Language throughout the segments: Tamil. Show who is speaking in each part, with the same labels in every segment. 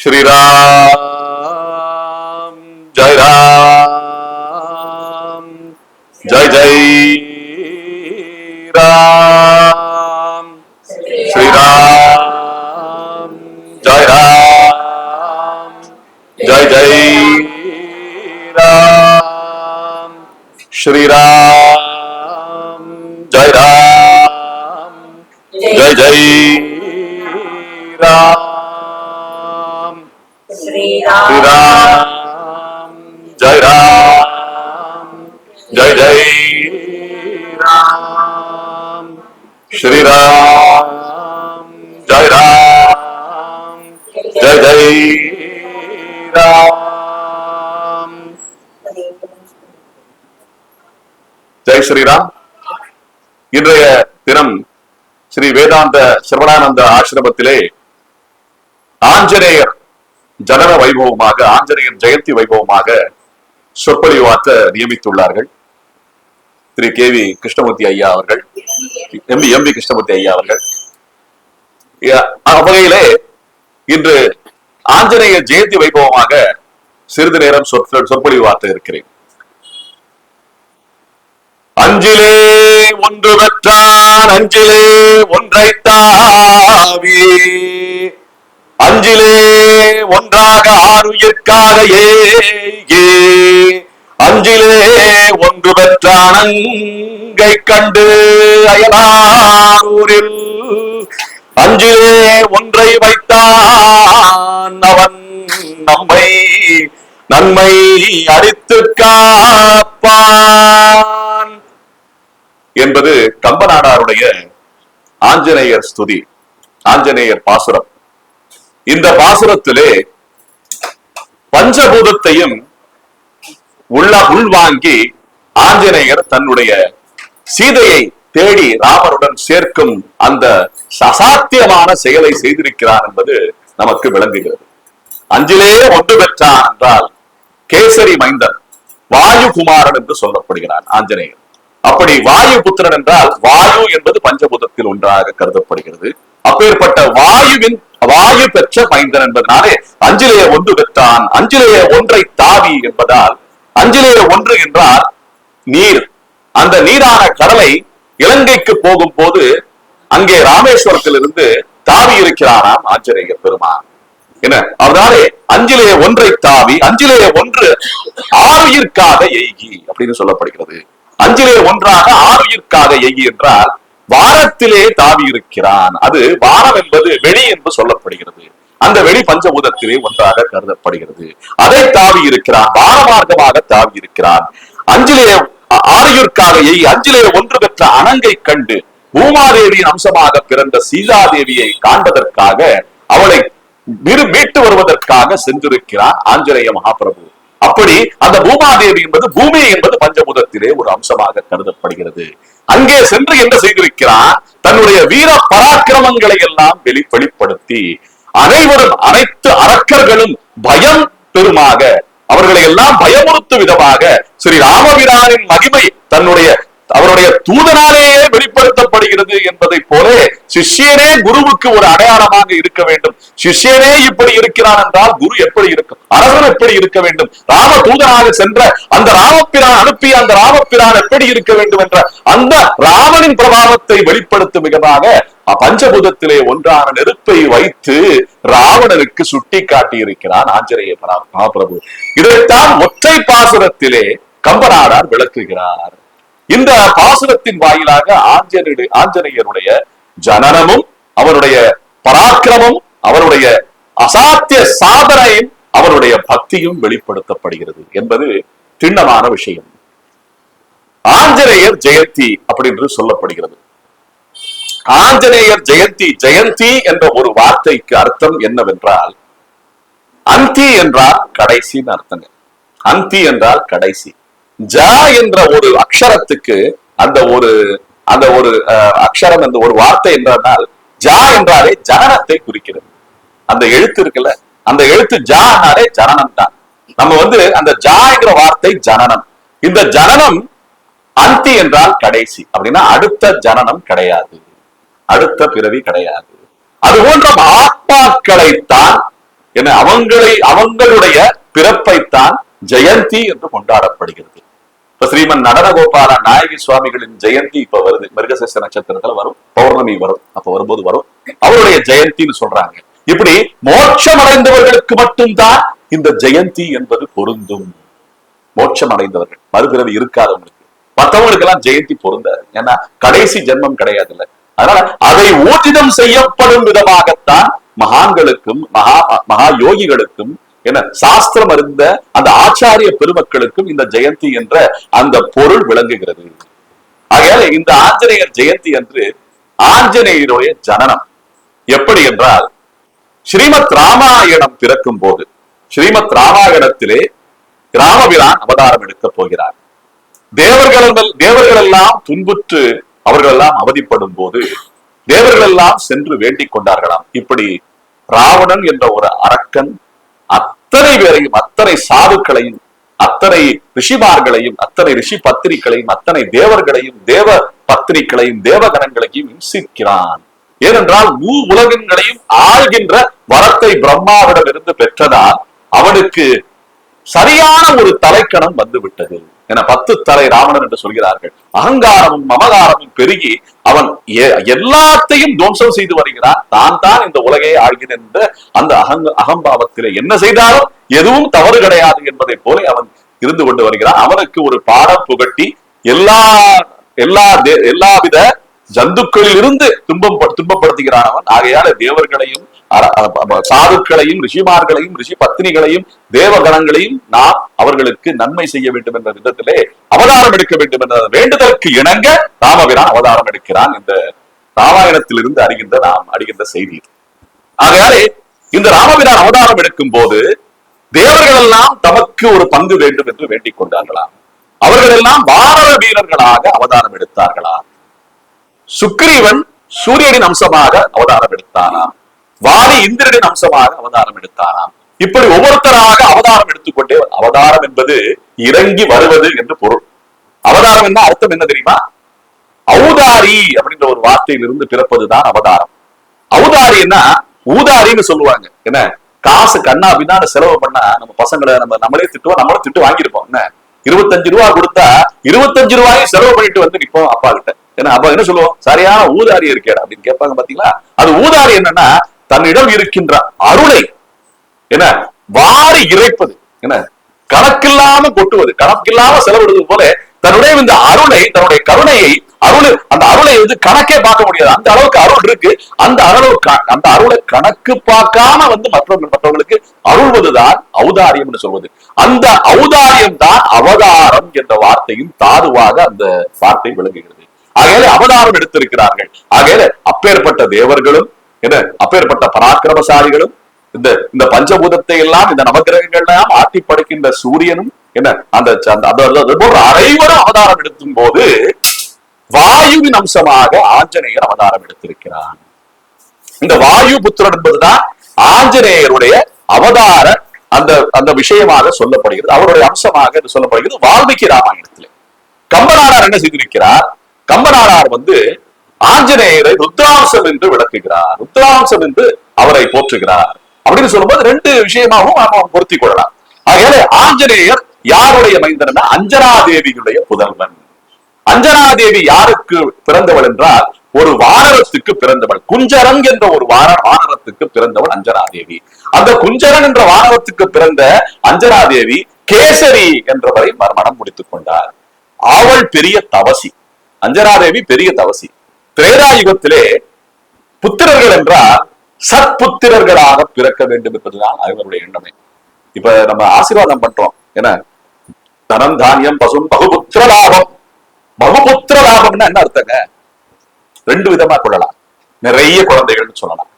Speaker 1: ஸ்ரீராம் ஜெய் ராம் ஜெய் ஜெய் ராம் ஸ்ரீராம் ஜெய் ராம் ஜெய் ஜெய் ராம் ஸ்ரீராம் ஜெய் ராம் ஜெய் ஜெய் ராம் श्रीराम जय राम जय जय राम श्रीराम जय राम जय जय राम जय श्रीराम இன்றைய தினம் ஸ்ரீ வேதாந்த சிரவணானந்த ஆசிரமத்திலே ஆஞ்சநேயர் ஜனன வைபவமாக, ஆஞ்சநேயர் ஜெயந்தி வைபவமாக சொற்பொழிவாற்ற நியமித்துள்ளார்கள் திரு KV கிருஷ்ணமூர்த்தி ஐயா அவர்கள், எம்பி கிருஷ்ணமூர்த்தி ஐயா அவர்கள். வகையிலே இன்று ஆஞ்சநேயர் ஜெயந்தி வைபவமாக சிறிது நேரம் சொற்பொழிவாற்ற இருக்கிறேன். அஞ்சிலே ஒன்று பெற்றான் அஞ்சிலே ஒன்றை தாவி, அஞ்சிலே ஒன்றாக ஆறுயிர்க்காக ஏகே, அஞ்சிலே ஒன்று பெற்றான் அங்கை கண்டு அயலாரூரில், அஞ்சிலே ஒன்றை வைத்தான் அவன் நம்மை நன்மை அளித்து காப்பான் என்பது கம்பநாடாருடைய ஆஞ்சநேயர் ஸ்துதி, ஆஞ்சநேயர் பாசுரம். இந்த பாசுரத்திலே பஞ்சபூதத்தையும் உள்வாங்கி ஆஞ்சநேயர் தன்னுடைய சீதையை தேடி ராமருடன் சேர்க்கும் அந்த அசாத்தியமான செயலை செய்திருக்கிறார் என்பது நமக்கு விளங்குகிறது. அஞ்சிலே ஒன்று பெற்றான் என்றால் கேசரி மைந்தன் வாயு குமாரன் என்று சொல்லப்படுகிறான் ஆஞ்சநேயர். அப்படி வாயு புத்திரன் என்றால் வாயு என்பது பஞ்சபூதத்தில் ஒன்றாக கருதப்படுகிறது. அப்பேற்பட்ட வாயு பெற்ற மைந்தன் என்பதனாலே அஞ்சிலேயே ஒன்று பெற்றான், அஞ்சிலேயே ஒன்றை தாவி என்பதால், அஞ்சிலேயே ஒன்று என்றால் நீர். அந்த நீரான கடலை இலங்கைக்கு போகும் போது அங்கே ராமேஸ்வரத்திலிருந்து தாவி இருக்கிறாராம் ஆஞ்சநேயர் பெருமான். என்ன அதனாலே அஞ்சிலேயே ஒன்றை தாவி, அஞ்சிலேயே ஒன்று ஆறுயிர்க்காக எய்கி அப்படின்னு சொல்லப்படுகிறது. அஞ்சிலே ஒன்றாக ஆறுயிர்க்காக எய்கி என்றால் வானத்திலே தாவி இருக்கிறான். அது வானம் என்பது வெளி என்று சொல்லப்படுகிறது. அந்த வெளி பஞ்சபூதத்திலே ஒன்றாக கருதப்படுகிறது. அதை தாவி இருக்கிறான், வான மார்க்கமாக தாவி இருக்கிறான். அஞ்சிலே ஆறுயிர்க்காக எய்கி, அஞ்சிலே ஒன்று பெற்ற அனங்கை கண்டு பூமாதேவியின் அம்சமாக பிறந்த சீதாதேவியை காண்பதற்காக, அவளை மீட்டு வருவதற்காக சென்றிருக்கிறான் ஆஞ்சநேய மகாபிரபு. அப்படி அந்த பூமாதேவி என்பது, பூமி என்பது பஞ்சபூதத்திலே ஒரு அம்சமாக கருதப்படுகிறது. அங்கே சென்று என்ன செய்திருக்கிறான், தன்னுடைய வீர பராக்கிரமங்களை எல்லாம் வெளிப்படுத்தி அனைவரும், அனைத்து அரக்கர்களும் பயம் பெருமாக, அவர்களை எல்லாம் பயமுறுத்தும் விதமாக ஸ்ரீ ராமபிரானின் மகிமை அவருடைய தூதனாலேயே வெளிப்படுத்தப்படுகிறது என்பதை போல சிஷ்யனே குருவுக்கு ஒரு அடையாளமாக இருக்க வேண்டும். சிஷ்யனே இப்படி இருக்கிறான் என்றால் குரு எப்படி இருக்கும், அரசன் எப்படி இருக்க வேண்டும், ராம தூதனாக சென்ற அந்த ராமபிரான் அனுப்பிய அந்த ராமபிரான் எப்படி இருக்க வேண்டும் என்ற அந்த ராமனின் பிரபாவத்தை வெளிப்படுத்தும் விதமாக பஞ்சபூதத்திலே ஒன்றான நெருப்பை வைத்து ராவணனுக்கு சுட்டி காட்டி இருக்கிறான் ஆஞ்சநேய மகாபிரபு. இதைத்தான் ஒற்றை பாசுரத்திலே கம்பநாடார் விளக்குகிறார். இந்த பாசுரத்தின் வாயிலாக ஆஞ்சநேயருடைய ஜனனமும், அவருடைய பராக்கிரமும், அவருடைய அசாத்திய சாதனையும், அவருடைய பக்தியும் வெளிப்படுத்தப்படுகிறது என்பது திண்ணமான விஷயம். ஆஞ்சநேயர் ஜெயந்தி அப்படின்னு சொல்லப்படுகிறது. ஆஞ்சநேயர் ஜெயந்தி, ஜெயந்தி என்ற ஒரு வார்த்தைக்கு அர்த்தம் என்னவென்றால், அந்தி என்றால் கடைசின்னு அர்த்தங்க. அந்தி என்றால் கடைசி. ஜ என்ற ஒரு அக்ஷரத்துக்கு அந்த ஒரு அக்ஷரம், அந்த ஒரு வார்த்தை என்றால் ஜா என்றாலே ஜனனத்தை குறிக்கிறது. அந்த எழுத்து இருக்குல்ல, அந்த எழுத்து ஜானாலே ஜனனம் தான். நம்ம அந்த ஜா என்கிற வார்த்தை ஜனனம். இந்த ஜனனம் அந்தி என்றால் கடைசி. அப்படின்னா அடுத்த ஜனனம் கிடையாது, அடுத்த பிறவி கிடையாது. அது போன்ற ஆத்மாக்களைத்தான் என அவங்களுடைய பிறப்பைத்தான் ஜெயந்தி என்று கொண்டாடப்படுகிறது. இப்ப ஸ்ரீமன் நடனகோபால நாயகி சுவாமிகளின் ஜெயந்தி இப்ப வருது, மிருகசீரிஷ நட்சத்திரத்துல வரும், பௌர்ணமி வரும், அப்ப வரும்போது வரும், அவருடைய ஜெயந்தின்னு சொல்றாங்க. இப்படி மோட்சம் அடைந்தவர்களுக்கு மட்டும்தான் இந்த ஜெயந்தி என்பது பொருந்தும். மோட்சம் அடைந்தவர்கள், மறுபிறவி இருக்காதவங்களுக்கு, மற்றவங்களுக்கு எல்லாம் ஜெயந்தி பொருந்தாது. ஏன்னா கடைசி ஜென்மம் கிடையாதுல்ல. அதனால அதை ஊர்ஜிதம் செய்யப்படும் விதமாகத்தான் மகான்களுக்கும் மகா யோகிகளுக்கும் என சாஸ்திரம் அறிந்த அந்த ஆச்சாரிய பெருமக்களுக்கும் இந்த ஜெயந்தி என்ற அந்த பொருள் விளங்குகிறது. ஆகையால இந்த ஆஞ்சநேயர் ஜெயந்தி என்று ஆஞ்சநேயருடைய ஜனனம் எப்படி என்றால், ஸ்ரீமத் ராமாயணம் பிறக்கும் போது, ஸ்ரீமத் ராமாயணத்திலே ராமபிரான் அவதாரம் எடுக்கப் போகிறார். தேவர்கள் எல்லாம் துன்புற்று அவர்கள் எல்லாம் அவதிப்படும் போது தேவர்கள் எல்லாம் சென்று வேண்டிக் கொண்டார்களாம். இப்படி ராவணன் என்ற ஒரு அரக்கன் அத்தனை பேரையும், அத்தனை சாதுக்களையும், அத்தனை ரிஷிமார்களையும், அத்தனை ரிஷி பத்திரிகளையும், அத்தனை தேவர்களையும், தேவ பத்திரிகளையும், தேவகணங்களையும் இம்சிக்கிறான். ஏனென்றால் உலகங்களையும் ஆள்கின்ற வரத்தை பிரம்மாவிடம் இருந்து பெற்றதால் அவனுக்கு சரியான ஒரு தலைக்கணம் வந்து விட்டது. என 10 தலை ராவணன் என்று சொல்கிறார்கள். அகங்காரமும் மமகாரமும் பெருகி அவன் எல்லாத்தையும் துவம்சம் செய்து வருகிறான். தான் இந்த உலகையை ஆழ்கிறேன் என்ற அந்த அகம்பாவத்திலே என்ன செய்தாலும் எதுவும் தவறு கிடையாது என்பதை போல அவன் இருந்து கொண்டு வருகிறான். அவனுக்கு ஒரு பாடம் புகட்டி எல்லாவித ஜந்துக்களில் இருந்து துன்பப்படுத்துகிறான் அவன். ஆகையால தேவர்களையும் சாதுக்களையும் ரிஷிமார்களையும் ரிஷி பத்னிகளையும் தேவகணங்களையும் நாம் அவர்களுக்கு நன்மை செய்ய வேண்டும் என்ற விதத்திலே அவதாரம் எடுக்க வேண்டும் என்ற வேண்டுதலுக்கு இணங்க ராமபிரான் அவதாரம் எடுக்கிறான். இந்த ராமாயணத்திலிருந்து அறிகின்ற செய்தி. ஆகையாலே இந்த ராமபிரான் அவதாரம் எடுக்கும் போது தேவர்கள் எல்லாம் தமக்கு ஒரு பங்கு வேண்டும் என்று வேண்டிக் கொண்டார்களாம். அவர்கள் எல்லாம் வானர வீரர்களாக அவதாரம் எடுத்தார்களாம். சுக்ரீவன் சூரியனின் அம்சமாக அவதாரம் எடுத்தானாம். வாலி இந்திரனின் அம்சமாக அவதாரம் எடுத்தானாம். இப்படி ஒவ்வொருத்தராக அவதாரம் எடுத்துக்கொண்டே, அவதாரம் என்பது இறங்கி வருவது என்று பொருள். அவதாரம் என்ன அர்த்தம் என்ன தெரியுமா? ஔதாரி அப்படின்ற ஒரு வார்த்தையிலிருந்து பிறப்பதுதான் அவதாரம். ஔதாரின்னா ஊதாரின்னு சொல்லுவாங்க. என்ன காசு கண்ணா அப்படின்னா செலவு பண்ணா நம்ம பசங்களை நம்மளே திட்டுவோம், நம்மளும் திட்டு வாங்கியிருப்போம். என்ன 25 ரூபாய் கொடுத்தா 25 ரூபாயும் செலவு பண்ணிட்டு வந்து நிற்போம் அப்பா கிட்ட. ஏன்னா அப்ப என்ன சொல்லுவோம், சரியான ஊதாரி இருக்கேடா அப்படின்னு கேட்பாங்க. பாத்தீங்களா? அது ஊதாரி என்னன்னா தன்னிடம் இருக்கின்ற அருளை என்ன வாரி இறைப்பது, என்ன கணக்கில்லாம கொட்டுவது, கணக்கில்லாம செலவிடுவது போல தன்னுடைய இந்த அருளை, தன்னுடைய கருணையை, அந்த அருளை வந்து கணக்கே பார்க்க முடியாது. அந்த அளவுக்கு அருள் இருக்கு. அந்த அருளை கணக்கு பார்க்காம வந்து மற்றவங்களுக்கு அருள்வதுதான் ஔதாரியம் என்று சொல்வது. அந்த ஔதாரியம் தான் அவதாரம் என்ற வார்த்தையின் தாதுவாக அந்த வார்த்தை விளங்குகிறது. ஆகையால அவதாரம் எடுத்திருக்கிறார்கள். ஆகையால அப்பேற்பட்ட தேவர்களும் என்ன, அப்பேற்பட்ட பராக்கிரமசாலிகளும், இந்த பஞ்சபூதத்தை எல்லாம், இந்த நவகிரகங்கள் எல்லாம் ஆட்டி படைக்கின்ற சூரியனும் என்ன, அந்த அனைவரும் அவதாரம் எடுத்தும் போது வாயுவின் அம்சமாக ஆஞ்சநேயர் அவதாரம் எடுத்திருக்கிறார். இந்த வாயு புத்திரன் என்பதுதான் ஆஞ்சநேயருடைய அவதார அந்த விஷயமாக சொல்லப்படுகிறது. அவருடைய அம்சமாக சொல்லப்படுகிறது வால்மீகி ராமாயணத்திலே. கம்பநாடார் என்ன செய்திருக்கிறார்? கம்பநாடார் வந்து ஆஞ்சநேயரை ருத்ராம்சம் என்று விளக்குகிறார், ருத்ராம்சம் என்று அவரை போற்றுகிறார். அப்படின்னு சொல்லும்போது 2 விஷயமாகவும் நாம பொருத்தி கொள்ளலாம். ஆகையால ஆஞ்சநேயர் யாருடைய மைந்தன்? அஞ்சனாதேவியுடைய புதல்வன். அஞ்சனாதேவி யாருக்கு பிறந்தவள் என்றால் ஒரு வானரத்துக்கு பிறந்தவள். குஞ்சரன் என்ற ஒரு வானரத்துக்கு பிறந்தவள் அஞ்சனாதேவி. அந்த குஞ்சரன் என்ற வானரத்துக்கு பிறந்த அஞ்சனாதேவி கேசரி என்றவரை மனம் முடித்துக் கொண்டார். அவள் பெரிய தவசி. அஞ்சனாதேவி பெரிய தவசி. திரேதாயுகத்திலே புத்திரர்கள் என்றால் சத்புத்திரர்களாக பிறக்க வேண்டும் என்பதுதான் அவருடைய எண்ணமே. இப்ப நம்ம ஆசீர்வாதம் பண்றோம், என்ன தனம் தானியம் பசும் பகுபுத்திர லாபம். பகுபுத்திர லாபம்னா என்ன அர்த்தங்க? 2 விதமா கொள்ளலாம். நிறைய குழந்தைகள் சொல்லலாம்,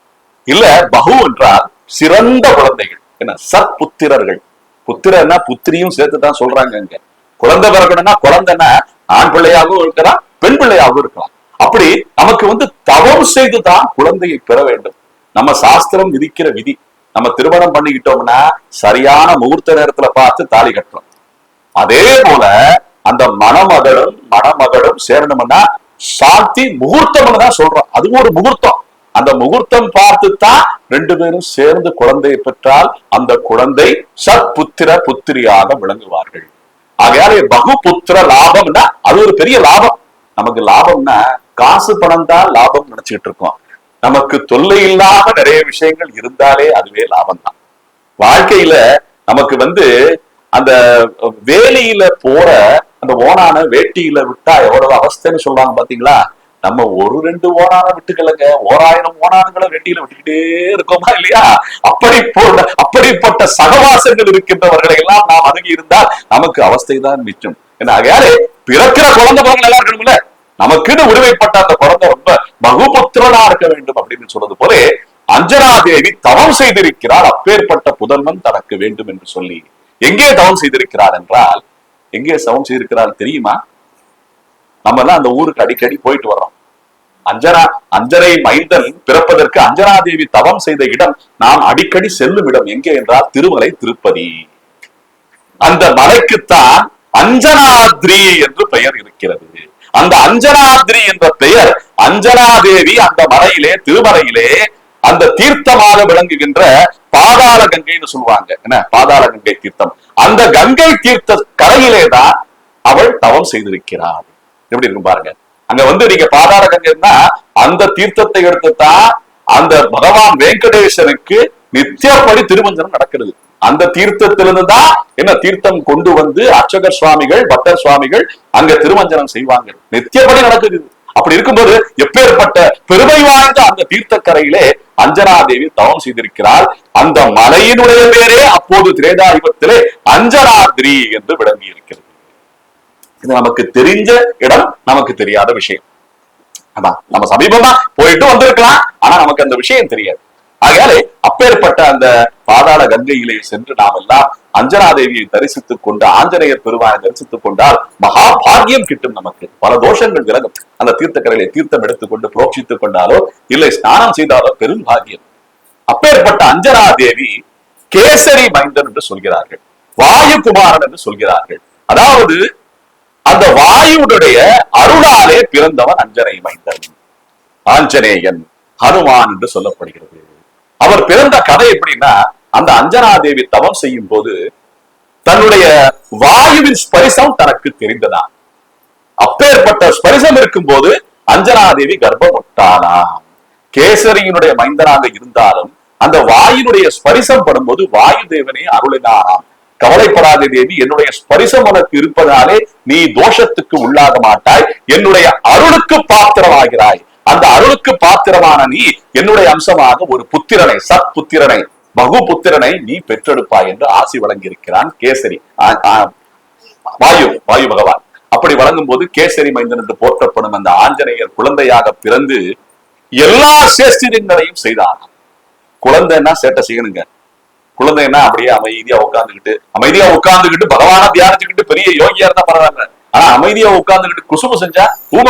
Speaker 1: இல்ல பகு என்றால் சிறந்த குழந்தைகள். என்ன சத்புத்திரர்கள். புத்திரன்னா புத்திரியும் சேர்த்துதான் சொல்றாங்க. இங்க குழந்தை பிறக்கணும்னா குழந்தைன்னா ஆண் பிள்ளையாகவும் இருக்கலாம், பெண் பிள்ளையாகவும் இருக்கலாம். அப்படி நமக்கு வந்து தவம் செய்துதான் குழந்தையை பெற வேண்டும். நம்ம சாஸ்திரம் விதிக்கிற விதி. நம்ம திருமணம் பண்ணிக்கிட்டோம்னா சரியான முகூர்த்த நேரத்துல பார்த்து தாலி கட்டுறோம். அதே போல அந்த மணமகளும் சேரணும்னா சாந்தி முகூர்த்தம்னு தான் சொல்றோம். அது ஒரு முகூர்த்தம். அந்த முகூர்த்தம் பார்த்துத்தான் ரெண்டு பேரும் சேர்ந்து குழந்தையை பெற்றால் அந்த குழந்தை சத்புத்திர புத்திரியாக விளங்குவார்கள். ஆகையாலே பகுபுத்திர லாபம்னா அது ஒரு பெரிய லாபம். நமக்கு லாபம்னா காசு பணம் தான் லாபம் நினைச்சுட்டு இருக்கோம். நமக்கு தொல்லை இல்லாம நிறைய விஷயங்கள் இருந்தாலே அதுவே லாபம் தான். வாழ்க்கையில நமக்கு அந்த வேலையில போற அந்த ஓனான வேட்டியில விட்டா எவ்வளவு அவஸ்தைன்னு சொல்றாங்க பாத்தீங்களா? நம்ம ஒரு ரெண்டு ஓனான விட்டுக்கலங்க, 1000 ஓனானுங்களை வேட்டியில விட்டுக்கிட்டே இருக்கோமா இல்லையா? அப்படிப்பட்ட சகவாசங்கள் இருக்கின்றவர்களை எல்லாம் நாம் அணுகி இருந்தால் நமக்கு அவஸ்தை தான் மிச்சம். ஆகையாலே பிறக்கிற குழந்தை பழங்கள் எல்லாம் இருக்கணும்ல, நமக்குன்னு உரிமைப்பட்ட அந்த குழந்தை ரொம்ப பகுபுத்திரனா இருக்க வேண்டும் அப்படின்னு சொல்றது போல அஞ்சனா தேவி தவம் செய்திருக்கிறார். அப்பேற்பட்ட புதல்வன் தனக்கு வேண்டும் என்று சொல்லி எங்கே தவம் செய்திருக்கிறார் என்றால், எங்கே தவம் செய்திருக்கிறார் தெரியுமா? நம்ம எல்லாம் அந்த ஊருக்கு அடிக்கடி போயிட்டு வர்றோம். அஞ்சனை மைந்தன் பிறப்பதற்கு அஞ்சனா தேவி தவம் செய்த இடம் நாம் அடிக்கடி செல்லும் இடம் எங்கே என்றால் திருமலை திருப்பதி. அந்த மலைக்குத்தான் அஞ்சனாத்ரி என்று பெயர் இருக்கிறது. அந்த அஞ்சனாத்ரி என்ற பெயர் அஞ்சனா தேவி அந்த மலையிலே திருமலையிலே அந்த தீர்த்தமாக விளங்குகின்ற பாதாள கங்கைன்னு சொல்லுவாங்க. என்ன பாதாள கங்கை தீர்த்தம், அந்த கங்கை தீர்த்த கரையிலே தான் அவள் தவம் செய்திருக்கிறாள். எப்படி இருக்கும் பாருங்க. அங்க நீங்க பாதாள கங்கைன்னா அந்த தீர்த்தத்தை எடுத்துத்தான் அந்த பகவான் வெங்கடேசனுக்கு நித்தியப்படி திருமஞ்சனம் நடக்கிறது. அந்த தீர்த்தத்திலிருந்து தான் என்ன தீர்த்தம் கொண்டு அர்ச்சகர் சுவாமிகள் பட்டர் சுவாமிகள் அங்க திருமஞ்சனம் செய்வாங்க. நித்தியப்படி நடக்குது. அப்படி இருக்கும்போது எப்பேற்பட்ட பெருமை வாய்ந்த அந்த தீர்த்தக்கரையிலே அஞ்சனா தேவி தவம் செய்திருக்கிறாள். அந்த மலையினுடைய பேரே அப்போது திரேதாயுகத்திலே அஞ்சனாத்ரி என்று விளங்கி இருக்கிறது. இது நமக்கு தெரிஞ்ச இடம், நமக்கு தெரியாத விஷயம். அதான் நம்ம சமீபமா போயிட்டு வந்திருக்கலாம், ஆனா நமக்கு அந்த விஷயம் தெரியாது. ஆகையாலே அப்பேற்பட்ட அந்த பாதாள கங்கையிலே சென்று நாம் எல்லாம் அஞ்சனா தேவியை தரிசித்துக் கொண்டு ஆஞ்சநேயர் பெருமானை தரிசித்துக் கொண்டால் மகா பாக்கியம் கிட்டும். நமக்கு பல தோஷங்கள் விலகும். அந்த தீர்த்தக்கரையிலே தீர்த்தம் எடுத்துக்கொண்டு புரோட்சித்துக் கொண்டாலோ இல்லை ஸ்நானம் செய்தாலோ பெரும் பாக்கியம். அப்பேற்பட்ட அஞ்சனா தேவி கேசரி மைந்தன் என்று சொல்கிறார்கள், வாயு குமாரன் என்று சொல்கிறார்கள். அதாவது அந்த வாயுடைய அருளாலே பிறந்தவன் அஞ்சனை மைந்தன், ஆஞ்சநேயன், ஹனுமான் என்று சொல்லப்படுகிறது. அவர் பிறந்த கதை எப்படின்னா, அந்த அஞ்சனா தேவி தவம் செய்யும் போது தன்னுடைய வாயுவின் ஸ்பரிசம் தனக்கு தெரிந்ததா. அப்பேற்பட்ட ஸ்பரிசம் இருக்கும் போது அஞ்சனா தேவி கர்ப்பம் விட்டாளாம். கேசரியினுடைய மைந்தனாக இருந்தாலும் அந்த வாயுடைய ஸ்பரிசம் படும்போது வாயு தேவனே அருளினாராம். கவலைப்படாத தேவி, என்னுடைய ஸ்பரிசம் உனக்கு இருப்பதாலே நீ தோஷத்துக்கு உள்ளாக மாட்டாய், என்னுடைய அருளுக்கு பாத்திரமாகிறாய். அந்த அருளுக்கு பாத்திரமான நீ என்னுடைய அம்சமாக ஒரு புத்திரனை, சத் புத்திரனை, பகு புத்திரனை நீ பெற்றெடுப்பாய் என்று ஆசி வழங்கியிருக்கிறான் கேசரி வாயு பகவான். அப்படி வழங்கும் போது கேசரி மைந்தன் என்று போற்றப்படும் அந்த ஆஞ்சநேயர் குழந்தையாக பிறந்து எல்லா சேஷ்டிரங்களையும் செய்தான். குழந்தைன்னா சேட்டை செய்யணுங்க. குழந்தைன்னா அப்படியே அமைதியா உட்கார்ந்துகிட்டு பகவான தியானிச்சுக்கிட்டு பெரிய யோகியா இருந்தா பரவாயில்ல, ஆனா அமைதியா உட்கார்ந்துகிட்டு குசும்பு செஞ்சா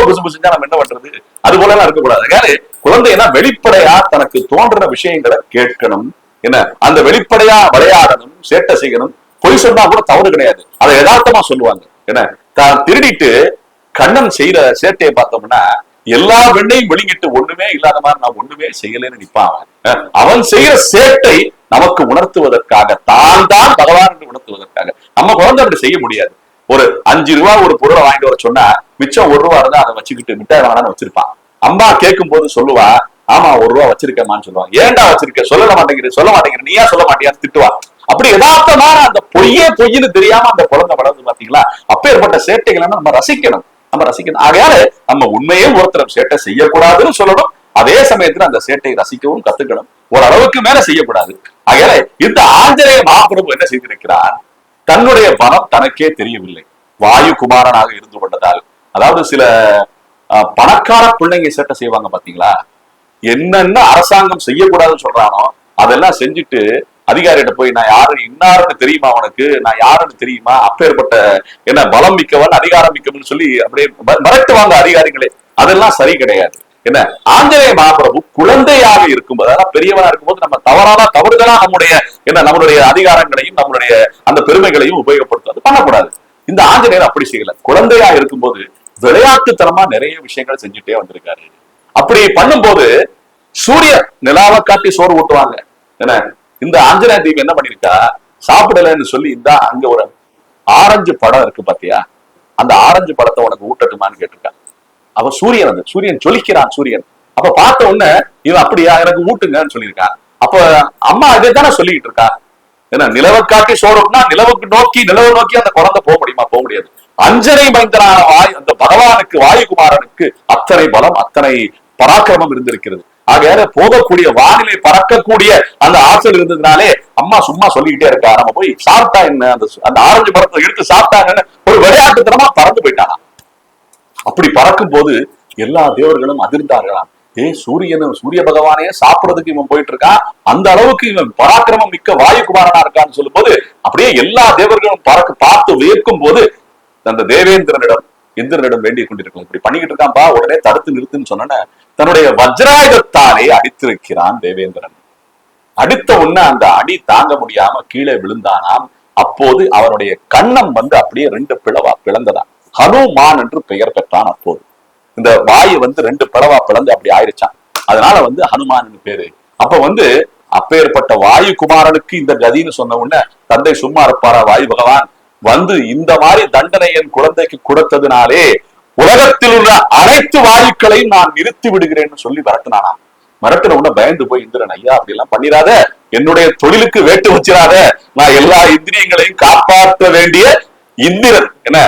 Speaker 1: குசும்பு செஞ்சா நம்ம என்ன பண்றது? அது போல எல்லாம் இருக்கக்கூடாது. குழந்தைன்னா வெளிப்படையா தனக்கு தோன்ற விஷயங்களை கேட்கணும். என்ன அந்த வெளிப்படையா விளையாடணும், சேட்டை செய்யணும். பொய் சொன்னா கூட தவறு கிடையாது, அதை யதார்த்தமா சொல்லுவாங்க. என்ன தான் திருடிட்டு கண்ணன் செய்யற சேட்டையை பார்த்தோம்னா எல்லா வெண்ணையும் வெளிங்கிட்டு ஒண்ணுமே இல்லாத மாதிரி நான் ஒண்ணுமே செய்யலன்னு நிப்பான். அவன் செய்யற சேட்டை நமக்கு உணர்த்துவதற்காக, தான் பகவான் என்று உணர்த்துவதற்காக. நம்ம குழந்தை அப்படி செய்ய முடியாது. ஒரு 5 ரூபாய் ஒரு பொருளை வாங்கிட்டு வர சொன்னா மிச்சம் 1 ரூபா இருந்தா அதை வச்சுக்கிட்டு மிட்டாய் வாங்கினான்னு வச்சிருப்பான். அம்மா கேட்கும் போது சொல்லுவா, ஆமா 1 ரூபா வச்சிருக்கேன்னு சொல்லுவான். ஏன்டா வச்சிருக்க, சொல்ல மாட்டேங்கிற நீ ஏன் சொல்ல மாட்டியான்னு திட்டுவான். அப்படி யதார்த்தமான அந்த பொய்ன்னு தெரியாம அந்த குழந்தை வளர்ந்து பாத்தீங்களா? அப்பேற்பட்ட சேட்டைகளை நம்ம ரசிக்கணும். ஆகையால நம்ம உண்மையே ஒருத்தர் சேட்டை செய்யக்கூடாதுன்னு சொல்லணும், அதே சமயத்துல அந்த சேட்டையை ரசிக்கவும் கத்துக்கணும். ஓரளவுக்கு மேல செய்யக்கூடாது. ஆகையால இந்த ஆஞ்சநேய மகாபிரபு என்ன செய்திருக்கிறார்? தன்னுடைய பலம் தனக்கே தெரியவில்லை. வாயு குமாரனாக இருந்து கொண்டதால், அதாவது சில பணக்கார பிள்ளைங்க சேட்டை செய்வாங்க பாத்தீங்களா? என்னென்ன அரசாங்கம் செய்யக்கூடாதுன்னு சொல்றானோ அதெல்லாம் செஞ்சுட்டு அதிகாரிகிட்ட போய் நான் யாரு இன்னாருன்னு தெரியுமா, உனக்கு நான் யாருன்னு தெரியுமா, அப்பேற்பட்ட என்ன பலம் மிக்கவன் அதிகாரம் மிக்கவன் சொல்லி அப்படியே மிரட்டுவாங்க அதிகாரிகளே. அதெல்லாம் சரி கிடையாது. என்ன ஆஞ்சநேய மகாபிரபு குழந்தையாக இருக்கும்போது, அதாவது பெரியவனா இருக்கும்போது நம்ம தவறுதலா நம்மளுடைய அதிகாரங்களையும் நம்மளுடைய அந்த பெருமைகளையும் உபயோகப்படுத்துவது பண்ணக்கூடாது. இந்த ஆஞ்சநேயர் அப்படி செய்யல. குழந்தையா இருக்கும்போது விளையாட்டுத்தனமா நிறைய விஷயங்கள் செஞ்சுட்டே வந்திருக்காரு. அப்படி பண்ணும்போது சூரிய நிலாவை காட்டி சோறு ஊட்டுவாங்க. என்ன இந்த ஆஞ்சநேய தீபம் என்ன பண்ணிருக்கா, சாப்பிடலன்னு சொல்லி இந்த அங்க ஒரு ஆரஞ்சு படம் இருக்கு பாத்தியா, அந்த ஆரஞ்சு படத்தை உனக்கு ஊட்டட்டுமான்னு கேட்டிருக்கா. அவ சூரியன், அது சூரியன் ஜொலிக்கிறான் சூரியன். அப்ப பார்த்த உடனே இவன் அப்படியா எனக்கு ஊட்டுங்கன்னு சொல்லியிருக்கான். அப்ப அம்மா அதே தானே சொல்லிக்கிட்டு இருக்கா. ஏன்னா நிலவை காட்டி சோறுனா நிலவுக்கு நோக்கி நிலவை நோக்கி அந்த குழந்தை போக முடியுமா? போக முடியாது. அஞ்சனை மைந்தனான அந்த பகவானுக்கு வாயுகுமாரனுக்கு அத்தனை பலம் அத்தனை பராக்கிரமம் இருந்திருக்கிறது. ஆகையால போகக்கூடிய வானிலை பறக்கக்கூடிய அந்த ஆற்றல் இருந்ததுனாலே அம்மா சும்மா சொல்லிக்கிட்டே இருக்கா, நம்ம போய் சாப்பிட்டா என்ன, அந்த ஆரஞ்சு பழத்தை எடுத்து சாப்பிட்டாங்கன்னு ஒரு விளையாட்டுத்தனமா பறந்து போயிட்டானா. அப்படி பறக்கும் போது எல்லா தேவர்களும் அதிர்ந்தார்களாம். சூரிய பகவானே சாப்பிடுறதுக்கு இவன் போயிட்டு இருக்கான், அந்த அளவுக்கு இவன் பராக்கிரமம் மிக்க வாயுகுமாரனா இருக்கான்னு சொல்லும் போது அப்படியே எல்லா தேவர்களும் பார்த்து வியக்கும் போது அந்த தேவேந்திரனிடம் இந்திரனிடம் வேண்டிக் கொண்டிருக்கலாம். இப்படி பண்ணிக்கிட்டு இருக்கான்பா, உடனே தடுத்து நிறுத்துன்னு சொன்ன தன்னுடைய வஜ்ராயுதத்தாலே அடித்திருக்கிறான் தேவேந்திரன். அடித்த உடனே அந்த அடி தாங்க முடியாம கீழே விழுந்தானாம். அப்போது அவனுடைய கண்ணம் அப்படியே 2 பிளவா பிளந்ததான். ஹனுமான் என்று பெயர் பெற்றான். அப்போது இந்த வாயு 2 பிளவா பிளந்து அப்படி ஆயிடுச்சான். அதனால ஹனுமான் பேரு. அப்ப அப்பேற்பட்ட வாயு குமாரனுக்கு இந்த கதின்னு சொன்ன உடனே தந்தை சும்மா இருப்பாரா? வாயு பகவான் இந்த மாதிரி தண்டனை என் குழந்தைக்கு கொடுத்ததுனாலே உலகத்தில் உள்ள அனைத்து வாயுக்களையும் நான் நிறுத்தி விடுகிறேன்னு சொல்லி மிரட்டினானா. மிரட்டின உடனே பயந்து போய் இந்திரன், ஐயா அப்படி எல்லாம் பண்ணிடாத, என்னுடைய தொழிலுக்கு வேட்டு வச்சிடாத, நான் எல்லா இந்திரியங்களையும் காப்பாற்ற வேண்டிய இந்திரன் என்ன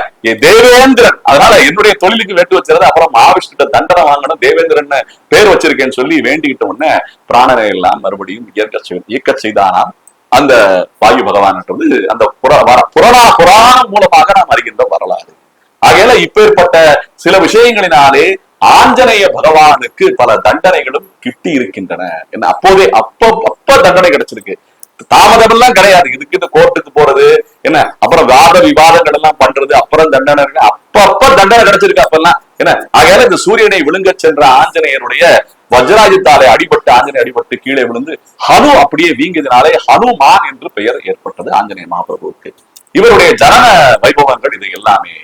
Speaker 1: தேவேந்திரன், அதனால என்னுடைய தொழிலுக்கு வேட்டு வச்சிடாத, அப்புறம் மகாவிஷ்ணுட்ட தண்டனை வாங்கணும், தேவேந்திரன் பேர் வச்சிருக்கேன்னு சொல்லி வேண்டிக்கிட்ட உடனே பிராணனை எல்லாம் மறுபடியும் இயக்க செய்தானாம் அந்த வாயு பகவான். அந்த புராணம் மூலமாக நாம் அறிகின்ற வரலாறு. ஆகையால இப்பேற்பட்ட சில விஷயங்களினாலே ஆஞ்சநேய பகவானுக்கு பல தண்டனைகளும் கிட்டி இருக்கின்றன. என்ன அப்ப தண்டனை கிடைச்சிருக்கு, தாமதம் எல்லாம் கிடையாது. இதுக்கு கோர்ட்டுக்கு போறது என்ன, அப்புறம் வாத விவாதங்கள் எல்லாம் பண்றது, அப்புறம் தண்டனை அப்ப தண்டனை கிடைச்சிருக்கு அப்பெல்லாம் என்ன. ஆகையால இந்த சூரியனை விழுங்க சென்ற ஆஞ்சநேயருடைய வஜ்ராயுத்தாலே அடிபட்டு ஆஞ்சநேயர் அடிபட்டு கீழே விழுந்து ஹனு அப்படியே வீங்கியதினாலே ஹனுமான் என்று பெயர் ஏற்பட்டது ஆஞ்சநேய மகாபிரபுவுக்கு. இவருடைய ஜனன வைபவங்கள் இது எல்லாமே.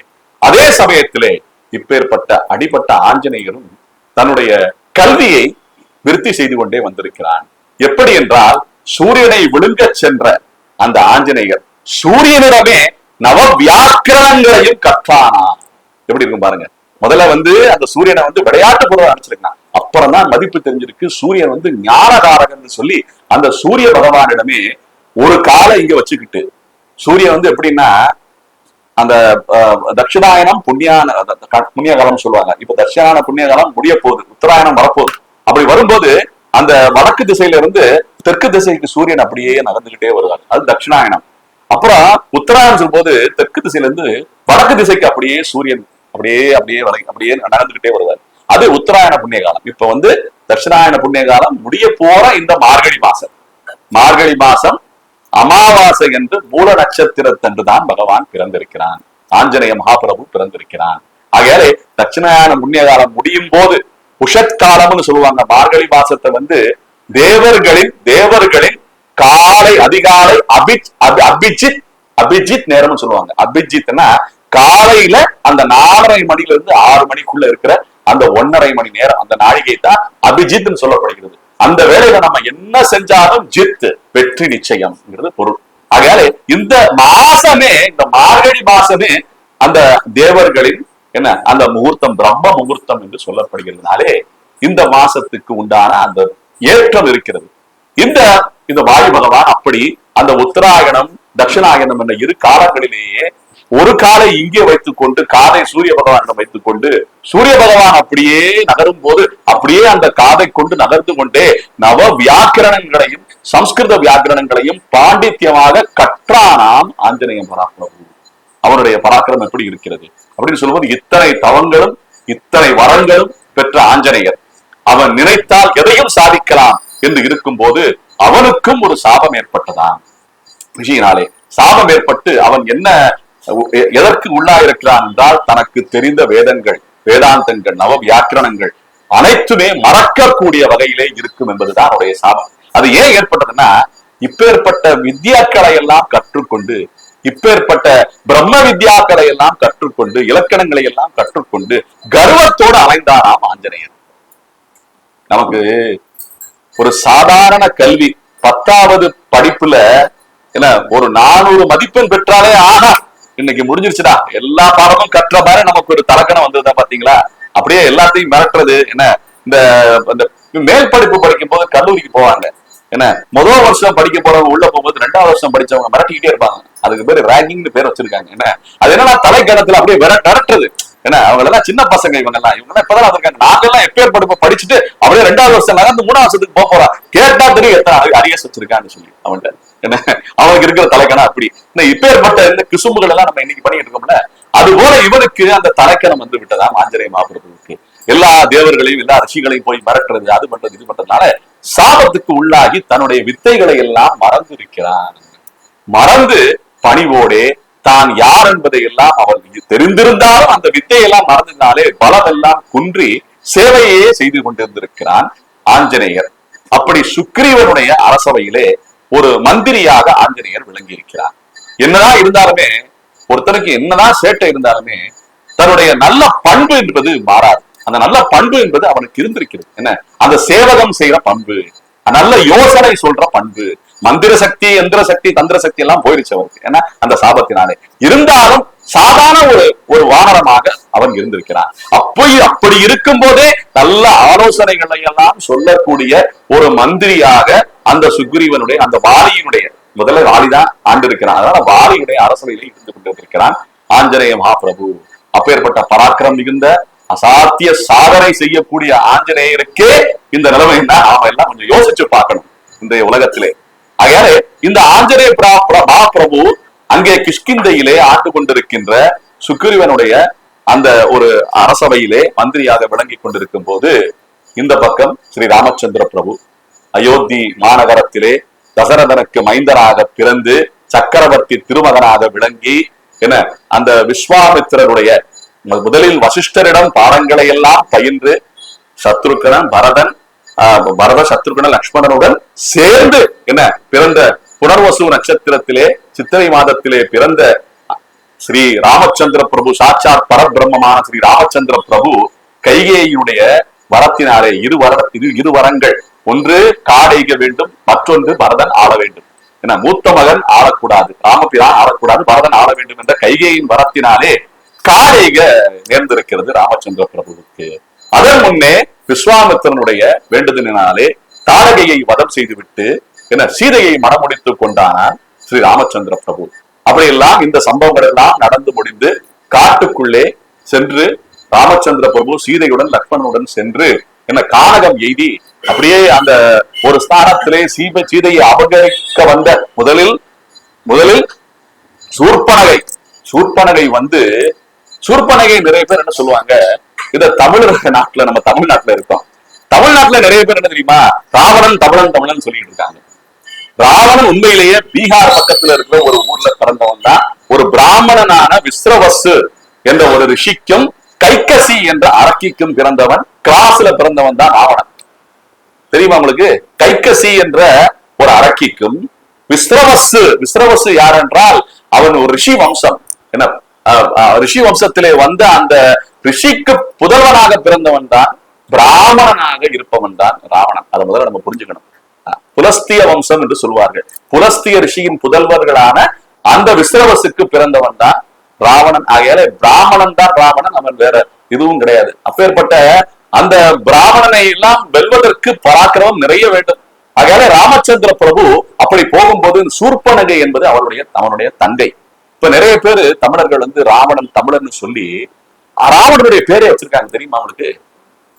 Speaker 1: அதே சமயத்திலே இப்பேற்பட்ட அடிபட்ட ஆஞ்சநேயரும் தன்னுடைய கல்வியை விருத்தி செய்து கொண்டே வந்திருக்கிறான். எப்படி என்றால், சூரியனை விழுங்க சென்ற அந்த ஆஞ்சநேயர் சூரியனிடமே நவ வியாக்கிரணங்களையும் கற்றானா. எப்படி இருக்கும் பாருங்க. முதல்ல அந்த சூரியனை விளையாட்டு பொருள் அனுப்பிச்சிருக்கான். அப்புறம் தான் மதிப்பு தெரிஞ்சிருக்கு. சூரியன் ஞானகாரகன் சொல்லி அந்த சூரிய பகவானிடமே ஒரு காலை இங்க வச்சுக்கிட்டு, சூரியன் எப்படின்னா அந்த தட்சிணாயனம் புண்ணிய காலம் சொல்லுவாங்க. இப்ப தட்சிணாயன புண்ணிய காலம் முடிய போகுது, உத்தராயணம் வரப்போகுது. அப்படி வரும்போது அந்த வடக்கு திசையில இருந்து தெற்கு திசைக்கு சூரியன் அப்படியே நகர்ந்துகிட்டே வருவார், அது தட்சிணாயனம். அப்புறம் உத்தராயணம் சொல்லும் போது தெற்கு திசையில இருந்து வடக்கு திசைக்கு அப்படியே சூரியன் அப்படியே நகர்ந்துகிட்டே வருவார், அது உத்தராயண புண்ணிய காலம். இப்ப தட்சிணாயன புண்ணிய காலம் முடிய போற இந்த மார்கழி மாசம் அமாவாசை என்று மூல நட்சத்திரத்தன்று தான் பகவான் பிறந்திருக்கிறான், ஆஞ்சநேய மகாபிரபு பிறந்திருக்கிறான். ஆகையாலே தட்சிணாயன புண்ணிய காலம் முடியும் போது உஷத்காலம்னு சொல்லுவாங்க. மார்கழி மாசத்தை தேவர்களின் காலை அதிகாலை அபிஜித் நேரம்னு சொல்லுவாங்க. அபிஜித்னா காலையில அந்த 4:30 மணில இருந்து 6 மணிக்குள்ள இருக்கிற அந்த 1.5 மணி நேரம், அந்த நாழிகை தான் அபிஜித்னு சொல்லப்படுகிறது. அந்த வேளையில நம்ம என்ன செஞ்சாலும் ஜித், வெற்றி நிச்சயம் பொருள். ஆகையாலே இந்த மார்கழி மாசமே அந்த தேவர்களின் அந்த முகூர்த்தம் பிரம்ம முகூர்த்தம் என்று சொல்லப்படுகிறதுனாலே இந்த மாசத்துக்கு உண்டான அந்த ஏற்றம் இருக்கிறது. இந்த வாயு பகவான் அப்படி அந்த உத்தராயணம் தட்சிணாயனம் என்ற 2 காலங்களிலேயே ஒரு காலை இங்கே வைத்துக் கொண்டு காதை சூரிய பகவானிடம் வைத்துக் கொண்டு சூரிய பகவான் அப்படியே நகரும் போது அப்படியே அந்த காதை கொண்டு நகர்ந்து கொண்டே நவ வியாக்கிரணங்களையும் சம்ஸ்கிருத வியாக்கிரணங்களையும் பாண்டித்யமாக கற்றானாம் ஆஞ்சநேய பராக்கிரமம். அவனுடைய பராக்கிரமம் எப்படி இருக்கிறது அப்படின்னு சொல்லும்போது, இத்தனை தவங்களும் இத்தனை வரங்களும் பெற்ற ஆஞ்சநேயர் அவன் நினைத்தால் எதையும் சாதிக்கலாம் என்று இருக்கும் போது அவனுக்கும் ஒரு சாபம் ஏற்பட்டதான். விஷயினாலே சாபம் ஏற்பட்டு அவன் எதற்கு உள்ளாயிருக்கிறான் என்றால், தனக்கு தெரிந்த வேதங்கள், வேதாந்தங்கள், நவ வியாக்கிரணங்கள் அனைத்துமே மறக்கக்கூடிய வகையிலே இருக்கும் என்பதுதான் அவருடைய சாபம். அது ஏன் ஏற்பட்டதுன்னா, இப்பேற்பட்ட வித்யாக்களை எல்லாம் கற்றுக்கொண்டு, இப்பேற்பட்ட பிரம்ம வித்யாக்களை எல்லாம் கற்றுக்கொண்டு, இலக்கணங்களை எல்லாம் கற்றுக்கொண்டு கர்வத்தோடு அலைந்தாராம் ஆஞ்சநேயர். நமக்கு ஒரு சாதாரண கல்வி 10வது படிப்புல என்ன ஒரு 400 மதிப்பெண் பெற்றாலே ஆனா இன்னைக்கு முடிஞ்சிருச்சுடா, எல்லா பாடமும் கற்ற மாதிரி நமக்கு ஒரு தலக்கணம் வந்ததுதான் பாத்தீங்களா. அப்படியே எல்லாத்தையும் மிரட்டுறது என்ன. இந்த மேல் படிப்பு படிக்கும் போது கல்லூரிக்கு போவாங்க என்ன, முதல் வருஷம் படிக்க போறவங்க உள்ள போகும்போது 2வது வருஷம் படிச்சவங்க மிரட்டிக்கிட்டே இருப்பாங்க. அதுக்கு பேரு ரேங்கிங்னு பேர் வச்சிருக்காங்க என்ன. அது என்னன்னா தலைக்கணத்துல அப்படியே மிரட்டுறது என்ன. அவங்க எல்லாம் சின்ன பசங்க, இவங்க எல்லாம் இப்பதான் வந்திருக்காங்க. நாங்க எல்லாம் எப்பேர் படிப்பு படிச்சுட்டு அப்படியே 2வது வருஷம் நகர்ந்து 3வது வருஷத்துக்கு போறா, கேட்டா தெரியும் எத்தனை அரியஸ் வச்சிருக்கான்னு சொல்லி அவன்கிட்ட என்ன. அவனுக்கு இருக்கிற தலைக்கணம் அப்படி. இப்பேற்பட்ட இந்த கிசும்புகள் எல்லாம் நம்ம இன்னைக்கு பண்ணிட்டு இருக்கோம்ல, அது போல இவனுக்கு அந்த தலைக்கணம் வந்து விட்டதா ஆஞ்சநேய மகாபிரபுவுக்கு. எல்லா தேவர்களையும் எல்லா ரிஷிகளையும் போய் மிரட்டுறது, அது பண்றது இது பண்றதுனால சாபத்துக்கு உள்ளாகி தன்னுடைய வித்தைகளை எல்லாம் மறந்து இருக்கிறான். மறந்து பணிவோடே தான் யார் என்பதை எல்லாம் அவன் தெரிந்திருந்தாலும் அந்த வித்தையெல்லாம் மறந்ததினாலே பலம் எல்லாம் குன்றி சேவையே செய்து கொண்டிருந்திருக்கிறான் ஆஞ்சநேயர். அப்படி சுக்ரீவனுடைய அரசவையிலே ஒரு மந்திரியாக ஆஞ்சநேயர் விளங்கி இருக்கிறார். என்னதான் இருந்தாலுமே, ஒருத்தனுக்கு என்னதான் சேட்டை இருந்தாலுமே தன்னுடைய நல்ல பண்பு என்பது மாறாது. அந்த நல்ல பண்பு என்பது அவனுக்கு இருந்திருக்கிறது என்ன, அந்த சேவகம் செய்யற பண்பு, நல்ல யோசனை சொல்ற பண்பு. மந்திர சக்தி, எந்திர சக்தி, தந்திர சக்தி எல்லாம் போயிருச்சு அவருக்கு ஏன்னா அந்த சாபத்தினாலே. இருந்தாலும் சாதாரண ஒரு வானரமாக அவன் இருந்திருக்கிறான். அப்படி இருக்கும் போதே நல்ல ஆலோசனைகளை எல்லாம் சொல்லக்கூடிய ஒரு மந்திரியாக அந்த சுக்ரீவனுடைய, அந்த வாலியினுடைய, முதல்ல வாலிதான் ஆண்டு இருக்கிறான், அதனால வாலியுடைய அரசவையில இருந்து கொண்டிருக்கிறான் ஆஞ்சநேய மகாபிரபு. அப்பேற்பட்ட பராக்கிரம் மிகுந்த அசாத்திய சாதனை செய்யக்கூடிய ஆஞ்சநேயருக்கே இந்த நிலைமைன்னா நாம எல்லாம் கொஞ்சம் யோசிச்சு பார்க்கணும் இந்த உலகத்திலே. ஆகையால இந்த ஆஞ்சநேய மகாபிரபு அங்கே கிஷ்கிந்தையிலே ஆண்டு கொண்டிருக்கின்ற சுக்ரீவனுடைய அந்த ஒரு அரசவையிலே மந்திரியாக விளங்கி கொண்டிருக்கும் போது, இந்த பக்கம் ஸ்ரீ ராமச்சந்திர பிரபு அயோத்தி மாநகரத்திலே தசரதனுக்கு மைந்தனாக பிறந்து சக்கரவர்த்தி திருமகனாக விளங்கி என அந்த விஸ்வாமித்திரருடைய முதலில் வசிஷ்டரிடம் பாடங்களை எல்லாம் பயின்று சத்ருகன் பரத சத்ருகன் லக்ஷ்மணனுடன் சேர்ந்து என்ன பிறந்த புனர்வசு நட்சத்திரத்திலே சித்திரை மாதத்திலே பிறந்த ஸ்ரீ ராமச்சந்திர பிரபு, சாட்சாத் பரபிரம்மமான ஸ்ரீ ராமச்சந்திர பிரபு கைகேயினுடைய வரத்தினாலே இரு வரங்கள், ஒன்று காடைக வேண்டும், மற்றொன்று பரதன் ஆள வேண்டும். ஏன்னா மூத்த மகன் ஆளக்கூடாது, ராமபிரான் ஆளக்கூடாது, பரதன் ஆள வேண்டும் என்ற கைகேயின் வரத்தினாலே காடைக நேர்ந்திருக்கிறது ராமச்சந்திர பிரபுவுக்கு. அதன் முன்னே விஸ்வாமித்திரனுடைய வேண்டுதலினாலே தாரகையை வதம் செய்துவிட்டு என்ன சீதையை மணமுடித்துக் கொண்டானார் ஸ்ரீ ராமச்சந்திர பிரபு. அப்படியெல்லாம் இந்த சம்பவங்கள் எல்லாம் நடந்து முடிந்து காட்டுக்குள்ளே சென்று ராமச்சந்திர பிரபு சீதையுடன் லக்ஷ்மணனுடன் சென்று என்ன கானகம் எய்தி அப்படியே அந்த ஒரு ஸ்தானத்திலே சீதையை அபகரிக்க வந்த முதலில் சூர்பனகை வந்து, சூர்பனகை நிறைய பேர் என்ன சொல்லுவாங்க, இத தமிழர் நாட்டுல, நம்ம தமிழ்நாட்டுல இருக்கோம், தமிழ்நாட்டுல நிறைய பேர் என்ன தெரியுமா, ராவணன் தமிழன் சொல்லிட்டு இருக்காங்க. ராவணன் உண்மையிலேயே பீகார் பக்கத்துல இருக்கிற ஒரு ஊர்ல பிறந்தவன் தான். ஒரு பிராமணனான விஸ்ரவசு என்ற ஒரு ரிஷிக்கும் கைகசி என்ற அரக்கிக்கும் பிறந்தவன், கிராஸ்ல பிறந்தவன் தான் ராவணன். தெரியுமா உங்களுக்கு? கைகசி என்ற ஒரு அரக்கிக்கும் விஸ்ரவசு யார் என்றால் அவன் ஒரு ரிஷி வம்சம். என்ன ரிஷி வம்சத்திலே வந்த அந்த ரிஷிக்கு புதல்வனாக பிறந்தவன் தான், பிராமணனாக இருப்பவன் தான் ராவணன். அதை முதல்ல நம்ம புரிஞ்சுக்கணும். புலஸ்திய வம்சம் என்று சொல்வார்கள். புலஸ்திய ரிஷியின் புதல்வர்களான அந்த விஸ்ரவசுக்கு பிறந்தவன் தான் ராவணன். ஆகையால பிராமணன் தான் ராவணன், அவன் வேற இதுவும் கிடையாது. அப்பேற்பட்ட அந்த பிராமணனை எல்லாம் வெல்வதற்கு பராக்கிரமம் நிறைய வேண்டும். ஆகையால ராமச்சந்திர பிரபு அப்படி போகும்போது சூர்பனகை என்பது அவனுடைய தங்கை. இப்ப நிறைய பேரு தமிழர்கள் வந்து ராவணன் தமிழர்னு சொல்லி ராவணனுடைய பேரை வச்சிருக்காங்க, தெரியுமா அவனுக்கு?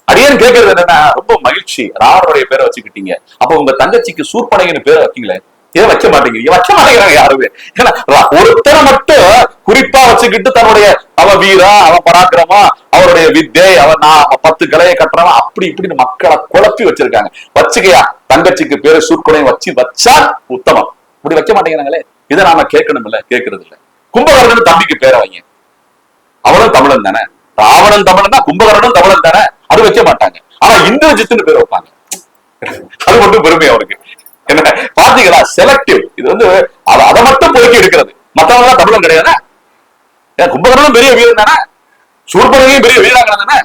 Speaker 1: அடியேன்னு கேட்கறது என்னன்னா, ரொம்ப மகிழ்ச்சி, ராவணனுடைய பேரை வச்சுக்கிட்டீங்க, அப்ப உங்க தங்கச்சிக்கு சூர்பனகைன்னு பேரை வைக்கீங்களே, ஏன் வைக்க மாட்டேங்கிறாங்க யாருமே. ஏன்னா ஒருத்தரை மட்டும் குறிப்பா வச்சுக்கிட்டு தன்னுடைய அவன் வீரா, அவன் பராக்கிரமா, அவருடைய வித்தை, அவன் 10 கலையை கட்டுறவன், அப்படி இப்படின்னு மக்களை குழப்பி வச்சிருக்காங்க. வச்சுக்கையா தங்கச்சிக்கு பேரு சூர்பனகை வச்சா உத்தமம், இப்படி வைக்க மாட்டேங்கிறாங்களே. இதை நாம கேட்கணும் இல்ல, கேட்கறது இல்ல. கும்பகர்ணன் தம்பிக்கு பேரை வைங்க, அவனும் தமிழன் தானே. ராவணன் தமிழன் தான், கும்பகர்ணனும் தமிழன் தானே, அது வைக்க மாட்டாங்க. ஆனா இந்திரஜித்துன்னு பேர் வைப்பாங்க. அது மட்டும் பெருமை அவருக்கு. என்ன பாத்தீங்களா? செலக்டிவ். இது வந்து அதை மட்டும் பொறுக்கி எடுக்கிறது. மத்தவங்க எல்லாம் தமிழன் கிடையாது. கும்பகர்ணனும் பெரிய வீரன் தானே, சூர்பனகையும் பெரிய வீராங்கனை தானே,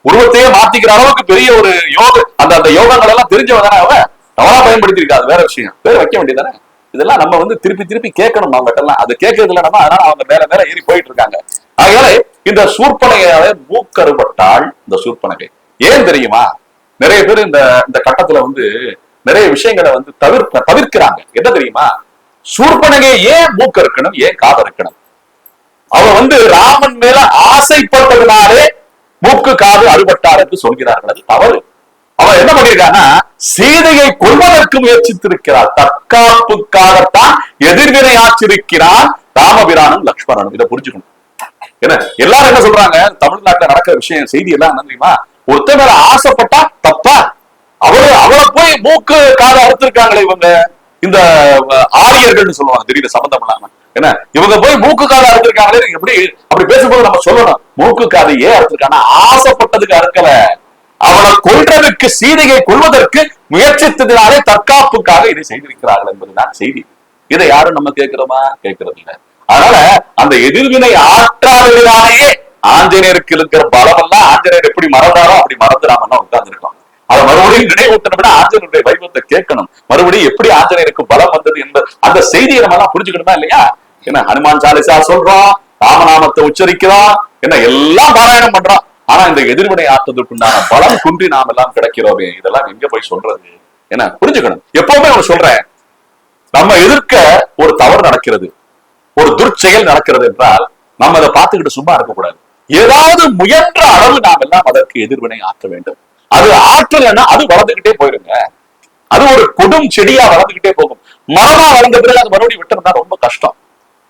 Speaker 1: உருவத்தையே மாத்திக்கிற அளவுக்கு பெரிய ஒரு யோக அந்த அந்த அந்த யோகங்கள் எல்லாம் தெரிஞ்சவங்க தானே அவ தவறா பயன்படுத்தி இருக்காது, வேற விஷயம். பேர் வைக்க வேண்டியதானே. இதெல்லாம் நம்ம வந்து திருப்பி திருப்பி கேட்கணும் அவங்ககிட்ட எல்லாம். அது கேட்கறது இல்ல நம்ம, அதனால அவங்க மேல மேல ஏறி போயிட்டு இருக்காங்க. ஆகையால இந்த சூர்பனகையால மூக்கறுபட்டாள். இந்த சூர்பனகை ஏன் தெரியுமா? நிறைய பேர் இந்த இந்த கட்டத்துல வந்து நிறைய விஷயங்களை வந்து தவிர்க்கிறாங்க. என்ன தெரியுமா? சூர்பனகை ஏன் மூக்க இருக்கணும், ஏன் காது இருக்கணும்? அவ வந்து ராமன் மேல ஆசைப்பட்டதுனாலே மூக்கு காது அறுபட்டார் என்று சொல்கிறார்கள். அது தவறு. அவன் என்ன பண்ணிருக்கான்னா, சீதையை கொல்வதற்கு முயற்சித்திருக்கிறார். தற்காப்புக்காகத்தான் எதிர்வினை ஆற்றிருக்கிறான் ராமபிரானும் லக்ஷ்மணனும். இதை புரிஞ்சுக்கணும். ஏன்னா எல்லாரும் என்ன சொல்றாங்க, தமிழ்நாட்டுல நடக்கிற விஷயம் செய்தி எல்லாம் என்ன தெரியுமா? ஒருத்தர் மேல ஆசைப்பட்டா தப்பா? அவளை போய் மூக்கு காது அறுத்திருக்காங்களே இவங்க, இந்த ஆரியர்கள் சொல்லுவாங்க, தெரியல சம்பந்தம் இல்லாம. என்ன இவங்க போய் மூக்கு காது அறுத்திருக்காங்களே, எப்படி அப்படி பேசும்போது நம்ம சொல்லணும், மூக்கு காது ஏன் அறுத்திருக்காங்க? ஆசைப்பட்டதுக்கு அறுக்கல, அவளை கொல்றதுக்கு, சீதையை கொல்வதற்கு முயற்சித்ததினாலே தற்காப்புக்காக இதை செய்திருக்கிறார்கள் என்பதுதான் செய்தி. இதை யாரும் நம்ம கேட்கிறோமா? கேட்கறது இல்லை. அதனால அந்த எதிர்வினை ஆற்றாதவர்களாலேயே ஆஞ்சநேயருக்கு இருக்கிற பலம் எல்லாம் ஆஞ்சநேயர் எப்படி மறந்தாரோ அப்படி மறந்து நாம உட்கார்ந்து இருக்கோம். அதை மறுபடியும் நினைவூட்டணும் விட ஆஞ்சநேயருடைய வைபவத்தை கேட்கணும். மறுபடியும் எப்படி ஆஞ்சநேயருக்கு பலம் வந்தது என்பது அந்த செய்தியை நம்ம எல்லாம் புரிஞ்சுக்கணுமா இல்லையா? என்ன ஹனுமான் சாலிசா சொல்றோம், ராமநாமத்தை உச்சரிக்கிறோம், என்ன எல்லாம் பாராயணம் பண்றோம். ஆனா இந்த எதிர்வினை ஆற்றதுக்குண்டான பலம் குன்றி நாம் எல்லாம் கிடைக்கிறோமே, இதெல்லாம் எங்க போய் சொல்றது? என்ன புரிஞ்சுக்கணும். எப்பவுமே நான் சொல்றேன், நம்ம எதிர்க்க ஒரு தவறு நடக்கிறது, ஒரு துர்ச்செயல் நடக்கிறது என்றால் நம்ம அதை பார்த்துக்கிட்டு சும்மா இருக்கக்கூடாது. ஏதாவது முயன்ற அளவு நாம் எல்லாம் அதற்கு எதிர்வினை ஆற்ற வேண்டும். அது ஆற்றலைன்னா அது வளர்ந்துகிட்டே போயிருங்க. அது ஒரு கொடும் செடியா வளர்ந்துகிட்டே போகும். மரமா வளர்ந்த பிறகு அது மறுபடியும் விட்டுறதா ரொம்ப கஷ்டம்.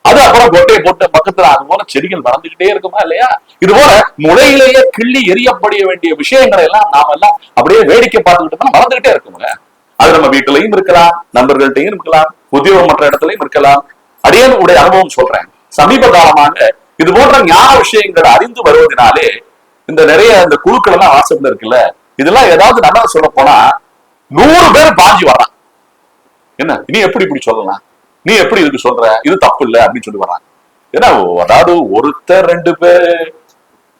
Speaker 1: அது அப்புறம் கொட்டையை போட்டு பக்கத்துல அது போல செடிகள் வளர்ந்துகிட்டே இருக்குமா இல்லையா? இது போல முளையிலேயே கிள்ளி எரியப்பட வேண்டிய விஷயங்களை எல்லாம் நாம எல்லாம் அப்படியே வேடிக்கை பார்த்துக்கிட்டு வளர்ந்துகிட்டே இருக்குங்க. அது நம்ம வீட்டிலையும் இருக்கலாம், நண்பர்கள்ட்டையும் இருக்கலாம், உத்தியோகம் மற்ற இடத்துலயும் இருக்கலாம். அடியனுடைய அனுபவம் சொல்றேன். சமீப காலமாக இது போன்ற ஞான விஷயங்களை அறிந்து வருவதனாலே இந்த நிறைய இந்த குழுக்கள் எல்லாம் வாட்ஸ்அப்ல இருக்குல்ல, இதெல்லாம் ஏதாவது நல்லா சொல்ல போனா 100 பேர் பாஞ்சி வர்றான். என்ன நீ எப்படி இப்படி சொல்லலாம், நீ எப்படி இதுக்கு சொல்ற, இது தப்பு இல்லை அப்படின்னு சொல்லி வர்றாங்க. ஏன்னா அதாவது ஒருத்தர் 2 பேர்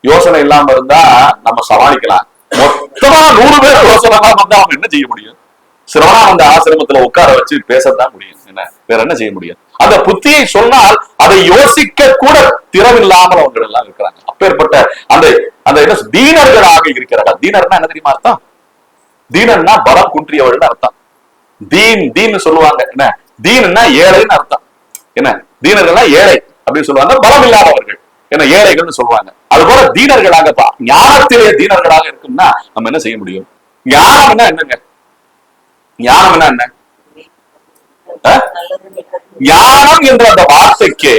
Speaker 1: யோசனை இல்லாம இருந்தா நம்ம சமாளிக்கலாம். மொத்தமா 100 பேர் யோசனை இல்லாம இருந்தா அவங்க என்ன செய்ய முடியும்? சிரவணானந்த ஆசிரமத்துல உட்கார வச்சு பேசத்தான் முடியும். என்ன வேற என்ன செய்ய முடியும்? அந்த புத்தியை சொன்னால் அதை யோசிக்க கூட திறமில்லாமல் அவங்க எல்லாம் இருக்கிறாங்க. அப்பேற்பட்ட அந்த அந்த என்ன தீனர்களாக இருக்கிறார்கள். தீனர்னா என்ன தெரியுமா அர்த்தம்? தீனன்னா பலம் குன்றியவர்கள் அர்த்தம். தீன் சொல்லுவாங்க. என்ன தீனன்னா ஏழைன்னு அர்த்தம். என்ன தீனர்கள்னா ஏழை அப்படின்னு சொல்லுவாங்க, பலம் இல்லாதவர்கள் என்ன ஏழைகள்னு சொல்லுவாங்க. அது போல தீனர்களாக ஞானத்திலே தீனர்களாக இருக்கும்னா நம்ம என்ன செய்ய முடியும்? ஞானம்னா என்னங்க? ஞானம்னா என்ன? ஞானம் என்ற அந்த வார்த்தைக்கு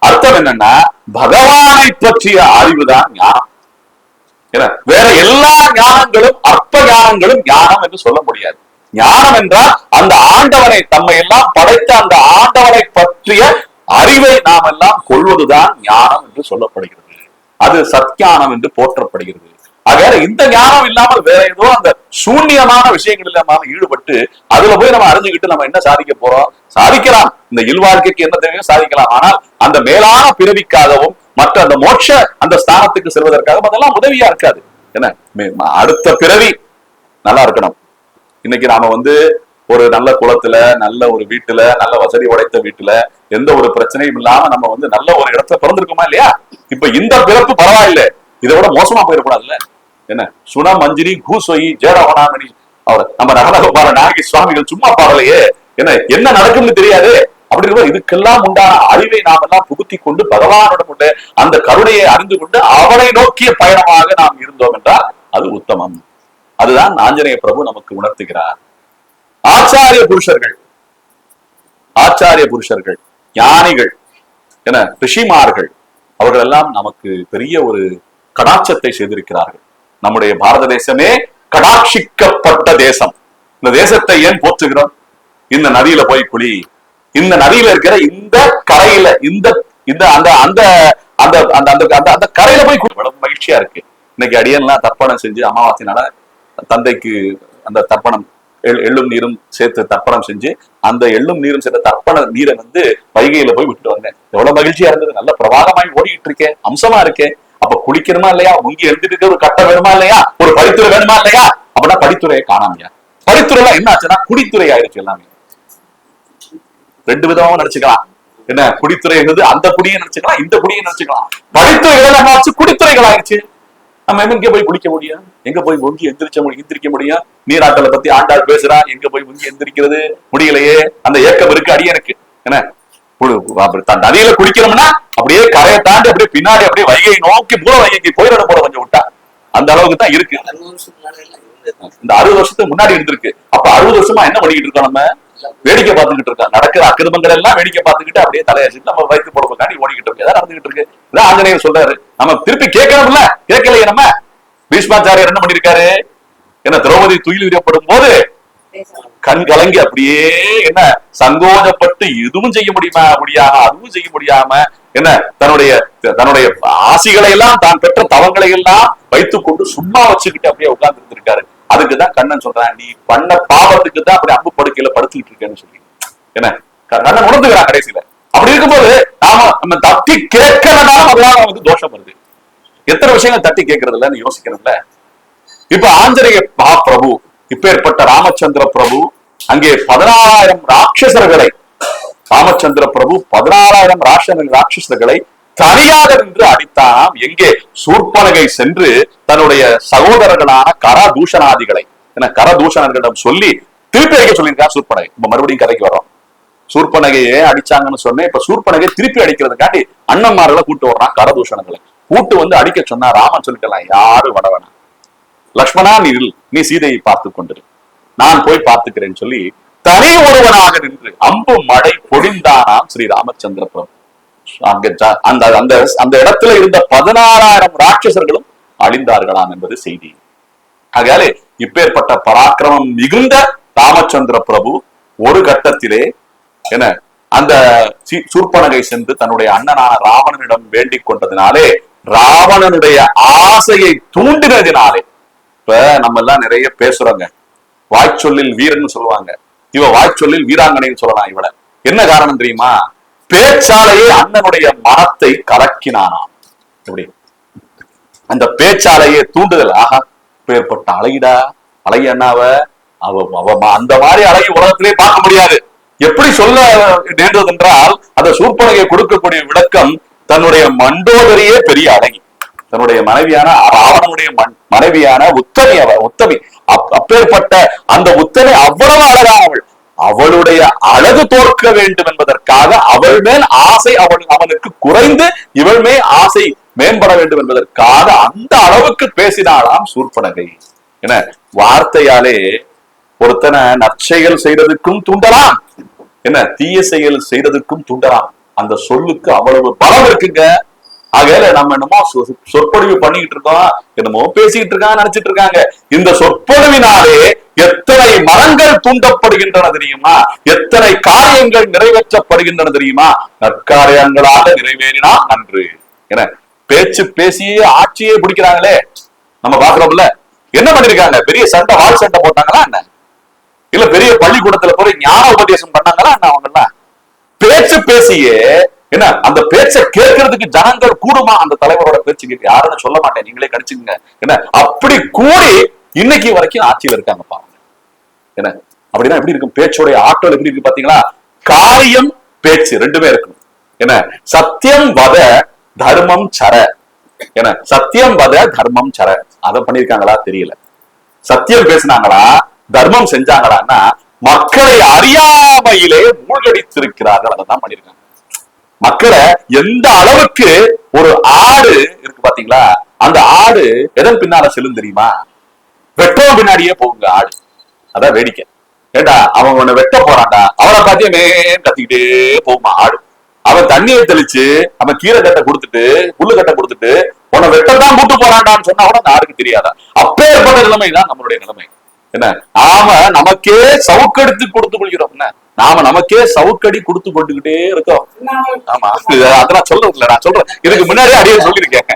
Speaker 1: அர்த்தம் என்னன்னா பகவானை பற்றிய அறிவுதான் ஞானம். வேற எல்லா ஞானங்களும் அற்ப ஞானங்களும் ஞானம் என்று சொல்ல முடியாது. ஞானம் என்றால் அந்த ஆண்டவனை, தம்மை எல்லாம் படைத்த அந்த ஆண்டவனை பற்றிய அறிவை நாம் எல்லாம் கொள்வதுதான் ஞானம் என்று சொல்லப்படுகிறது. அது சத்ஞானம் என்று போற்றப்படுகிறது. ஆக இந்த ஞானம் இல்லாமல் வேற ஏதோ அந்த சூன்யமான விஷயங்கள் இல்லாம ஈடுபட்டு அதுல போய் நம்ம அறிஞ்சுக்கிட்டு நம்ம என்ன சாதிக்க போறோம்? சாதிக்கலாம், இந்த இல்வாழ்க்கைக்கு என்ன தேவையோ சாதிக்கலாம். ஆனால் அந்த மேலான பிறவிக்காகவும் மற்ற அந்த மோட்ச அந்த ஸ்தானத்துக்கு செல்வதற்காகவும் அதெல்லாம் உதவியா இருக்காது. என்ன அடுத்த பிறவி நல்லா இருக்கணும். இன்னைக்கு நாம வந்து ஒரு நல்ல குளத்துல, நல்ல ஒரு வீட்டுல, நல்ல வசதி உடைத்த வீட்டுல எந்த ஒரு பிரச்சனையும் இல்லாம நம்ம வந்து நல்ல ஒரு இடத்துல பிறந்திருக்குமா இல்லையா? இப்ப இந்த பிறப்பு பரவாயில்லை, இதை விட மோசமா போயிடக்கூடாதுல்ல. என்ன சுன மஞ்சிரி கூசொயி ஜேரவனாமணி அவர் நம்ம நகரகோபால நாயகி சுவாமிகள் சும்மா பாடலையே. என்ன நடக்கும்னு தெரியாது. அப்படி இதுக்கெல்லாம் உண்டான அறிவை நாம் எல்லாம் புகுத்தி கொண்டு பகவானிடம் அந்த கருணையை அறிந்து கொண்டு அவனை நோக்கிய பயணமாக நாம் இருந்தோம் என்றால் அது உத்தமம். அதுதான் ஆஞ்சநேய பிரபு நமக்கு உணர்த்துகிறார். ஆச்சாரிய புருஷர்கள், ஞானிகள், என ரிஷிமார்கள், அவர்கள் எல்லாம் நமக்கு பெரிய ஒரு கடாட்சத்தை செய்திருக்கிறார்கள். நம்முடைய பாரத தேசமே கடாட்சிக்கப்பட்ட தேசம். இந்த தேசத்தை ஏன் போற்றுகிறோம்? இந்த நதியில போய் குளி, இந்த நதியில இருக்கிற இந்த கரையில இந்த அந்த அந்த அந்த அந்த அந்த கரையில போய் மகிழ்ச்சியா இருக்கு. இன்னைக்கு அடியெல்லாம் தர்ப்பணம் செஞ்சு அமாவாசைனால தந்தைக்கு அந்த தர்ப்பணம் எள்ளும் நீரும் சேர்த்து தர்ப்பணம் செஞ்சு அந்த எள்ளும் நீரும் சேர்த்த தர்ப்பண நீரை வந்து வைகையில போய் விட்டு வந்தேன். எவ்வளவு மகிழ்ச்சியா இருந்தது. நல்ல பிரவாகமாய் ஓடிட்டு இருக்கேன், அம்சமா இருக்கேன். அப்ப குளிக்கணுமா இல்லையா? முங்கி எழுந்திட்டு ஒரு கட்டை வேணுமா இல்லையா? ஒரு பரித்துரை வேணுமா இல்லையா? அப்படின்னா படித்துறையை காணாமையா? படித்துறை என்ன ஆச்சுன்னா குடித்துறை ஆயிடுச்சு. எல்லாமே ரெண்டு விதமா நினைச்சுக்கலாம். என்ன குடித்துறை அந்த குடியை நினைச்சுக்கலாம், இந்த குடியை நினைச்சுக்கலாம். படித்துறைகள் என்ன ஆச்சு? குடித்துறைகள் ஆயிடுச்சு. நம்ம எங்க போய் குடிக்க முடியும்? எங்க போய் ஒங்கி எந்திரிக்க முடியும்? நீராட்டலை பத்தி ஆண்டாள் பேசுறா, எங்க போய் ஒங்கி எந்திரிக்கிறது முடியலையே. அந்த ஏக்கம் இருக்கு அடியனுக்கு. என்ன நதியில குடிக்கிறோம்னா அப்படியே கரையை தாண்டி அப்படியே பின்னாடி அப்படியே வைகை நோக்கி மூல வைகைக்கு போயிட போற கொஞ்சம் விட்டா அந்த அளவுக்கு தான் இருக்கு. இந்த 60 வருஷத்துக்கு முன்னாடி இருந்திருக்கு. அப்ப 60 வருஷமா என்ன பண்ணிக்கிட்டு இருக்கோம்? நம்ம வேடிக்கை பார்த்துக்கிட்டு இருக்கோம். நடக்கிற அக்கிரமங்கள் எல்லாம் வேடிக்கை பார்த்துக்கிட்டு அப்படியே தலையாச்சு நம்ம வயிற்று போடுறதுக்காண்டி ஓடிக்கிட்டு இருக்கு. ஏதாவது நடந்துகிட்டு இருக்கு. இதான் ஆஞ்சநேயர் சொல்றாரு. நம்ம திருப்பி கேட்கணும்ல, கேட்கலையே. நம்ம பீஷ்மாச்சாரியர் என்ன பண்ணிருக்காரு? என்ன திரௌபதி துயில் விடப்படும் போது கண் கலங்கி அப்படியே என்ன சங்கோஜப்பட்டு எதுவும் செய்ய முடியாம அதுவும் செய்ய முடியாம என்ன தன்னுடைய ஆசிகளை எல்லாம் தான் பெற்ற தவங்களை எல்லாம் வைத்துக் கொண்டு சும்மா வச்சுக்கிட்டு அப்படியே உட்கார்ந்து இருந்திருக்காரு. அதுக்குதான் கண்ணன் சொல்றான், நீ பண்ண பாவத்துக்கு தான் அப்படி அம்பு படுக்கையில படுத்துக்கிட்டு இருக்கேன்னு சொல்லி என்ன கண்ணன் உணர்ந்துக்கிறான் கடைசியில. அப்படி இருக்கும்போது நம்ம தட்டி கேட்கறதுனால அதெல்லாம் வந்து தோஷம் வருது. எத்தனை விஷயங்கள் தட்டி கேட்கறது இல்லன்னு யோசிக்கணும்ல. இப்ப ஆஞ்சநேய மகாபிரபு இப்பேற்பட்ட ராமச்சந்திர பிரபு அங்கே 16,000 ராட்சசர்களை ராமச்சந்திர பிரபு 16,000 ராட்சசர்களை தனியாக நின்று அடித்தானாம். எங்கே? சூர்பனகை சென்று தன்னுடைய சகோதரர்களான கரதூஷணாதிகளை கரதூஷணர்களிடம் சொல்லி திருப்பி அடிக்க சொல்லியிருக்கா சூர்பனகை. இப்ப மறுபடியும் கதைக்கு வரோம். சூர்பனகையே அடிச்சாங்கன்னு சொன்னேன். இப்ப சூர்பனகை திருப்பி அடிக்கிறதுக்காண்டி அண்ணன்மார்களை கூட்டு வர்றான். கரதூஷணங்களை கூட்டு வந்து அடிக்க சொன்னா ராமன் சொல்லிக்கலாம், யாரும் வடவனா, லக்ஷ்மணா நீ சீதையை பார்த்து கொண்டிரு, நான் போய் பார்த்துக்கிறேன்னு சொல்லி தனி ஒருவனாக நின்று அம்பு மழை பொழிந்தானாம் ஸ்ரீ ராமச்சந்திர பிரபு. அந்த இடத்துல இருந்த 16,000 ராட்சசர்களும் அழிந்தார்களாம் என்பது செய்தி. ஆகையாலே இப்பேற்பட்ட பராக்கிரமம் மிகுந்த ராமச்சந்திர பிரபு ஒரு கட்டத்திலே என்ன அந்த சூர்பனகை சென்று தன்னுடைய அண்ணனான ராவணனிடம் வேண்டிக் கொண்டதினாலே, ராவணனுடைய ஆசையை தூண்டினதினாலே, இப்ப நம்ம எல்லாம் நிறைய பேசுறோங்க, வாய்ச்சொல்லில் வீரன் சொல்லுவாங்க, இவ வாய்ச்சொல்லில் வீராங்கனைன்னு சொல்லலாம். இவள என்ன காரணம் தெரியுமா? பேச்சாலையே அண்ணனுடைய மனத்தை கலக்கினானாம். எப்படி அந்த பேச்சாலையே தூண்டுதல். ஆஹா, பேர்பட்ட அழகிடா, அழகி அண்ணாவ அவ அந்த மாதிரி அழகி உலகத்திலே பார்க்க முடியாது. எப்படி சொல்ல நேர்ந்தது என்றால், அந்த சூர்பனகை கொடுக்கக்கூடிய விளக்கம், தன்னுடைய மண்டோதரியே பெரிய அழகி, தன்னுடைய மனைவியான ராவணனுடைய மனைவியான உத்தமி அப்பேற்பட்ட அந்த உத்தமி அவ்வளவு அழகானவள். அவளுடைய அழகு தோற்க வேண்டும் என்பதற்காக அவள் மேல் ஆசை அவனுக்கு குறைந்து இவள் மேல் ஆசை மேம்பட வேண்டும் என்பதற்காக அந்த அளவுக்கு பேசினாளாம் சூர்பனகை. என வார்த்தையாலே ஒருத்தனை நற்செயல் செய்யறதுக்கும் தூண்டலாம், என்ன தீய செயல் செய்யறதுக்கும் தூண்டலாம். அந்த சொல்லுக்கு அவ்வளவு பலம் இருக்குங்க. ஆகையில நம்ம என்னமோ சொற்பொழிவு பண்ணிக்கிட்டு இருக்கோம், என்னமோ பேசிக்கிட்டு இருக்காங்க நினைச்சிட்டு இருக்காங்க. இந்த சொற்பொழிவினாலே எத்தனை மரங்கள் தூண்டப்படுகின்றன தெரியுமா? எத்தனை காரியங்கள் நிறைவேற்றப்படுகின்றன தெரியுமா? நற்காரியங்களாக நிறைவேறினா நன்று. என பேச்சு பேசியே ஆட்சியே பிடிக்கிறாங்களே நம்ம பாக்குறோம்ல. என்ன பண்ணிருக்காங்க? பெரிய சண்டை, வாழ் சண்டை போட்டாங்களா என்ன? இல்ல பெரிய பள்ளிக்கூடத்துல போய் ஞான உபதேசம் பண்ணாங்களா என்ன? அவங்க பேச்சு பேசியே என்ன அந்த பேச்சை கேட்கறதுக்கு ஜனங்கள் கூடுமா? அந்த தலைவரோட பேச்சு கேட்க யாருன்னு சொல்ல மாட்டேன், நீங்களே கடிச்சுங்க. என்ன அப்படி கூடி இன்னைக்கு வரைக்கும் ஆட்சியில இருக்காங்கப்பா. என்ன அப்படின்னா எப்படி இருக்கும்? பேச்சோடைய ஆற்றல் எப்படி இருக்கு பாத்தீங்களா? காரியம் பேச்சு ரெண்டுமே இருக்கணும். என்ன சத்தியம் வத தர்மம் சர. என்ன சத்தியம் வத தர்மம் சர. அதை பண்ணிருக்காங்களா தெரியல. சத்தியம் பேசினாங்களா, தர்மம் செஞ்சாங்களான்னா மக்களை அறியாமையிலே மூழ்கடித்திருக்கிறார்கள். அதான் பண்ணிருக்காங்க. மக்களை எந்த அளவுக்கு ஒரு ஆடு இருக்கு பாத்தீங்களா? அந்த ஆடு எதன் பின்னால செல்லும் தெரியுமா? வெட்டவும் பின்னாடியே போகுங்க ஆடு. அதான் வேடிக்கை. ஏண்டா அவன் உன்னை வெட்ட போறான்டா, அவனை பார்த்தியே மேன் கத்திக்கிட்டே போகுமா ஆடு. அவன் தண்ணியை தெளிச்சு அவன் கீரை கட்டை கொடுத்துட்டு புல்லு கட்டை கொடுத்துட்டு உன்னை வெட்டத்தான் கூட்டு போறான்டான்னு சொன்னா கூட அந்த ஆடுக்கு தெரியாதா? அப்பேற்பட்ட நிலைமைதான் நம்மளுடைய நிலைமை. என்ன நாம நமக்கே சவுக்கடித்து கொடுத்து கொள்கிறோம். என்ன நாம நமக்கே சவுக்கடி கொடுத்து கொண்டுகிட்டே இருக்கோம். ஆமா, அதெல்லாம் சொல்றது இல்ல, நான் சொல்றேன். இதுக்கு முன்னாடியே அடியர் சொல்லியிருக்கேன்.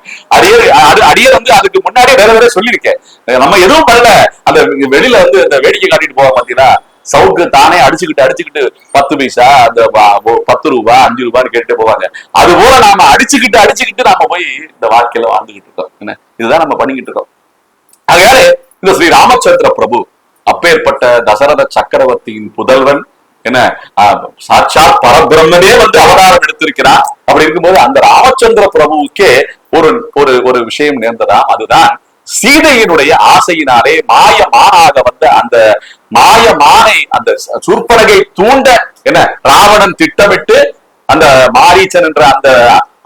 Speaker 1: அடியர் வந்து அதுக்கு முன்னாடியே வேற சொல்லியிருக்கேன். நம்ம எதுவும் பண்ணல. அந்த வெளியில வந்து இந்த வேடிக்கை காட்டிட்டு போவோம் பாத்தீங்கன்னா, சவுக்கு தானே அடிச்சுக்கிட்டு 10 பைசா, அந்த 10 ரூபாய் 5 ரூபான்னு கேட்டு போவாங்க. அது போல நாம அடிச்சுக்கிட்டு நாம போய் இந்த வாழ்க்கையில வாழ்ந்துகிட்டு இருக்கோம். என்ன இதுதான் நம்ம பண்ணிக்கிட்டு இருக்கோம். ஆகையால இந்த ஸ்ரீ ராமச்சந்திர பிரபு அப்பேற்பட்ட தசரத சக்கரவர்த்தியின் புதல்வன், என்ன சாட்சாத் பரபிரம்மனே வந்து அவதாரம் எடுத்திருக்கிறார். அப்படி இருக்கும்போது அந்த ராமச்சந்திர பிரபுவுக்கே ஒரு ஒரு ஒரு விஷயம் நேர்ந்ததா. அதுதான் சீதையினுடைய ஆசையினாலே மாயமானாக வந்த அந்த மாயமானை அந்த சூர்பனகை தூண்ட என்ன ராவணன் திட்டமிட்டு அந்த மாரீச்சன் என்ற அந்த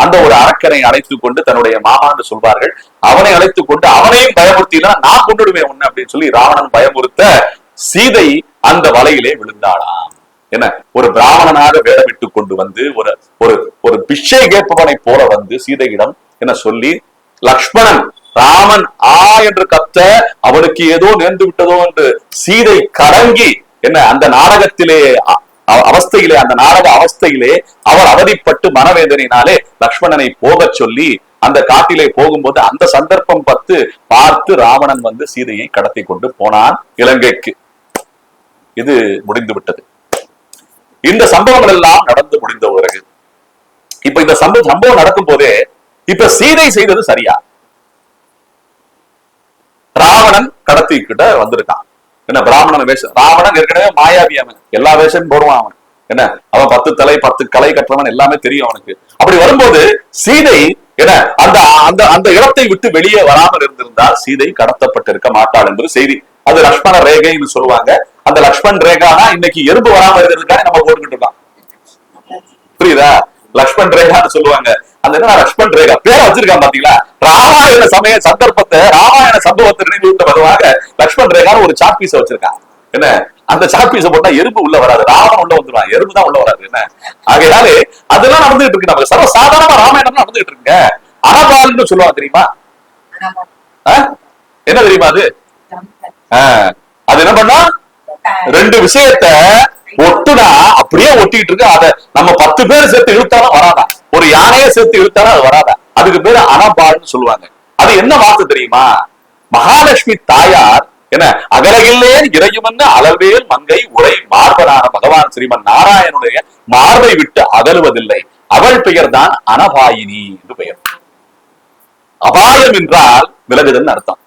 Speaker 1: அந்த ஒரு அரக்கனை அழைத்துக் கொண்டு தன்னுடைய மாமான்னு சொல்வார்கள், அவனை அழைத்துக் கொண்டு அவனையும் பயமுறுத்தினா நான் கொண்டுடுவேன் ஒண்ணு அப்படின்னு சொல்லி ராவணன் பயமுறுத்த சீதை அந்த வலையிலே விழுந்தாளாம். என்ன ஒரு பிராமணனாக வேடமிட்டு கொண்டு வந்து ஒரு ஒரு ஒரு பிச்சை கேட்பவனை போல வந்து சீதையிடம் என்ன சொல்லி, லக்ஷ்மணன் ராமன் என்று கத்த அவனுக்கு ஏதோ நேர்ந்து விட்டதோ என்று சீதை கலங்கி என்ன அந்த நாடகத்திலே அவஸ்தையிலே அந்த நாடக அவஸ்தையிலே அவர் அவதிப்பட்டு மனவேதனையினாலே லக்ஷ்மணனை போக சொல்லி அந்த காட்டிலே போகும்போது அந்த சந்தர்ப்பம் பார்த்து ராவணன் வந்து சீதையை கடத்தி கொண்டு போனான் இலங்கைக்கு. இது முடிந்து விட்டது. இந்த சம்பவங்கள் எல்லாம் நடந்து முடிந்த பிறகு இப்ப இந்த சம்பவம் நடக்கும் போதே இப்ப சீதை செய்தது சரியா? ராவணன் கடத்திக்கிட்ட வந்திருக்கான். என்ன பிராமணன் வேஷம், ராவணன் ஏற்கனவே மாயாவி, அவன் எல்லா வேஷமும் போடுவான். அவன் என்ன அவன் 10 தலை 10 கலை கற்றவன், எல்லாமே தெரியும் அவனுக்கு. அப்படி வரும்போது சீதை என்ன அந்த அந்த அந்த இடத்தை விட்டு வெளியே வராமல் இருந்திருந்தால் சீதை கடத்தப்பட்டிருக்க மாட்டாள் என்பது செய்தி. அது லக்ஷ்மண ரேகைன்னு சொல்லுவாங்க. அந்த லக்ஷ்மண் ரேகானா இன்னைக்கு எறும்பு வராம இருக்கிறதுக்காக நம்ம போட்டுக்கிட்டு இருக்கோம். புரியுதா? லக்ஷ்மண் ரேகான்னு சொல்லுவாங்க. அந்த என்ன லக்ஷ்மண் ரேகா பேரை வச்சிருக்கான் பாத்தீங்களா? ராமாயண சமய சந்தர்ப்பத்தை ராமாயண சம்பவத்தை நினைவுட்ட வருவாங்க. லக்ஷ்மண் ரேகான்னு ஒரு சாக் பீஸ வச்சிருக்கான். என்ன அந்த சாக் பீஸ போட்டா எறும்பு உள்ள வராது, ராவணன் உள்ள வந்துருவான், எறும்பு தான் உள்ள வராது. என்ன ஆகையாலே அதெல்லாம் நடந்துட்டு இருக்கு. நமக்கு சர்வ சாதாரணமா ராமாயணம் நடந்துட்டு இருக்கு. அனபால்னு சொல்லுவாங்க தெரியுமா? என்ன தெரியுமா அது? அது என்ன பண்ணா 2 விஷயத்த ஒட்டுனா அப்படியே ஒட்டிட்டு இருக்கு. அத நம்ம 10 பேர் சேர்த்து இழுத்தாலும் வராதா, ஒரு யானையை சேர்த்து இழுத்தாலும் அது வராதா. அதுக்கு பேரு அனபால்னு சொல்லுவாங்க. அது என்ன வார்த்தை தெரியுமா? மகாலட்சுமி தாயார் என்ன அகலகில்லேன் இறையுமென்று அளவேல் மங்கை உரை மார்பனான பகவான் ஸ்ரீமன் நாராயணுடைய மார்பை விட்டு அகலுவதில்லை. அவள் பெயர் தான் அனபாயினி என்று பெயர். அபாயம் என்றால் விலகுதல் அர்த்தம்.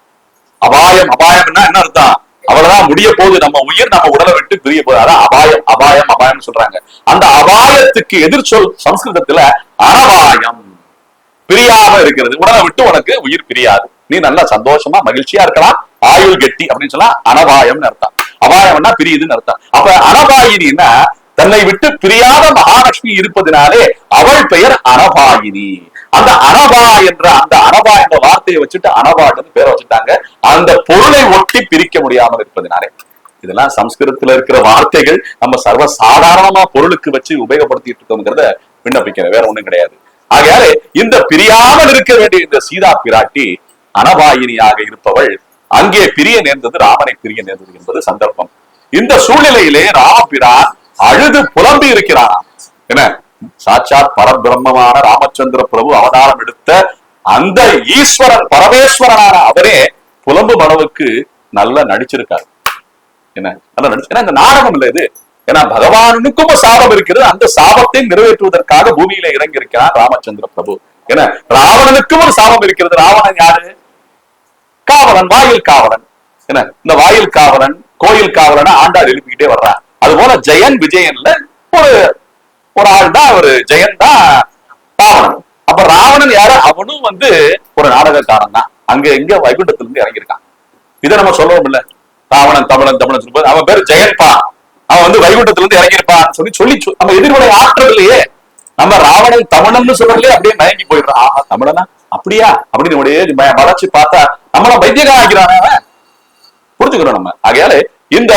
Speaker 1: அபாயம் அபாயம்னா என்ன அர்த்தம்? அவ்வளவுதான், முடிய போகுது, நம்ம உயிர் நம்ம உடலை விட்டு பிரிய போகுது. அதான் அபாயம் அபாயம் அபாயம் சொல்றாங்க. அந்த அபாயத்துக்கு எதிர்ச்சொல் சம்ஸ்கிருதத்துல அனபாயம், பிரியாம இருக்கிறது. உடலை விட்டு உனக்கு உயிர் பிரியாது, நீ நல்லா சந்தோஷமா மகிழ்ச்சியா இருக்கலாம், ஆயுள் கெட்டி அப்படின்னு சொன்னா அனபாயம்னு அர்த்தம். அபாயம்னா பிரியுதுன்னு அர்த்தம். அப்ப அனபாயினின்னா தன்னை விட்டு பிரியாத மகாலட்சுமி இருப்பதினாலே அவள் பெயர் அனபாயினி. அந்த அனபா என்ற வார்த்தையை வச்சுட்டு அனபான்னு பேரை வச்சுட்டாங்க. அந்த பொருளை ஒட்டி பிரிக்க முடியாமல் இருப்பதினாலே. இதெல்லாம் சம்ஸ்கிருதத்துல இருக்கிற வார்த்தைகள் நம்ம சர்வ சாதாரணமா பொருளுக்கு வச்சு உபயோகப்படுத்திட்டு இருக்கோம்ங்கிறத விண்ணப்பிக்கிறேன், வேற ஒண்ணும் கிடையாது. ஆகையாலே இந்த பிரியாமல் இருக்க வேண்டிய இந்த சீதா பிராட்டி அனபாயினியாக இருப்பவள் அங்கே பிரிய நேர்ந்தது, ராமனை பிரிய நேர்ந்தது என்பது சந்தர்ப்பம். இந்த சூழ்நிலையிலே ராமபிரான் அழுது புலம்பி இருக்கிறான். என்ன சாட்சாத் பரபிரம்மமான ராமச்சந்திர பிரபு அவதாரம் எடுத்த அந்த ஈஸ்வரன் பரமேஸ்வரனான அவரே புலம்பு மனவுக்கு நல்லா நடிச்சிருக்காரு. என்ன நல்லா நடிச்சு, ஏன்னா இந்த நாடகம் இல்லை இது. ஏன்னா பகவானுக்கும் சாபம் இருக்கிறது, அந்த சாபத்தை நிறைவேற்றுவதற்காக பூமியில இறங்கி இருக்கிறார் ராமச்சந்திர பிரபு. ஏன்னா ராவணனுக்கும் ஒரு சாபம் இருக்கிறது. ராவணன் யாரு? காவலன், வாயில் காவலன். என்ன இந்த வாயில் காவலன் கோயில் காவலனை ஆண்டாள் எழுப்பிக்கிட்டே வர்றான். அது போல ஜெயன் விஜயன்ல ஒரு ஆள் தான், ஒரு ஜெயன் தான் ராவணன். அப்ப ராவணன் யாரு? அவனும் வந்து ஒரு நாடகக்காரன் தான். அங்க எங்க வைகுண்டத்துல இருந்து இறங்கியிருக்கான். இதை நம்ம சொல்லவும் இல்ல. ராவணன் தமிழன் சொல்லும்போது அவன் பேரு ஜெயன்பா, அவன் வந்து வைகுண்டத்துல இருந்து இறங்கியிருப்பான்னு சொல்லி நம்ம எதிர்மறை ஆற்றல் இல்லையே. நம்ம ராவணன் தமிழன் சொல்றதுலயே அப்படியே மயங்கி போயிடுறான். ஆஹா தமிழனா அப்படியா அப்படின்னு வளர்ச்சி பார்த்தா நம்மள வைத்தியகார ஆகிறான புரிஞ்சுக்கிறோம் நம்ம. ஆகையாலே இந்த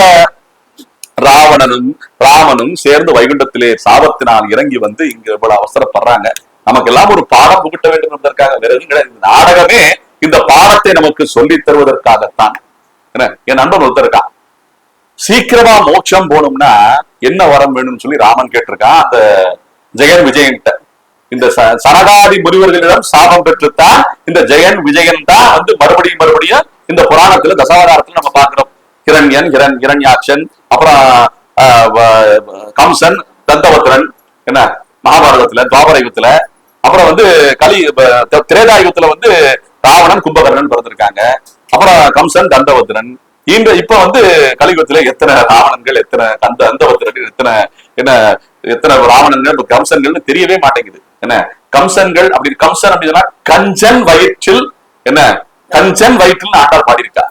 Speaker 1: ராமனும் சேர்ந்து வைகுண்டத்திலே சாபத்தினால் இறங்கி வந்து இங்க இவ்வளவு அவசரப்படுறாங்க. நமக்கு எல்லாம் ஒரு பாடம் புகட்ட வேண்டும் என்பதற்காக வேற எதுவும் கிடையாது. நாடகமே இந்த பாடத்தை நமக்கு சொல்லி தருவதற்காகத்தான். என் நண்பன் ஒருத்தர் இருக்கான், சீக்கிரமா மோட்சம் போகணும்னா என்ன வரம் வேணும்னு சொல்லி ராமன் கேட்டிருக்கான் அந்த ஜெயன் விஜயன்கிட்ட. இந்த சனகாதி முனிவர்களிடம் சாபம் பெற்றுத்தான் இந்த ஜெயன் விஜயன் தான் வந்து மறுபடியும் இந்த புராணத்துல தசாவதாரத்துல நம்ம பாக்குறோம். ஹிரண்யாட்சன், அப்புறம் கம்சன், தந்தவத்திரன், என்ன மகாபாரதத்துல துவாபர யுகத்துல, அப்புறம் வந்து திரேதா யுகத்துல வந்து ராவணன் கும்பகர்ணன் பிறந்திருக்காங்க. அப்புறம் கம்சன் தண்டவத்திரன். இப்ப வந்து கலியுகத்துல எத்தனை ராவணன்கள், எத்தனை தந்தவத்திரர்கள், எத்தனை ராவணன்கள், கம்சன்கள்னு தெரியவே மாட்டேங்குது. என்ன கம்சன்கள் அப்படி, கம்சன் அப்படின்னா கஞ்சன் வயிற்றில், என்ன கஞ்சன் வயிற்றில் ஆண்டாள் பாடியிருக்கா.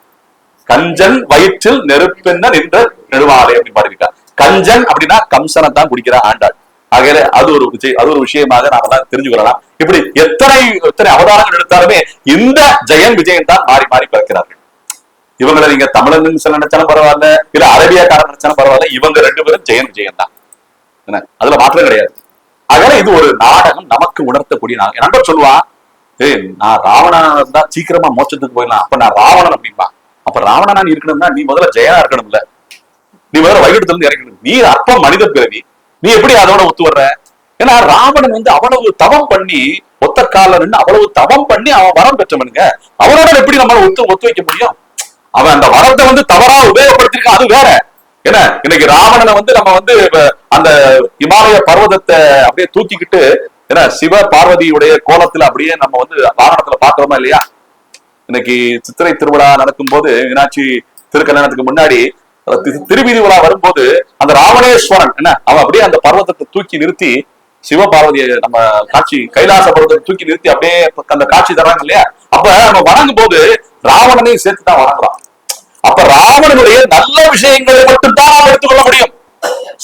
Speaker 1: கஞ்சன் வயிற்றில் நெருப்பென்ன நின்ற நெடுவாலை அப்படின்னு பாடியிருக்கா. கஞ்சன் அப்படின்னா கம்சனை தான் குடிக்கிறா ஆண்டாள். ஆகையில அது ஒரு விஷயமாக நாம தான் தெரிஞ்சுக்கொள்ளலாம். இப்படி எத்தனை அவதாரங்கள் எடுத்தாலுமே இந்த ஜெயன் விஜயன் தான் மாறி மாறி பிறக்கிறார்கள். இவங்களை நீங்க தமிழன் நினைச்சாலும் பரவாயில்ல, இல்ல அரபியாக்காரன் நினைச்சாலும் பரவாயில்ல, இவங்க ரெண்டு பேரும் ஜெயன் விஜயன் தான். அதுல மாற்றம் கிடையாது. ஆக இது ஒரு நாடகம், நமக்கு உணர்த்தக்கூடிய நாடகம். நண்பர் சொல்லுவான், நான் ராவணன் தான் சீக்கிரமா மோட்சத்துக்கு போயிடலாம், அப்ப நான் ராவணன் அப்படின்பா. அப்ப ராவணனா நீ இருக்கணும்னா நீ முதல்ல ஜெயனா இருக்கணும்ல, நீ முதல்ல வைகுண்டத்துல இருந்து இறங்கணும். நீ அப்ப மனித பிறவி, நீ எப்படி அதோட ஒத்து வர்ற? ஏன்னா ராவணன் வந்து அவ்வளவு தவம் பண்ணி, ஒத்த கால நின்று அவ்வளவு தவம் பண்ணி அவன் வரம் பெற்றவனுங்க. அவனோட எப்படி நம்மள ஒத்து வைக்க முடியும்? அவன் அந்த வரத்தை வந்து தவறா உபயோகப்படுத்திருக்கான், அது வேற. ஏன்னா இன்னைக்கு ராவணனை வந்து நம்ம வந்து அந்த இமாலய பர்வதத்தை அப்படியே தூக்கிக்கிட்டு, ஏன்னா சிவ பார்வதியுடைய கோலத்துல அப்படியே நம்ம வந்து வாகனத்துல பாக்குறோமா இல்லையா? இன்னைக்கு சித்திரை திருவிழா நடக்கும் போது, மீனாட்சி திருக்கல்யாணத்துக்கு முன்னாடி திருவீதி விழா வரும்போது, அந்த ராவணேஸ்வரன் என்ன அவன் அப்படியே அந்த பர்வதத்தை தூக்கி நிறுத்தி, சிவ பார்வதியை நம்ம காட்சி கைலாச பர்வதத்தை தூக்கி நிறுத்தி அப்படியே அந்த காட்சி தர்றாங்க இல்லையா? அப்ப நம்ம வணங்கும் போது ராவணனையும் சேர்த்து தான் வணங்குறோம். அப்ப ராவணனுடைய நல்ல விஷயங்களை மட்டும்தான் நாம் எடுத்துக்கொள்ள முடியும்.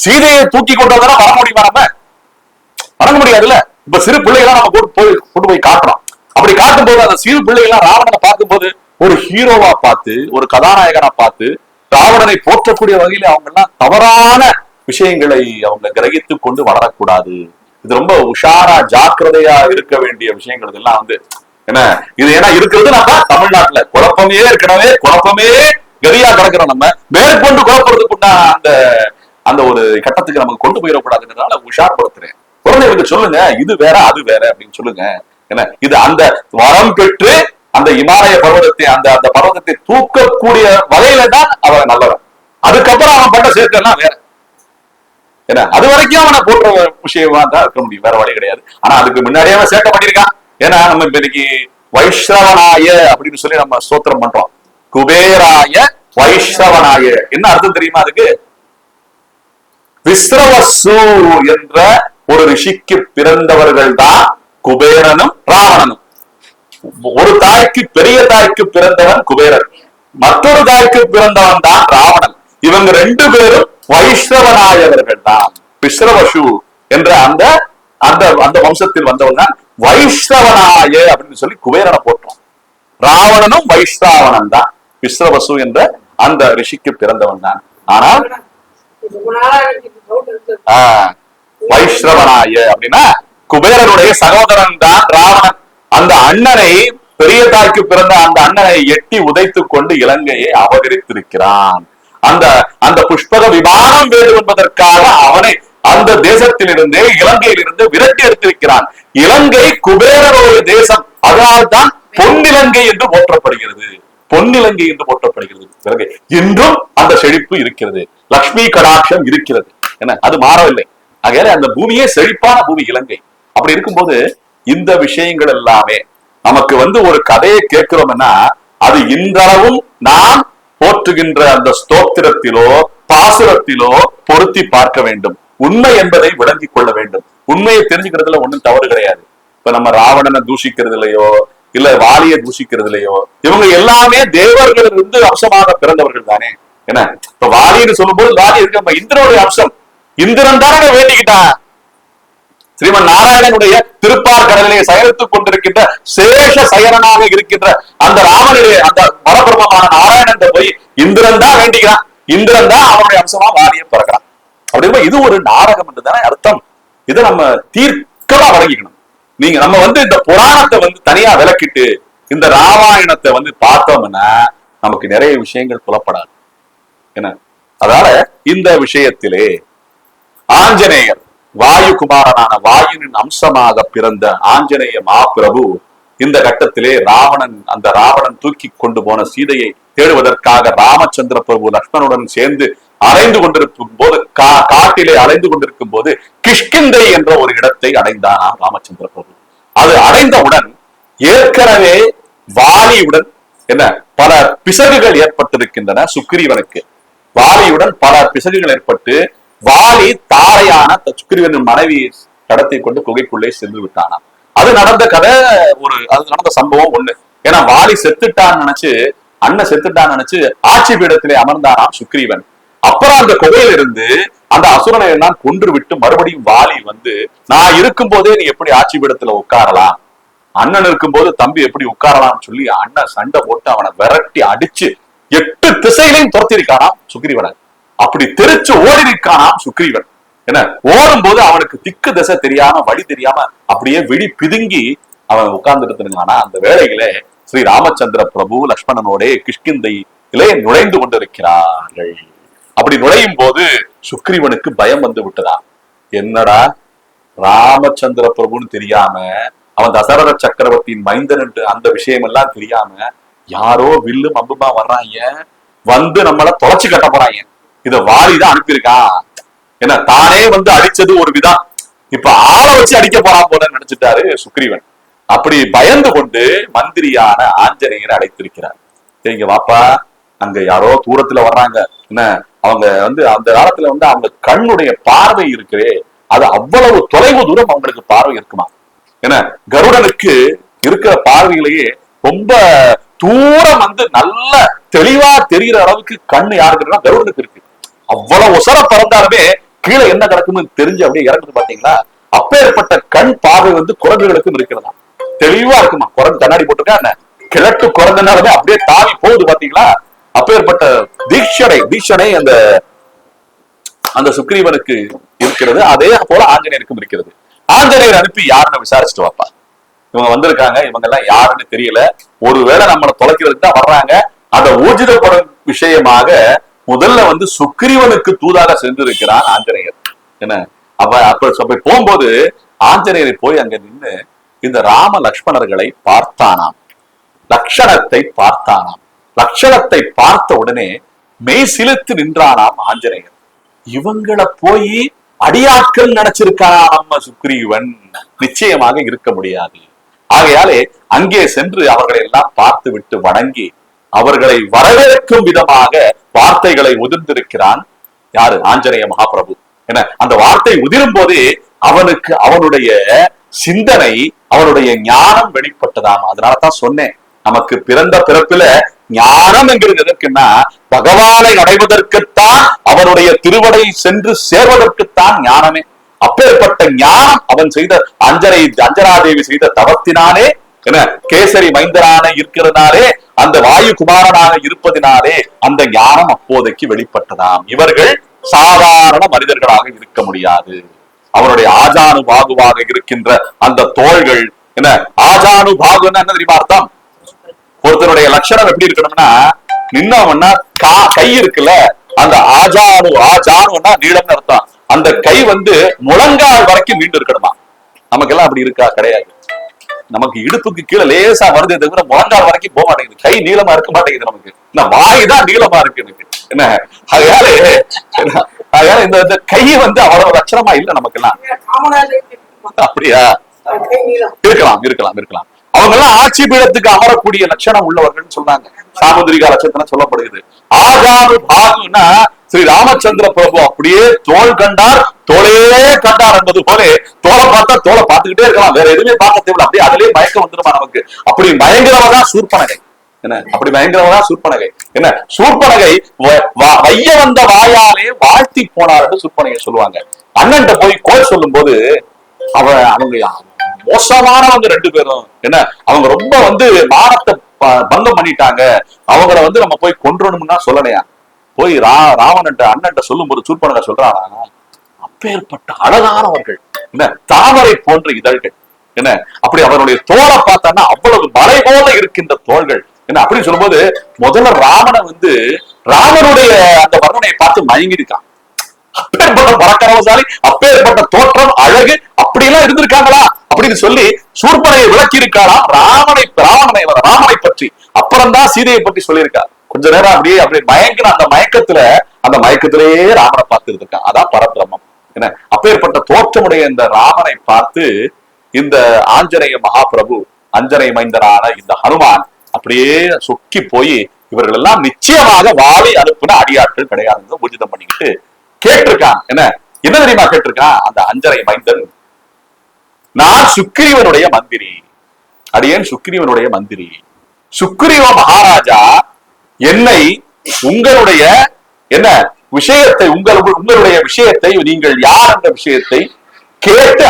Speaker 1: சீதையை தூக்கி கொண்டு வந்தா வர முடியுமா? நம்ம வணங்க முடியாதுல்ல. இப்ப சிறு பிள்ளைகளாம் நம்ம கொண்டு போய் காட்டுறோம். அப்படி காட்டும் போது அந்த சிறு பிள்ளைகளாம் ராவணனை பார்க்கும் போது ஒரு ஹீரோவா பார்த்து, ஒரு கதாநாயகனா பார்த்து, ராவணனை போற்றக்கூடிய வகையில அவங்க எல்லாம் தவறான விஷயங்களை அவங்க கிரகித்துக் கொண்டு வளரக்கூடாது. இது ரொம்ப உஷாரா ஜாக்கிரதையா இருக்க வேண்டிய விஷயங்கள் இதெல்லாம் வந்து என்ன இது. ஏன்னா இருக்கிறது நம்ம தமிழ்நாட்டுல குழப்பமே இருக்கவே, குழப்பமே கதியா கிடக்கிறோம். நம்ம மேற்கொண்டு குழப்பறதுக்கு அந்த அந்த ஒரு கட்டத்துக்கு நமக்கு கொண்டு போயிடக்கூடாதுன்றதுனால உஷார்படுத்துறேன். குழந்தைகளுக்கு சொல்லுங்க, இது வேற அது வேற அப்படின்னு சொல்லுங்க. என்ன இது அந்த வரம் பெற்று அந்த இமாலய பர்வதத்தை அந்த பர்வதத்தை தூக்கக்கூடிய வகையில தான் அவன் நல்லவன். அதுக்கப்புறம் அவன் பண்ண சேர்க்கலாம் வேற. ஏன்னா அது வரைக்கும் அவனை போன்ற விஷயமா தான் இருக்க முடியும், வேற வழி கிடையாது. ஆனா அதுக்கு முன்னாடியே அவன் சேர்க்க பண்ணிருக்கான். ஏன்னா நம்ம இன்னைக்கு வைஷ்ணவனாய அப்படின்னு சொல்லி நம்ம ஸ்தோத்திரம் பண்றோம். குபேராய வைஷ்ணவனாய என்ன அர்த்தம் தெரியுமா? அதுக்கு விஸ்ரவசு என்ற ஒரு ரிஷிக்கு பிறந்தவர்கள் தான் குபேரனும் ராவணனும். ஒரு தாய்க்கு, பெரிய தாய்க்கு பிறந்தவன் குபேரன், மற்றொரு தாய்க்கு பிறந்தவன் தான் ராவணன். இவங்க ரெண்டு பேரும் வைஷ்ணவனாயவர்கள் தான். விஸ்ரவசு என்ற அந்த அந்த அந்த வம்சத்தில் வந்தவன் தான் வைஷ்ணவனாய அப்படின்னு சொல்லி குபேரனை போட்டோம். ராவணனும் வைஷ்ணவனன் தான், விஸ்ரவசு என்ற அந்த ரிஷிக்கு பிறந்தவன் தான். ஆனால் வைஷ்ணவனாய அப்படின்னா குபேரனுடைய சகோதரன் தான் ராவணன். அந்த அண்ணனை, பெரிய தாய்க்கு பிறந்த அந்த அண்ணனை எட்டி உதைத்துக் கொண்டு இலங்கையை அபகரித்திருக்கிறான். அந்த புஷ்பக விமானம் வேண்டும் என்பதற்காக அவனை அந்த தேசத்திலிருந்தே, இலங்கையிலிருந்து விரட்டி எடுத்திருக்கிறான். இலங்கை குபேரனுடைய தேசம், அதனால்தான் பொன்னிலங்கை என்று போற்றப்படுகிறது. பொன்னிலங்கை என்று போற்றப்படுகிறது. இன்றும் அந்த செழிப்பு இருக்கிறது, லட்சுமி கடாட்சம் இருக்கிறது. என்ன அது மாறவில்லை. ஆகையால அந்த பூமியே செழிப்பான பூமி இலங்கை. அப்படி இருக்கும்போது இந்த விஷயங்கள் எல்லாமே நமக்கு வந்து ஒரு கதையை கேட்கிறோம்னா அது இன்றளவும் நாம் போற்றுகின்ற அந்த ஸ்தோத்திரத்திலோ பாசுரத்திலோ பொருத்தி பார்க்க வேண்டும். உண்மை என்பதை விளங்கிக் கொள்ள வேண்டும். உண்மையை தெரிஞ்சுக்கிறதுல ஒண்ணும் தவறு கிடையாது. இப்ப நம்ம ராவணனை தூஷிக்கிறது இல்லையோ, இல்ல வாலியை தூஷிக்கிறது இல்லையோ, இவங்க எல்லாமே தேவர்களிலிருந்து அம்சமாக பிறந்தவர்கள் தானே. என்ன இப்ப வாலின்னு சொல்லும் போது வாலி இருக்கு, நம்ம இந்திரனுடைய அம்சம். இந்திரன் தானே வேண்டிக்கிட்டான். ஸ்ரீமன் நாராயணனுடைய திருப்பார் கடலிலே சயனித்துக் கொண்டிருக்கின்ற சேஷ சயனனாக இருக்கின்ற அந்த ராமனுடைய அந்த பரபிரமமான நாராயணன் போய் இந்திரன் தான் வேண்டிக்கிறான். இந்திரன் தான் அவனுடைய அம்சமா வாலியை பிறக்கிறான். அப்படின்னா இது ஒரு நாடகம் என்றுதானே அர்த்தம். இதை நம்ம தீர்க்கமா வழங்கிக்கணும். நீங்க நம்ம வந்து இந்த புராணத்தை வந்து தனியா விளக்கிட்டு இந்த ராமாயணத்தை வந்து பார்த்தோம்னா நமக்கு நிறைய விஷயங்கள் புலப்படாது. என்ன அதனால இந்த விஷயத்திலே ஆஞ்சநேயர், வாயு குமாரனான வாயுவின் அம்சமாக பிறந்த ஆஞ்சநேய மாபிரபு இந்த கட்டத்திலே ராவணன் தூக்கி கொண்டு போன சீதையை தேடுவதற்காக ராமச்சந்திர பிரபு லக்ஷ்மணுடன் சேர்ந்து அலைந்து கொண்டிருக்கும் போது, காட்டிலே அலைந்து கொண்டிருக்கும் போது கிஷ்கிந்தை என்ற ஒரு இடத்தை அடைந்தானா ராமச்சந்திர பிரபு. அது அடைந்தவுடன் ஏற்கனவே வாலியுடன் என்ன பல பிசகுகள் ஏற்பட்டிருக்கின்றன சுக்ரீவனுக்கு. வாலியுடன் பல பிசகுகள் ஏற்பட்டு வாலி தாரையான சுக்ரீவனின் மனைவி கடத்தி கொண்டு குகைக்குள்ளே சென்று விட்டானாம். அது நடந்த கதை, அது நடந்த சம்பவம் ஒண்ணு. ஏன்னா வாலி செத்துட்டான்னு நினைச்சு, அண்ணன் செத்துட்டான்னு நினைச்சு ஆட்சி பீடத்திலே அமர்ந்தானாம் சுக்ரீவன். அப்புறம் அந்த குகையில இருந்து அந்த அசுரனை எல்லாம் கொன்று விட்டு மறுபடியும் வாலி வந்து, நான் இருக்கும் போதே நீ எப்படி ஆட்சி பீடத்துல உட்காரலாம், அண்ணன் இருக்கும்போது தம்பி எப்படி உட்காரலாம்னு சொல்லி அண்ணன் சண்டை போட்டு அவனை விரட்டி அடிச்சு 8 திசையிலையும் துரத்திருக்கானாம் சுக்ரீவனை. அப்படி தெரிச்சு ஓடி இருக்கானாம் சுக்ரீவன். என்ன ஓடும் போது அவனுக்கு திக்கு திசை தெரியாம, வழி தெரியாம அப்படியே விழி பிதுங்கி அவன் உட்கார்ந்துட்டு இருந்தானா. அந்த வேளையிலே ஸ்ரீ ராமச்சந்திர பிரபு லக்ஷ்மணனோட கிஷ்கிந்தையிலே நுழைந்து கொண்டிருக்கிறார்கள். அப்படி நுழையும் போது சுக்ரீவனுக்கு பயம் வந்து விட்டதா. என்னடா ராமச்சந்திர பிரபுன்னு தெரியாம, அவன் தசரத சக்கரவர்த்தியின் மைந்தன் என்று அந்த விஷயம் எல்லாம் தெரியாம, யாரோ வில்லு அம்புமா வர்றாங்க, வந்து நம்மள தொலைச்சு கட்ட போறாங்க. இத வாலிதான் அனுப்பியிருக்கான். என்ன தானே வந்து அடிச்சது ஒரு விதம், இப்ப ஆளை வச்சு அடிக்க போறான் போல நினைச்சிட்டாரு சுக்ரீவன். அப்படி பயந்து கொண்டு மந்திரியான ஆஞ்சநேயரை அழைத்திருக்கிறார். சரிங்க வாப்பா, அங்க யாரோ தூரத்துல வர்றாங்க. என்ன அவங்க வந்து அந்த காலத்துல வந்து அவங்க கண்ணுடைய பார்வை இருக்குதே, அது அவ்வளவு தொலைவு தூரம் அவங்களுக்கு பார்வை இருக்குமா. ஏன்னா கருடனுக்கு இருக்கிற பார்வையிலேயே ரொம்ப தூரம் வந்து நல்ல தெளிவா தெரிகிற அளவுக்கு கண்ணு யாருக்குன்னா கருடனுக்கு இருக்கு. அவ்வளவு உசர பறந்தாலுமே கீழே என்ன கிடக்குன்னு தெரிஞ்சு அப்படியே இறங்குது பாத்தீங்களா. அப்பேற்பட்ட கண் பார்வை வந்து குரங்குகளுக்கும் இருக்கிறதா, தெளிவா இருக்குமா. குரங்கு கண்ணாடி போட்டிருக்கா, கிழக்கு குரங்குனாலுமே அப்படியே தாவி போகுது பாத்தீங்களா. அப்பேற்பட்ட தீட்சணை அந்த அந்த சுக்ரீவனுக்கு இருக்கிறது. அதே போல ஆஞ்சநேயருக்கும் இருக்கிறது. ஆஞ்சநேயர் அனுப்பி யாருன்னு விசாரிச்சுட்டு வாப்பா, இவங்க வந்திருக்காங்க, இவங்க எல்லாம் யாருன்னு தெரியல, ஒருவேளை நம்மளை தொலைக்கிறதுக்கு தான் வர்றாங்க, அதை ஊர்ஜிதப்படும் விஷயமாக முதல்ல வந்து சுக்ரீவனுக்கு தூதாக சென்றிருக்கிறான் ஆஞ்சநேயர். என்ன அப்ப போகும்போது ஆஞ்சநேயரை போய் அங்க நின்று இந்த ராம லக்ஷ்மணர்களை பார்த்தானாம், லட்சணத்தை பார்த்தானாம். லட்சணத்தை பார்த்த உடனே மெய் சிலிர்த்து நின்றானாம் ஆஞ்சநேயர். இவங்களை போய் அடியாட்கள் நினைச்சிருக்கானா நம்ம சுக்ரீவன், நிச்சயமாக இருக்க முடியாது. ஆகையாலே அங்கே சென்று அவர்களை எல்லாம் பார்த்து விட்டு வணங்கி அவர்களை வரவேற்கும் விதமாக வார்த்தைகளை உதிர்ந்திருக்கிறான். யாரு? ஆஞ்சநேய மகாபிரபு. என அந்த வார்த்தை உதிரும் போதே அவனுக்கு அவனுடைய சிந்தனை, அவனுடைய ஞானம் வெளிப்பட்டதாம். அதனாலதான் சொன்னேன், நமக்கு பிறந்த பிறப்பில ஞானம் என்கிறது எதற்குன்னா பகவானை அடைவதற்குத்தான், அவனுடைய திருவடை சென்று சேர்வதற்குத்தான் ஞானமே. அப்பேற்பட்ட ஞானம் அவன் செய்த அஞ்சனாதேவி செய்த தவத்தினாலே, என கேசரி மைந்தரான இருக்கிறதுனாலே, அந்த வாயு குமாரனாக இருப்பதினாலே அந்த ஞானம் அப்போதைக்கு வெளிப்பட்டதாம். இவர்கள் சாதாரண மனிதர்களாக இருக்க முடியாது. அவருடைய ஆஜானு பாகுவாக இருக்கின்ற அந்த தோள்கள், என்ன ஆஜானு பாகுன்னா என்ன தெரியுமா அர்த்தம்? ஒருத்தருடைய லட்சணம் எப்படி இருக்கணும்னா, நின்னவன்னா கை இருக்குல்ல, அந்த ஆஜானுன்னா நீளம்னு அர்த்தம். அந்த கை வந்து முழங்கால் வரைக்கும் நீண்டு இருக்கணுமா. நமக்கெல்லாம் அப்படி இருக்கா? கிடையாது. நமக்கு இடுப்புக்கு கீழே லேசா வருதே தவிர முழங்கால் வரைக்கும் போக மாட்டேங்குது. கை நீளமா இருக்க மாட்டேங்குது. நமக்கு வாய் தான் நீளமா இருக்கு எனக்கு. என்ன அதனால இந்த கை வந்து அவ்வளவு லட்சணமா இல்ல நமக்கெல்லாம். அப்படியா? இருக்கலாம். அவங்க எல்லாம் ஆட்சி பீடத்துக்கு அமரக்கூடிய லட்சணம் உள்ளவர்கள் சொல்றாங்க. சாமுதிரிகா லட்சணம் சொல்லப்படுகிறது. ஆஜானு பாகுன்னா ஸ்ரீ ராமச்சந்திர பிரபு அப்படியே தோல் கண்டார் தோளே கண்டார் என்பது போல, தோலை பார்த்தா தோலை பார்த்துக்கிட்டே இருக்கலாம், வேற எதுவுமே பார்க்க தேவையில்லை. அப்படியே அதுலயே மயக்கம் வந்துருமா நமக்கு. அப்படி பயங்கரவதான் சூர்பனகை. என்ன அப்படி பயங்கரவதான் சூர்பனகை. என்ன சூர்பனகை வைய வந்த வாயாலே வாழ்த்தி போனார்னு சூர்பனகை சொல்லுவாங்க. அண்ணன்ட்ட போய் கோல் சொல்லும் போது அவங்க மோசமானவங்க 2 பேரும், என்ன அவங்க ரொம்ப வந்து மானத்தை பங்கம் பண்ணிட்டாங்க, அவங்கள வந்து நம்ம போய் கொன்றணும்னா சொல்லலையா. போய் ராவணன்ட்ட அண்ணன்ட்ட சொல்லும் போது சூர்பனகை சொல்றானா, அப்பேற்பட்ட அழகானவர்கள், என்ன தாமரை போன்ற இதழ்கள், என்ன அப்படி அவருடைய தோலை பார்த்தான்னா அவ்வளவு மலை போல இருக்கின்ற தோள்கள், என்ன அப்படின்னு சொல்லும்போது முதல்ல ராவண வந்து ராமனுடைய அந்த வர்ணனையை பார்த்து மயங்கிருக்கான். அப்பேற்பட்ட பரக்கரவசாலி, அப்பேற்பட்ட தோற்றம், அழகு, அப்படி எல்லாம் இருந்திருக்காங்களா அப்படின்னு சொல்லி சூர்பனையை விளக்கி இருக்காராம் ராமனை பற்றி. அப்புறம்தான் சீதையை பற்றி சொல்லியிருக்கார். கொஞ்ச நேரம் அப்படியே மயங்கின அந்த மயக்கத்திலேயே ராமனை பார்த்து இருக்கான். அதான் பரபிரம்மம். என்ன அப்பேற்பட்ட தோற்றமுடைய இந்த ராமனை பார்த்து இந்த ஆஞ்சநேய மகாபிரபு, அஞ்சனை மைந்தனான இந்த ஹனுமான் அப்படியே சொக்கி போய் இவர்கள் எல்லாம் நிச்சயமாக வாளை அனுப்புன அடியாட்கள் கிடையாது ஊர்ஜிதம் பண்ணிக்கிட்டு கேட்டிருக்கான். என்ன தெரியுமா கேட்டிருக்கான் அந்த அஞ்சரை மைந்தன், நான் சுக்ரீவனுடைய மந்திரி, அடியேன் சுக்ரீவனுடைய மந்திரி. சுக்ரீவ மகாராஜா என்னை உங்களுடைய விஷயத்தை உங்களுடைய விஷயத்தை நீங்கள் யார் என்ற விஷயத்தை கேட்டு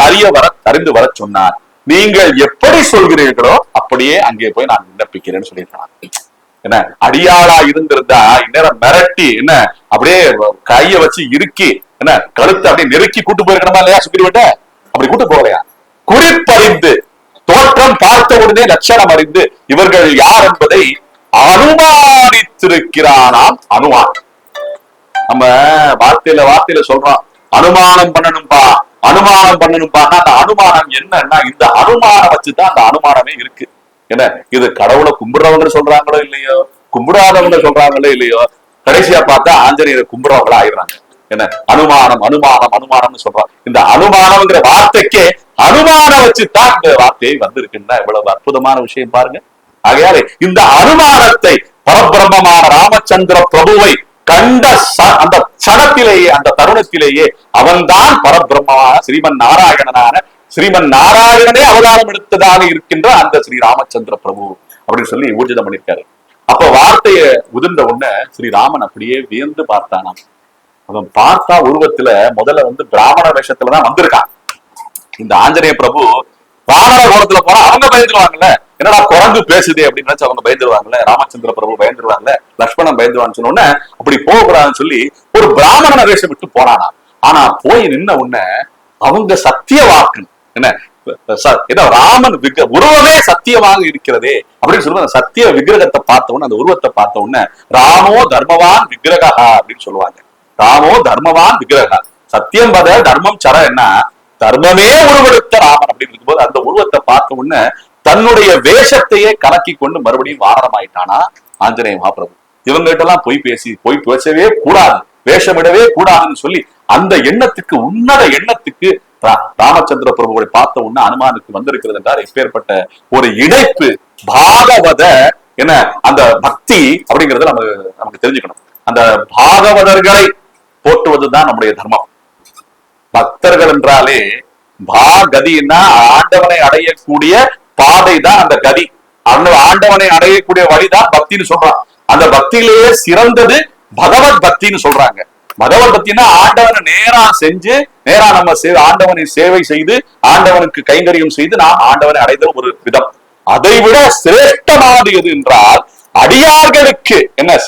Speaker 1: அறிந்து வர சொன்னார். நீங்கள் எப்படி சொல்கிறீர்களோ அப்படியே அங்கே போய் நான் விண்ணப்பிக்கிறேன்னு சொல்லியிருக்கான். அடியாளா இருந்திருந்தா இந்நேரம் மிரட்டி அப்படியே கைய வச்சு இறுக்கி கழுத்தை அப்படியே நெருக்கி கூட்டு போயிருக்கணுமா இல்லையா சுக்ரீவன்ட்ட? அப்படி கூட்டு போகலையா? குறிப்பறிந்து தோற்றம் பார்த்த உடனே லட்சணம் அறிந்து இவர்கள் யார் என்பதை அனுமானித்திருக்கிறானாம். அனுமானம் நம்ம வார்த்தையில சொல்றோம், அனுமானம் பண்ணணும்பா அனுமானம் பண்ணணும்பா. அந்த அனுமானம் என்னன்னா இந்த அனுமானம் வச்சுதான் அந்த அனுமானமே இருக்கு. இது கடவுளை கும்பிடுறவங்க சொல்றாங்களோ இல்லையோ, கும்பிடாதவங்க சொல்றாங்களோ இல்லையோ, கடைசியா பார்த்தா ஆஞ்சநேயரை கும்பிடுறவங்களா ஆயிடுறாங்க. அனுமானம் அனுமானம் அனுமானம்னு சொல்றான். இந்த அனுமானம்ங்கிற வார்த்தைக்கே அனுமானம் வச்சுதான் இந்த வார்த்தையை வந்திருக்குன்னா எவ்வளவு அற்புதமான விஷயம் பாருங்க. ஆகையாலே இந்த அனுமானத்தை பரபிரம்மமான ராமச்சந்திர பிரபுவை கண்ட அந்த சடத்திலேயே அந்த தருணத்திலேயே அவன்தான் பரபிரம்மமான ஸ்ரீமன் நாராயணனே அவதாரம் எடுத்ததாக இருக்கின்ற அந்த ஸ்ரீ ராமச்சந்திர பிரபு அப்படின்னு சொல்லி ஊர்ஜிதம் பண்ணிருக்காரு. அப்ப வார்த்தைய உதிர்ந்த உடனே ஸ்ரீராமன் அப்படியே வியந்து பார்த்தானாம். அவன் பார்த்தா உருவத்துல முதல்ல பிராமண வேஷத்துலதான் வந்திருக்கான். இந்த ஆஞ்சநேய பிரபு வானர கோலத்துல போனா அவங்க பயந்துருவாங்கல்ல, என்னடா குரங்கு பேசுதே அப்படின்னு நினைச்சு அவங்க பயந்துருவாங்கல்ல, ராமச்சந்திர பிரபு பயந்துருவாங்கல்ல, லட்சுமணன் பயந்துருவான்னு சொன்ன உடனே அப்படி போகக்கூடாதுன்னு சொல்லி ஒரு பிராமண வேஷம் விட்டு போனானா. ஆனா போய் நின்ன உடனே அவங்க சத்திய வாக்கு ராமன் உருவமே சத்தியமாக இருக்கிறதே அப்படின்னு சொல்லுவாங்க. சத்திய விக்கிரகத்தை பார்த்த உடனே அந்த உருவத்தை பார்த்த உடனே ராமோ தர்மவான் விக்கிரகா அப்படின்னு சொல்லுவாங்க. ராமோ தர்மவான் விக்கிரகா, சத்தியம் பத தர்மம் சர என்ன தர்மமே உருவெடுத்த ராமன் அப்படின்னு இருக்கும்போது அந்த உருவத்தை பார்த்த உடனே தன்னுடைய வேஷத்தையே கலக்கி கொண்டு மறுபடியும் வாரணமாயிட்டானா ஆஞ்சநேய மகாபிரபு. இவங்க கிட்ட எல்லாம் பொய் பேசவே கூடாது, வேஷமிடவே கூடாதுன்னு சொல்லி அந்த எண்ணத்துக்கு உன்னத எண்ணத்துக்கு ராமச்சந்திர பிரபுவை பார்த்த உடனே அனுமானுக்கு வந்திருக்கிறது என்றால் எப்பேற்பட்ட ஒரு இணைப்பு பாகவத அந்த பக்தி அப்படிங்கறத நமக்கு தெரிஞ்சுக்கணும். அந்த பாகவதர்களை போற்றுவதுதான் நம்முடைய தர்மம். பக்தர்கள் என்றாலே பாகதினா ஆண்டவனை அடையக்கூடிய பாதை தான் அந்த கதி. அந்த ஆண்டவனை அடையக்கூடிய வழிதான் பக்தின்னு சொல்றான். அந்த பக்தியிலேயே சிறந்தது பகவத் பக்தின்னு சொல்றாங்க. பகவத் பக்தினா ஆண்டவனை நேரா செஞ்சு நேரா நம்ம ஆண்டவனை சேவை செய்து ஆண்டவனுக்கு கைங்கரியம் செய்து நாம் ஆண்டவனை அடைதல் ஒரு விதம். அதை விட சிரேஷ்டமானது எது என்றால் அடியார்களுக்கு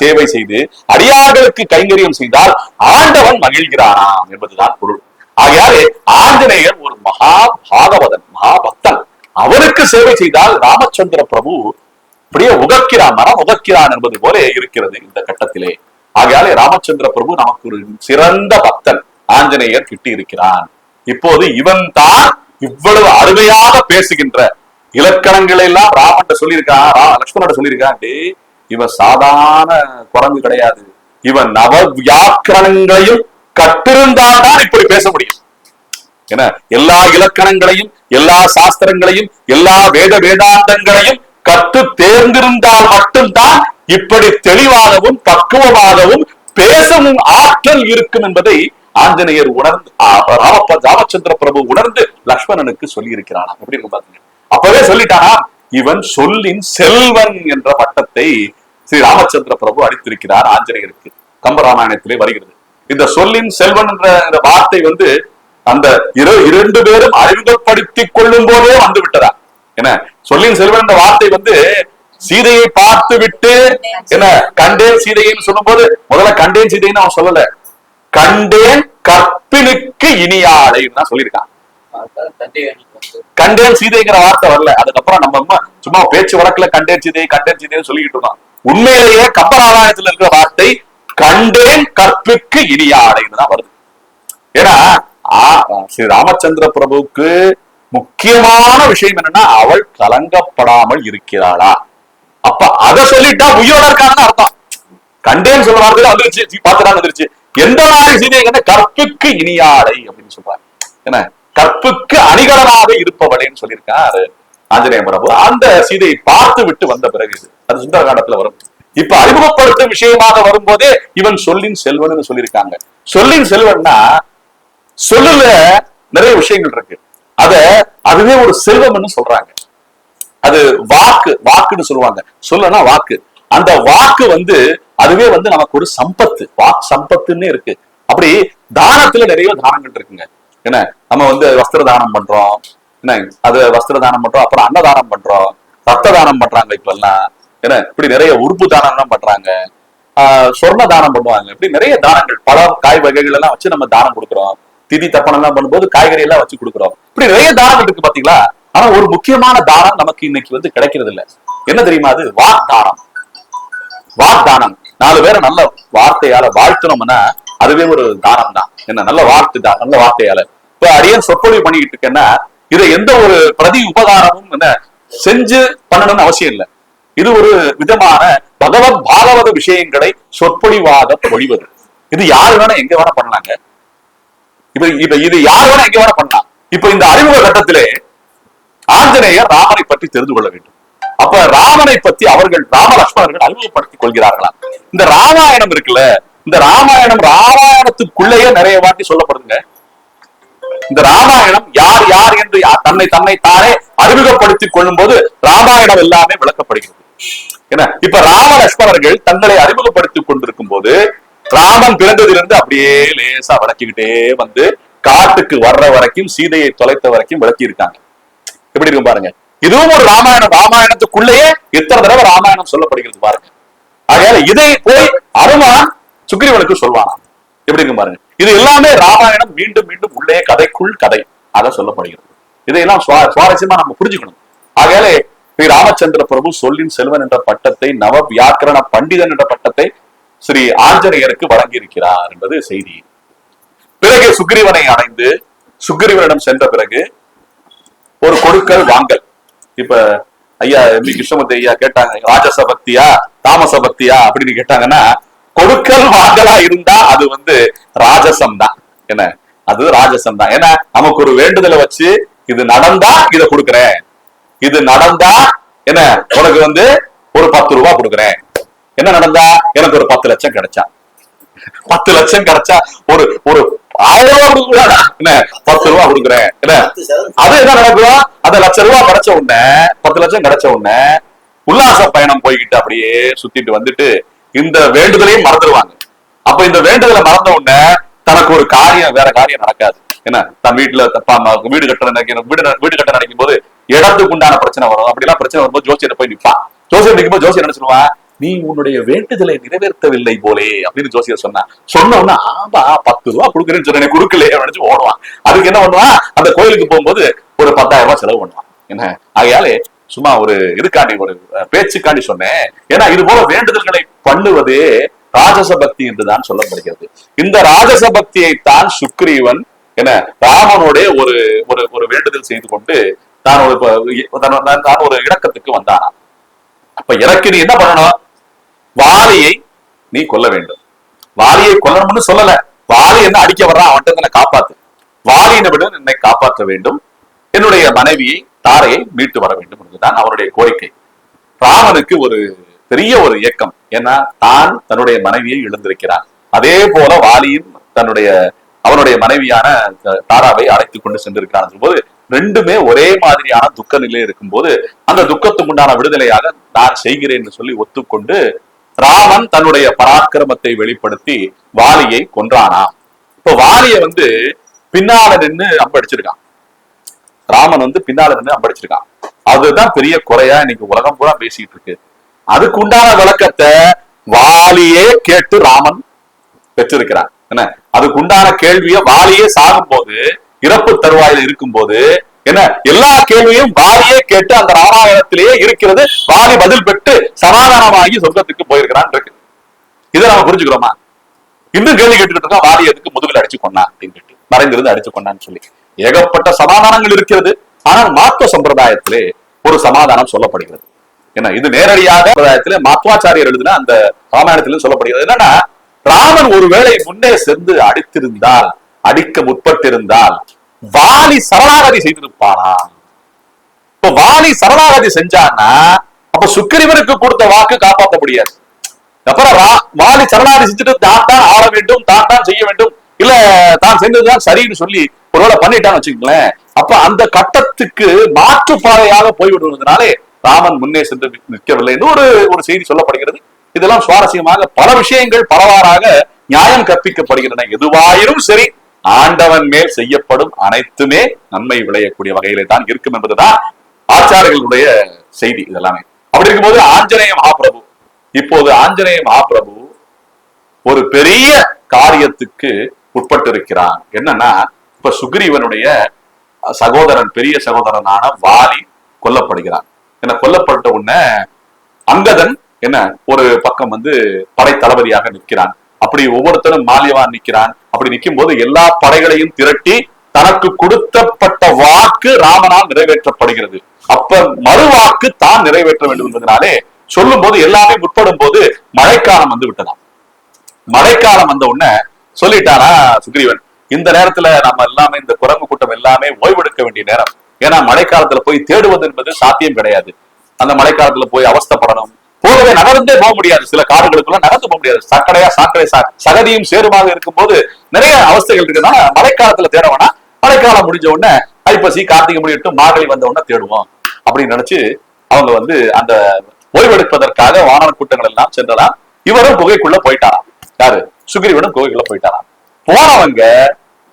Speaker 1: சேவை செய்து அடியார்களுக்கு கைங்கரியம் செய்தால் ஆண்டவன் மகிழ்கிறானாம் என்பதுதான் பொருள். ஆகையாலே ஆஞ்சநேயர் ஒரு மகா பாகவதன், மகாபக்தன். அவருக்கு சேவை செய்தால் ராமச்சந்திர பிரபு அப்படியே உகக்கிறான், மனம் உகக்கிறான் என்பது போல இருக்கிறது இந்த கட்டத்திலே. ஆகையாலே ராமச்சந்திர பிரபு நமக்கு ஒரு சிறந்த பக்தன் ஆஞ்சநேயர் கிட்டி இருக்கிறான். இப்போது இவன் தான் இவ்வளவு அருமையாக பேசுகின்ற இலக்கணங்களை எல்லாம் ராமன் சொல்லியிருக்கான், லட்சுமணன் சொல்லியிருக்கான். இவன் சாதாரண குரங்கு கிடையாது, இவன் நவ வியாக்கரணங்களையும் கற்றிருந்தால்தான் இப்படி பேச முடியும். எல்லா இலக்கணங்களையும் எல்லா சாஸ்திரங்களையும் எல்லா வேதாந்தங்களையும் கற்று தேர்ந்திருந்தால் மட்டும்தான் இப்படி தெளிவாகவும் பக்குவமாகவும் பேசவும் ஆற்றல் இருக்கும் என்பதை ஆஞ்சநேயர் உணர்ந்து ராமச்சந்திர பிரபு உணர்ந்து லக்ஷ்மணனுக்கு சொல்லி இருக்கிறான். எப்படி இருக்கும் பாத்தீங்க. அப்பவே சொல்லிட்டானா, இவன் சொல்லின் செல்வன் என்ற பட்டத்தை ஸ்ரீ ராமச்சந்திர பிரபு அளித்திருக்கிறார் ஆஞ்சநேயருக்கு. கம்பராமாயணத்திலே வருகிறது. இந்த சொல்லின் செல்வன் என்ற வார்த்தை அந்த இரண்டு பேரும் அறிமுகப்படுத்திக் கொள்ளும் போதே வந்து விட்டதா. சொல்லின் செல்வன் என்ற வார்த்தை சீதையை பார்த்து விட்டு கண்டேன் சீதைன்னு சொல்லும் போது முதல்ல கண்டேன் சீதைன்னு அவன் சொல்லல, கண்டேன் கற்பினுக்கு இனியாளைன்னு தான் சொல்லியிருக்கான். கண்டேன் சீதைங்கிற வார்த்தை வரல. அதுக்கப்புறம் நம்ம சும்மா பேச்சு வழக்குல கண்டேன் சீதையை சொல்லிக்கிட்டு இருக்கோம். உண்மையிலேயே கம்பராமாயணத்துல இருக்கிற வார்த்தை கண்டேன் கற்பிற்கு இனியாளைன்னு தான் வருது. ஏன்னா ஸ்ரீ ராமச்சந்திர பிரபுவுக்கு முக்கியமான விஷயம் என்னன்னா அவள் கலங்கப்படாமல் இருக்கிறாளா. அப்ப அதை சொல்லிட்டா உயிரோட இருக்காங்கன்னு அர்த்தம். கண்டேன்னு சொல்ற வார்த்தையில வந்துருச்சு, பாத்துதான் வந்துருச்சு. எந்த மாதிரி சீதை கற்புக்கு இனியாளை அப்படின்னு சொல்றாங்க. கற்புக்கு அணிகலனாக இருப்பவளேன்னு சொல்லியிருக்காரு ஆஞ்சநேய பிரபு. அந்த சீதையை பார்த்து விட்டு வந்த பிறகு அது சுந்தரகாண்டத்துல வரும். இப்ப அறிமுகப்படுத்தும் விஷயமாக வரும்போதே இவன் சொல்லின் செல்வன் சொல்லியிருக்காங்க. சொல்லின் செல்வன்னா சொல்லுல நிறைய விஷயங்கள் இருக்கு. அதுவே ஒரு செல்வம்னு சொல்றாங்க. அது வாக்குன்னு சொல்லுவாங்க. சொல்லனா வாக்கு. அந்த வாக்கு அதுவே நமக்கு ஒரு சம்பத்து, வாக்கு சம்பத்துன்னு இருக்கு. அப்படி தானத்துல நிறைய தானங்கள் இருக்குங்க. என்ன நம்ம வஸ்திர தானம் பண்றோம், என்ன அது வஸ்திர தானம் பண்றோம், அப்புறம் அன்னதானம் பண்றோம், ரத்த தானம் பண்றாங்க இப்ப எல்லாம். என்ன இப்படி நிறைய உறுப்பு தானம் எல்லாம் பண்றாங்க, சொர்ண தானம் பண்ணுவாங்க. இப்படி நிறைய தானங்கள், பல காய் வகைகள் எல்லாம் வச்சு நம்ம தானம் கொடுக்குறோம். திதி தப்பனம் எல்லாம் பண்ணும்போது காய்கறி எல்லாம் வச்சு கொடுக்குறோம். இப்படி நிறைய தானங்கள் இருக்கு பாத்தீங்களா. ஆனா ஒரு முக்கியமான தானம் நமக்கு இன்னைக்கு கிடைக்கிறது இல்ல. என்ன தெரியுமா? அது வாக்தானம். வாக்தானம். 4 பேரை நல்ல வார்த்தையால வாழ்த்தணும்னா அதுவே ஒரு தானம் தான். என்ன நல்ல வார்த்தையால இப்ப அடியன் சொற்பொழிவு பண்ணிக்கிட்டு இருக்கேன்னா இதை எந்த ஒரு பிரதி உபகாரமும் என்ன செஞ்சு பண்ணணும்னு அவசியம் இல்லை. இது ஒரு விதமான பகவத் பாகவத விஷயங்களை சொற்பொழிவாக பொழிவது. இது யாரு வேணா எங்க வேணா பண்ணலாங்க. இப்ப இது யாரு வேணா எங்க வேணா பண்ணலாம். இப்ப இந்த அறிமுக கட்டத்திலே ஆஞ்சநேயர் ராமனை பற்றி தெரிந்து கொள்ள வேண்டும். அப்ப ராமனை பத்தி அவர்கள் ராமலட்சுமணர்கள் அறிமுகப்படுத்திக் கொள்கிறார்களாம். இந்த ராமாயணம் இருக்குல்ல, இந்த ராமாயணத்துக்குள்ளேயே நிறைய வாட்டி சொல்லப்படுதுங்க. இந்த ராமாயணம் யார் யார் என்று தன்னை தானே அறிமுகப்படுத்திக் கொள்ளும் போது ராமாயணம் எல்லாமே விளக்கப்படுகிறது. என்ன இப்ப ராமலட்சுமணர்கள் தங்களை அறிமுகப்படுத்திக் கொண்டிருக்கும் போது ராமன் பிறந்ததிலிருந்து அப்படியே லேசா விளக்கிக்கிட்டே காட்டுக்கு வர்ற வரைக்கும், சீதையை தொலைத்த வரைக்கும் விளக்கி இருக்காங்க. எப்படி இருக்கும் பாருங்க. இதுவும் ஒரு ராமாயணம். ராமாயணத்துக்குள்ளேயே எத்தனை தடவை ராமாயணம் சொல்லப்படுகிறது பாருங்க. ஆகையால இதை போய் அனுமான் சுக்ரீவனுக்கு சொல்வானா. எப்படி இருக்கும் பாருங்க. இது எல்லாமே ராமாயணம் மீண்டும் மீண்டும் உள்ளே கதைக்குள் கதை அத சொல்லப்படுகிறது. இதையெல்லாம் சுவாரஸ்யமா நம்ம புரிஞ்சுக்கணும். ஆகையாலே ஸ்ரீ ராமச்சந்திர பிரபு சொல்லின் செல்வன் என்ற பட்டத்தை, நவ வியாக்கரண பண்டிதன் என்ற பட்டத்தை ஸ்ரீ ஆஞ்சநேயருக்கு வழங்கி இருக்கிறார் என்பது செய்தி. பிறகு சுக்ரீவனை அடைந்து சுக்ரீவனிடம் சென்ற பிறகு ஒரு கொடுக்கல் வாங்கல். இப்ப ஐயா எம் கிருஷ்ணமூர்த்தி ஐயா கேட்டாங்க, ராஜச பக்தியா தாமச பக்தியா அப்படின்னு கேட்டாங்கன்னா, கொடுக்கல் வாங்கலா இருந்தா அது ராஜசம் தான். என்ன அது ராஜசம் தான். ஏன்னா நமக்கு ஒரு வேண்டுதலை வச்சு இது நடந்தா இதை கொடுக்குறேன், இது நடந்தா என்ன உனக்கு ஒரு 10 ரூபாய் கொடுக்குறேன், என்ன நடந்தா எனக்கு ஒரு 10 லட்சம் கிடைச்சா, 10 லட்சம் கிடைச்சா ஒரு 1000 ரூபாய் கொடுக்குறா, என்ன 10 ரூபாய் கொடுக்குறேன், என்ன அது என்ன நடக்கும்? அந்த ₹1,00,000 கிடைச்ச உடனே 10 லட்சம் கிடைச்ச உடனே உல்லாச பயணம் போய்கிட்டு அப்படியே சுத்திட்டு வந்துட்டு இந்த வேண்டுதலையும் மறந்துடுவாங்க. அப்ப இந்த வேண்டுதலை மறந்த உடனே தனக்கு ஒரு வேற காரியம் நடக்காது. என்ன தன் வீட்டுல வீடு கட்ட நினைக்கும் போது இடத்துக்கு உண்டான பிரச்சனை வரும். அப்படி எல்லாம் பிரச்சனை வரும்போது ஜோசியர் போய் நிற்பான். ஜோசியர் நிற்கும் ஜோசியர் என்ன சொல்லுவான், நீ உன்னுடைய வேண்டுதலை நிறைவேற்றவில்லை போலே அப்படின்னு ஜோசியர் சொன்ன உடனே ஆமா 10 ரூபாய் கொடுக்குறேன்னு சொன்ன கொடுக்கலையே நினைச்சு ஓடுவான். அதுக்கு என்ன பண்ணுவான், அந்த கோயிலுக்கு போகும்போது ஒரு 10,000 ரூபாய் செலவு பண்ணுவான். என்ன ஆகையாலே சும்மா ஒரு இதுக்காண்டி ஒரு பேச்சுக்காண்டி சொன்னேன். ஏன்னா இது போல வேண்டுதல்களை பண்ணுவதே ராஜச பக்தி என்றுதான் சொல்லப்படுகிறது. இந்த ராஜச பக்தியை தான் சுக்ரீவன் என ராமனோட ஒரு வேண்டுதல் செய்து கொண்டு தான் ஒரு இலக்கத்துக்கு வந்தானா. அப்ப இறக்கி நீ என்ன பண்ணணும், வாலியை நீ கொல்ல வேண்டும். வாலியை கொல்லணும்னு சொல்லல, வாலி என்ன அடிக்க வர்றான், அவன்கிட்ட காப்பாத்து, வாலியினை விட என்னை காப்பாற்ற வேண்டும், என்னுடைய மனைவியை தாரையை மீட்டு வர வேண்டும் என்றுதான் அவருடைய கோரிக்கை. ராமனுக்கு ஒரு பெரிய ஒரு இயக்கம். ஏன்னா தான் தன்னுடைய மனைவியை இழந்திருக்கிறான். அதே போல வாலியும் அவனுடைய மனைவியான தாராவை அழைத்துக் கொண்டு சென்றிருக்கிறான் போது ரெண்டுமே ஒரே மாதிரியான துக்க நிலை இருக்கும் போது அந்த துக்கத்துக்கு உண்டான விடுதலையாக நான் செய்கிறேன் என்று சொல்லி ஒத்துக்கொண்டு ராமன் தன்னுடைய பராக்கிரமத்தை வெளிப்படுத்தி வாலியை கொன்றானாம். இப்ப வாலிய பின்னால நின்று அம்படிச்சிருக்கான். ராமன் பின்னால நின்று அம்படிச்சிருக்கான். அதுதான் பெரிய குறையா இன்னைக்கு உலகம் பூரா பேசிட்டு இருக்கு. அதுக்கு உண்டான விளக்கத்தை வாலியே கேட்டு ராமன் பெற்றிருக்கிறான். என்ன அதுக்கு உண்டான கேள்வியை வாலியே சாகும் போது, இறப்பு தருவாயில் இருக்கும் போது என்ன எல்லா கேள்வியும் வாலியே கேட்டு அந்த ராமாயணத்திலேயே இருக்கிறது. வாலி பதில் பெற்று சமாதானமாகி சொர்க்கத்துக்கு போயிருக்கிறான் இருக்கு. இதை நம்ம புரிஞ்சுக்கிறோமா? இன்னும் கேள்வி கேட்டுக்கிட்டு இருக்கோம், வாலி எதுக்கு முதுகில் அடிச்சு கொண்டான் அப்படின்னு மறைந்திருந்து அடிச்சு கொண்டான்னு சொல்லி ஏகப்பட்ட சமாதானங்கள் இருக்கிறது. ஆனால் மாத்வ சம்பிரதாயத்திலே ஒரு சமாதானம் சொல்லப்படுகிறது. ஏன்னா இது நேரடியாக சம்பிரதாயத்திலே மாத்வாச்சாரியர் எழுதின அந்த ராமாயணத்திலும் சொல்லப்படுகிறது. என்னன்னா ராமன் ஒருவேளை முன்னே சென்று அடிக்க முற்பட்டிருந்தால் வாலி சரணாகதி செய்திருப்பானா? இப்ப வாலி சரணாகதி செஞ்சான்னா அப்ப சுக்கிரீவனுக்கு கொடுத்த வாக்கு காப்பாற்ற முடியாது. அப்புறம் வாலி சரணாதி செஞ்சுட்டு தான் தான் ஆள வேண்டும், தான் தான் செய்ய வேண்டும், இல்ல தான் செஞ்சதுதான் சரின்னு சொல்லி ஒருவேளை பண்ணிட்டான்னு வச்சுக்கங்களேன். அப்ப அந்த கட்டத்துக்கு மாற்று பாதையாக போய்விடுவதனாலே ராமன் முன்னே சென்று நிற்கவில்லைன்னு ஒரு செய்தி சொல்லப்படுகிறது. இதெல்லாம் சுவாரஸ்யமாக பல விஷயங்கள் பலவாறாக நியாயம் கற்பிக்கப்படுகின்றன. எதுவாயினும் சரி, ஆண்டவன் மேல் செய்யப்படும் அனைத்துமே நன்மை விளையக்கூடிய வகையிலே தான் இருக்கும் என்பதுதான் ஆச்சாரியர்களுடைய செய்தி. இதெல்லாமே அப்படி இருக்கும்போது ஆஞ்சநேய மகாபிரபு, இப்போது ஆஞ்சநேய மகாபிரபு ஒரு பெரிய காரியத்துக்கு உட்பட்டு இருக்கிறான். என்னன்னா, இப்ப சுக்ரீவனுடைய சகோதரன், பெரிய சகோதரனான வாலி கொல்லப்படுகிறான். என்ன, கொல்லப்பட்ட உடனே அங்கதன் என்ன ஒரு பக்கம் படை தளபதியாக நிற்கிறான். அப்படி ஒவ்வொருத்தரும் மால்யவான் நிற்கிறான். அப்படி நிற்கும் போது எல்லா படைகளையும் திரட்டி தனக்கு கொடுக்கப்பட்ட வாக்கு ராமனால் நிறைவேற்றப்படுகிறது. அப்ப மறுவாக்கு தான் நிறைவேற்ற வேண்டும் என்பதனாலே சொல்லும் போது எல்லாமே முற்படும் போது மழைக்காலம் விட்டதாம். மழைக்காலம் வந்த உடனே சொல்லிட்டானா சுக்ரீவன், இந்த நேரத்துல நம்ம எல்லாமே இந்த குரங்கு கூட்டம் எல்லாமே ஓய்வெடுக்க வேண்டிய நேரம். ஏன்னா மழைக்காலத்துல போய் தேடுவது என்பது சாத்தியம் கிடையாது. அந்த மழைக்காலத்துல போய் அவஸ்தப்படணும், போகவே நகர்ந்தே போக முடியாது. சில காடுகளுக்குள்ள நகர்ந்து போக முடியாது. சாக்கடை சகதியும் சேருமாக இருக்கும் போது நிறைய அவஸ்தைகள் இருக்கிறதுனால மழைக்காலத்துல தேடவனா, மழைக்காலம் முடிஞ்ச உடனே ஐப்பசி கார்த்திகை முடியட்டும் மார்கழி வந்த உடனே தேடுவோம் அப்படின்னு நினைச்சு அவங்க அந்த ஓய்வெடுப்பதற்காக வானர கூட்டங்கள் எல்லாம் சென்றலாம். இவரும் குகைக்குள்ள போயிட்டாராம். யாரு? சுக்ரீவனும் குகைக்குள்ள போயிட்டாராம். போனவங்க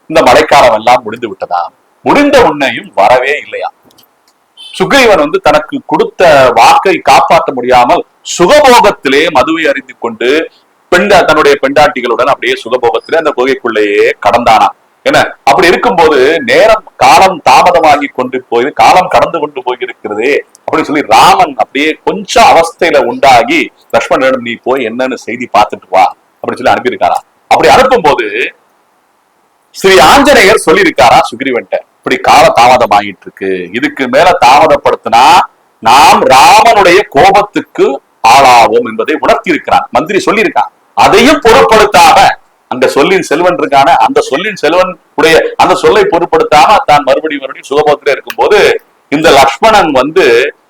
Speaker 1: இந்த மழைக்காலம் எல்லாம் முடிந்து விட்டதாம். முடிந்த உன்னையும் வரவே இல்லையா. சுக்ரீவன் தனக்கு கொடுத்த வாக்கை காப்பாற்ற முடியாமல் சுகபோகத்திலே மதுவை அறிந்து கொண்டு தன்னுடைய பெண்டாட்டிகளுடன் அப்படியே சுகபோகத்திலே அந்த குகைக்குள்ளேயே கடந்தானா. என்ன, அப்படி இருக்கும்போது நேரம் காலம் தாமதமாகி கொண்டு போய் காலம் கடந்து கொண்டு போயிருக்கிறதே அப்படின்னு சொல்லி ராமன் அப்படியே கொஞ்சம் அவஸ்தையில உண்டாகி லட்சுமணனிடம் நீ போய் என்னன்னு செய்தி பார்த்துட்டு வா அப்படின்னு சொல்லி அனுப்பியிருக்காரா. அப்படி அனுப்பும் போது ஸ்ரீ ஆஞ்சநேயர் சொல்லியிருக்காரா சுக்ரீவன்ட்ட, இப்படி கால தாமதம் ஆகிட்டு இருக்கு, இதுக்கு மேல தாமதப்படுத்தினா நாம் ராமனுடைய கோபத்துக்கு ஆளாவோம் என்பதை உணர்த்தி இருக்கிறான். மந்திரி சொல்லியிருக்கான். அதையும் பொருட்படுத்தாம அங்க சொல்லின் செல்வன் இருக்கான, அந்த சொல்லின் செல்வன் உடைய அந்த சொல்லை பொருட்படுத்தாம தான் மறுபடியும் சுகபோகத்திலே இருக்கும் போது இந்த லக்ஷ்மணன்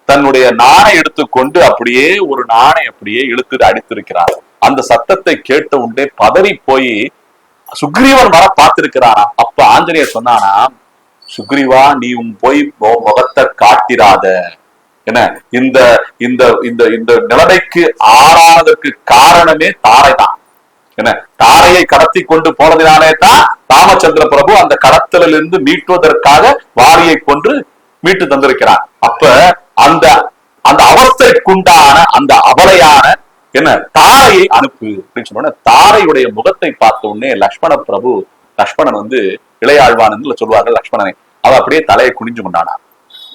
Speaker 1: தன்னுடைய நாணை எடுத்துக்கொண்டு அப்படியே ஒரு நாணை அப்படியே இழுத்து அடித்திருக்கிறார். அந்த சத்தத்தை கேட்ட உடனே பதறி போய் சுக்ரீவன் வர பார்த்திருக்கிறானா. அப்ப ஆஞ்சநேயர் சொன்னானா, சுக்ரீவா நீ போய் முகத்தை காட்டிராத. என்ன, இந்த இந்த இந்த இந்த நிலைமைக்கு ஆளானதற்கு காரணமே தாரை தான். என்ன, தாரையை கடத்தி கொண்டு போனதினாலே தான் ராமச்சந்திர பிரபு அந்த கடத்தலிலிருந்து மீட்டுவதற்காக வாரியை கொன்று மீட்டு தந்திருக்கிறார். அப்ப அந்த அந்த அவஸ்தைக்குண்டான அந்த அவலையான என்ன தாரையை அனுப்பு அப்படின்னு சொன்ன தாரையுடைய முகத்தை பார்த்த உடனே லக்ஷ்மணன் இளையாழ்வான் சொல்வார்கள் லக்ஷ்மணனை, அவ அப்படியே தலையை குனிஞ்சு கொண்டானா.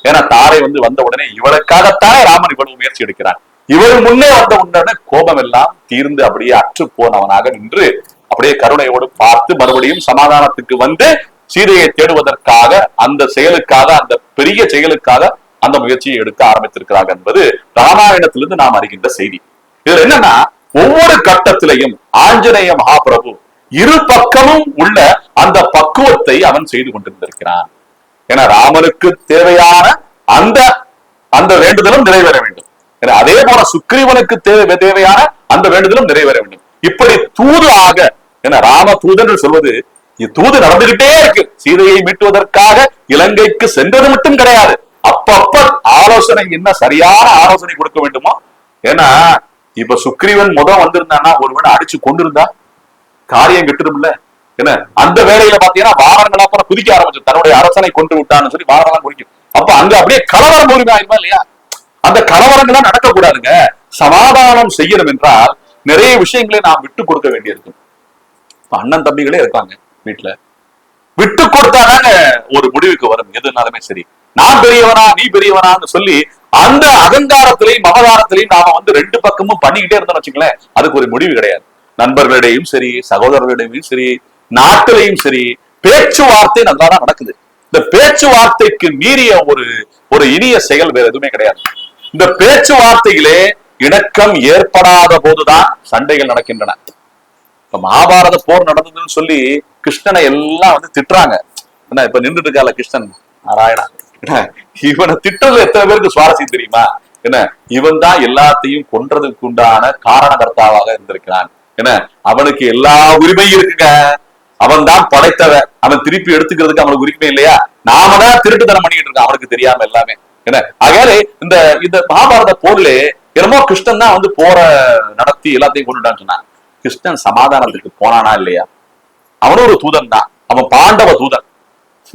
Speaker 1: ஏன்னா தாரை வந்த உடனே இவளுக்காகத்தானே ராமன் இவ்வளவு முயற்சி எடுக்கிறான். இவள் முன்னே வந்த உடனே கோபம் எல்லாம் தீர்ந்து அப்படியே அற்று போனவனாக நின்று அப்படியே கருணையோடு பார்த்து மறுபடியும் சமாதானத்துக்கு சீதையை தேடுவதற்காக அந்த செயலுக்காக அந்த பெரிய செயலுக்காக அந்த முயற்சியை எடுக்க ஆரம்பித்திருக்கிறார்கள் என்பது ராமாயணத்திலிருந்து நாம் அறிகின்ற செய்தி. இதுல என்னன்னா, ஒவ்வொரு கட்டத்திலையும் ஆஞ்சநேய மகாபிரபு இரு பக்கமும் உள்ள அந்த பக்குவத்தை அவன் செய்து கொண்டிருந்திருக்கிறான். ஏன்னா ராமனுக்கு தேவையான அந்த அந்த வேண்டுதலும் நிறைவேற வேண்டும். அதே போல சுக்ரீவனுக்கு தேவையான அந்த வேண்டுதலும் நிறைவேற வேண்டும். இப்படி தூது ஆக, ஏன்னா ராம தூதன் சொல்வது தூது நடந்துகிட்டே இருக்கு. சீதையை மீட்டுவதற்காக இலங்கைக்கு சென்றது மட்டும் கிடையாது, அப்பப்ப ஆலோசனை என்ன சரியான ஆலோசனை கொடுக்க வேண்டுமோ. ஏன்னா இப்ப சுக்ரீவன் வந்திருந்தான்னா ஒருவன் அடிச்சு கொண்டிருந்தா காரியம் கெட்டுரும்ல. என்ன, அந்த வேலையில பாத்தீங்கன்னா வாகனங்கள் அப்புறம் குதிக்க ஆரம்பிச்சு தன்னுடைய அரசனை கொண்டு விட்டான்னு சொல்லி வாகனம் குதிக்கும். அப்ப அங்க அப்படியே கலவரம் மூலியமா ஆயிருமா இல்லையா. அந்த கலவரங்கள்லாம் நடக்கக்கூடாதுங்க. சமாதானம் செய்யணும் என்றால் நிறைய விஷயங்களை நாம் விட்டு கொடுக்க வேண்டியிருக்கும். அண்ணன் தம்பிகளே இருக்காங்க வீட்டுல, விட்டு கொடுத்தாதாங்க ஒரு முடிவுக்கு வரும். எதுனாலுமே சரி, நான் பெரியவனா நீ பெரியவனான்னு சொல்லி அந்த அகங்காரத்திலையும் மமகாரத்திலையும் நாம ரெண்டு பக்கமும் பண்ணிக்கிட்டே இருந்தோம்னு வச்சுங்களேன், அதுக்கு ஒரு முடிவு கிடையாது. நண்பர்களிடையும் சரி, சகோதரர்களிடையும் சரி, நாட்டிலையும் சரி, பேச்சுவார்த்தை நல்லாதான் நடக்குது. இந்த பேச்சுவார்த்தைக்கு மீறிய ஒரு இனிய செயல் வேற எதுவுமே கிடையாது. இந்த பேச்சுவார்த்தையிலே இணக்கம் ஏற்படாத போதுதான் சண்டைகள் நடக்கின்றன. இப்ப மகாபாரத போர் நடந்ததுன்னு சொல்லி கிருஷ்ணனை எல்லாம் திட்டுறாங்க. இப்ப நின்றுட்டு இருக்கால கிருஷ்ணன் நாராயணா, இவனை திட்டுறது எத்தனை பேருக்கு சுவாரஸ்யம் தெரியுமா? என்ன இவன் தான் எல்லாத்தையும் கொன்றதுக்கு உண்டான காரணகர்த்தாவாக இருந்திருக்கிறான். என்ன அவனுக்கு எல்லா உரிமையும் இருக்குங்க. அவன் தான் படைத்தவன். அவன் திருப்பி எடுத்துக்கிறதுக்கு அவனுக்கு உரிமை இல்லையா? நாம தான் திருட்டுத்தனம் பண்ணிட்டு இருக்கோம் அவனுக்கு தெரியாம எல்லாமே. என்ன ஆகையாலே இந்த இந்த மகாபாரத போர்ல என்னமோ கிருஷ்ணன் தான் வந்து போற நடத்தி எல்லாத்தையும் கொண்டுட்டான்னு சொன்னான். கிருஷ்ணன் சமாதானத்துக்கு போனானா இல்லையா? அவனும் ஒரு தூதன் தான். அவன் பாண்டவ தூதன்.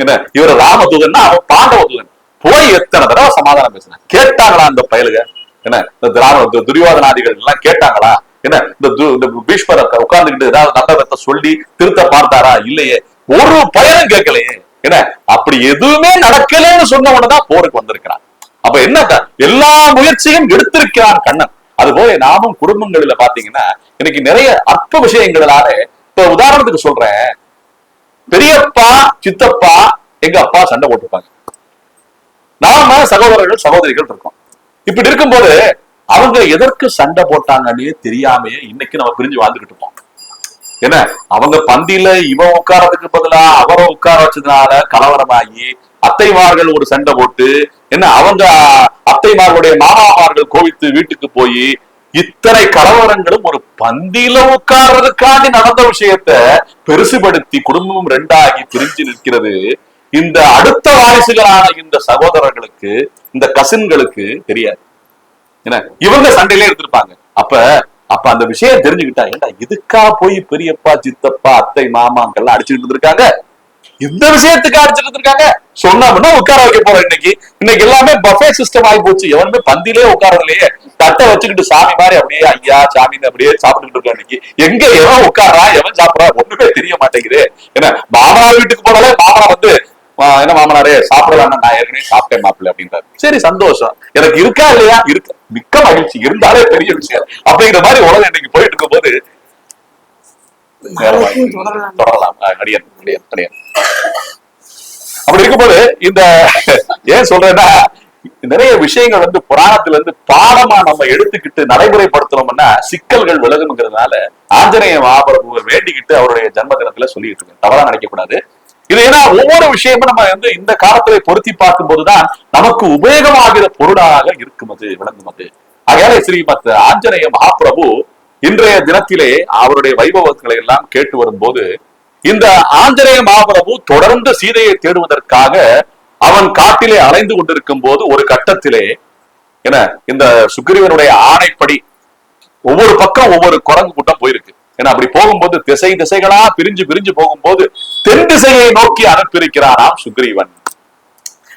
Speaker 1: என்ன இவர் ராம தூதன்னா அவன் பாண்டவ தூதன். போய் எத்தனை தடவை சமாதானம் பேசினான். கேட்டாங்களா அந்த பயலுக? என்ன இந்த துரியோதனாதிகள் எல்லாம் கேட்டாங்களா? என்ன இந்த பீஷ்மர் உட்கார்ந்துகிட்டு ஏதாவது நல்ல சொல்லி திருத்த பார்த்தாரா? இல்லையே, ஒரு பயனும் கேட்கலையே. என்ன அப்படி எதுவுமே நடக்கலன்னு சொன்ன உடனேதான் போருக்கு வந்திருக்கிறான். அப்ப என்ன எல்லா முயற்சியும் எடுத்திருக்கிறான் கண்ணன். அது போல நாமும் குடும்பங்களில பாத்தீங்கன்னா இன்னைக்கு நிறைய அற்ப விஷயங்களால, இப்ப உதாரணத்துக்கு சொல்றேன், பெரியப்பா சித்தப்பா எங்க அப்பா சண்டை போட்டுப்பாங்க. நாம சகோதரர்கள் சகோதரிகள் இருக்கோம். இப்படி இருக்கும்போது அவங்க எதற்கு சண்டை போட்டாங்கன்னே தெரியாமையே இன்னைக்கு நம்ம பிரிஞ்சு வாழ்ந்துகிட்டு இருப்போம். என்ன அவங்க பந்தியில இவன் உட்காரத்துக்கு பதிலா அவரை உட்கார வச்சதுனால கலவரமாகி அத்தைமார்கள் ஒரு சண்டை போட்டு, என்ன அவங்க அத்தைமார்களுடைய மாமாமார்கள் கோவித்து வீட்டுக்கு போய் இத்தனை கலவரங்களும் ஒரு பந்தியில உட்கார்றதுக்காண்டி நடந்த விஷயத்த பெருசுபடுத்தி குடும்பமும் ரெண்டாகி பிரிஞ்சு நிற்கிறது. இந்த அடுத்த வாரிசுகளான இந்த சகோதரர்களுக்கு, இந்த கசின்களுக்கு தெரியாது. என்ன இவங்க சண்டையிலே எடுத்திருப்பாங்க. அப்ப அப்ப அந்த விஷயம் தெரிஞ்சுக்கிட்டா, ஏண்டா இதுக்கா போய் பெரியப்பா சித்தப்பா அத்தை மாமாங்கெல்லாம் அடிச்சுட்டு இருந்திருக்காங்க, இந்த விஷயத்துக்கு அடிச்சுட்டு இருந்திருக்காங்க சொன்னோம்னா உட்கார வைக்க போறோம். இன்னைக்கு எல்லாமே பஃபே சிஸ்டம் ஆகி போச்சு. எவனுமே பந்திலே உட்காரதுலயே தட்டை வச்சுக்கிட்டு சாமி மாதிரி அப்படியே ஐயா சாமின்னு அப்படியே சாப்பிட்டுக்கிட்டு இருக்கோம். இன்னைக்கு எங்க எவன் உட்காரா எவன் சாப்பிடறா ஒண்ணுமே தெரிய மாட்டேங்குது. ஏன்னா மாமனார் வீட்டுக்கு போனாலே மாமனார் வந்து என்ன மாமனாரே சாப்பிடலாம், நான் ஏற்கனவே சாப்பிட்டேன் மாப்பிள்ள அப்படின்றாரு. சரி சந்தோஷம், எனக்கு இருக்கா இல்லையா? இருக்கு, மிக்க மகிழ்ச்சி, இருந்தாலே பெரிய விஷயம் அப்படிங்கிற மாதிரி உலகம் இன்னைக்கு போயிட்டு இருக்கும் போது தொடரலாம். அடியன் அடியன் அடியன் அப்படி இருக்கும்போது இந்த ஏன் சொல்றேன்னா, நிறைய விஷயங்கள் வந்து புராணத்துல இருந்து பாடமா நம்ம எடுத்துக்கிட்டு நடைமுறைப்படுத்தணும்னா சிக்கல்கள் விலகுங்கிறதுனால ஆஞ்சநேய மகாபிரபுவை வேண்டிக்கிட்டு அவருடைய ஜன்ம தினத்துல சொல்லிட்டு இருக்கேன். தவறா நினைக்கக்கூடாது. இது ஏன்னா ஒவ்வொரு விஷயமும் நம்ம வந்து இந்த காலத்துல பொருத்தி பார்க்கும் போதுதான் நமக்கு உபயோகமாகிற பொருளாக இருக்கும், அது விளங்கும். அது ஆகையால ஸ்ரீமத் ஆஞ்சநேய மகாபிரபு இன்றைய தினத்திலே அவருடைய வைபவங்களை எல்லாம் கேட்டு வரும்போது, இந்த ஆஞ்சநேய மகாபிரபு தொடர்ந்து சீதையை தேடுவதற்காக அவன் காட்டிலே அலைந்து கொண்டிருக்கும் போது ஒரு கட்டத்திலே என்ன இந்த சுக்ரீவனுடைய ஆணைப்படி ஒவ்வொரு பக்கம் ஒவ்வொரு குரங்கு கூட்டம் போயிருக்கு. ஏன்னா அப்படி போகும்போது திசைகளா பிரிஞ்சு பிரிஞ்சு போகும்போது தென் திசையை நோக்கி அனுப்பியிருக்கிறாராம் சுக்ரீவன்.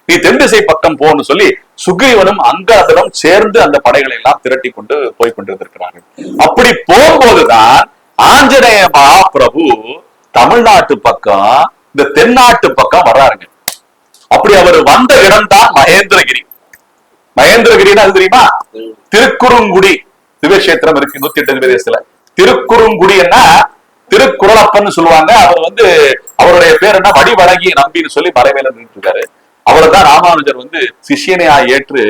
Speaker 1: நீ தென் திசை பக்கம் போன்னு சொல்லி சுக்ரீவனும் அங்கதனும் சேர்ந்து அந்த படைகளை எல்லாம் திரட்டி கொண்டு போய் கொண்டிருக்கிறார்கள். அப்படி போகும்போதுதான் ஆஞ்சநேய மகாபிரபு தமிழ்நாட்டு பக்கம் இந்த தென்னாட்டு பக்கம் வர்றாருங்க. அப்படி அவர் வந்த இடம் தான் மகேந்திரகிரி. மகேந்திரகிரின்னு அது தெரியுமா? திருக்குறுங்குடி திவ்யக்ஷேத்திரம் இருக்கு 108 பிரதேசத்துல. திருக்குறுங்குடின்னா திருக்குறளப்பன்னு சொல்லுவாங்க. அவர் வந்து அவருடைய பேர் என்ன, வடிவழகி நம்பின்னு சொல்லி மலைமையில நின்று இருக்காரு. அவரை தான் ராமானுஜர் வந்து சிஷியனையா ஏற்று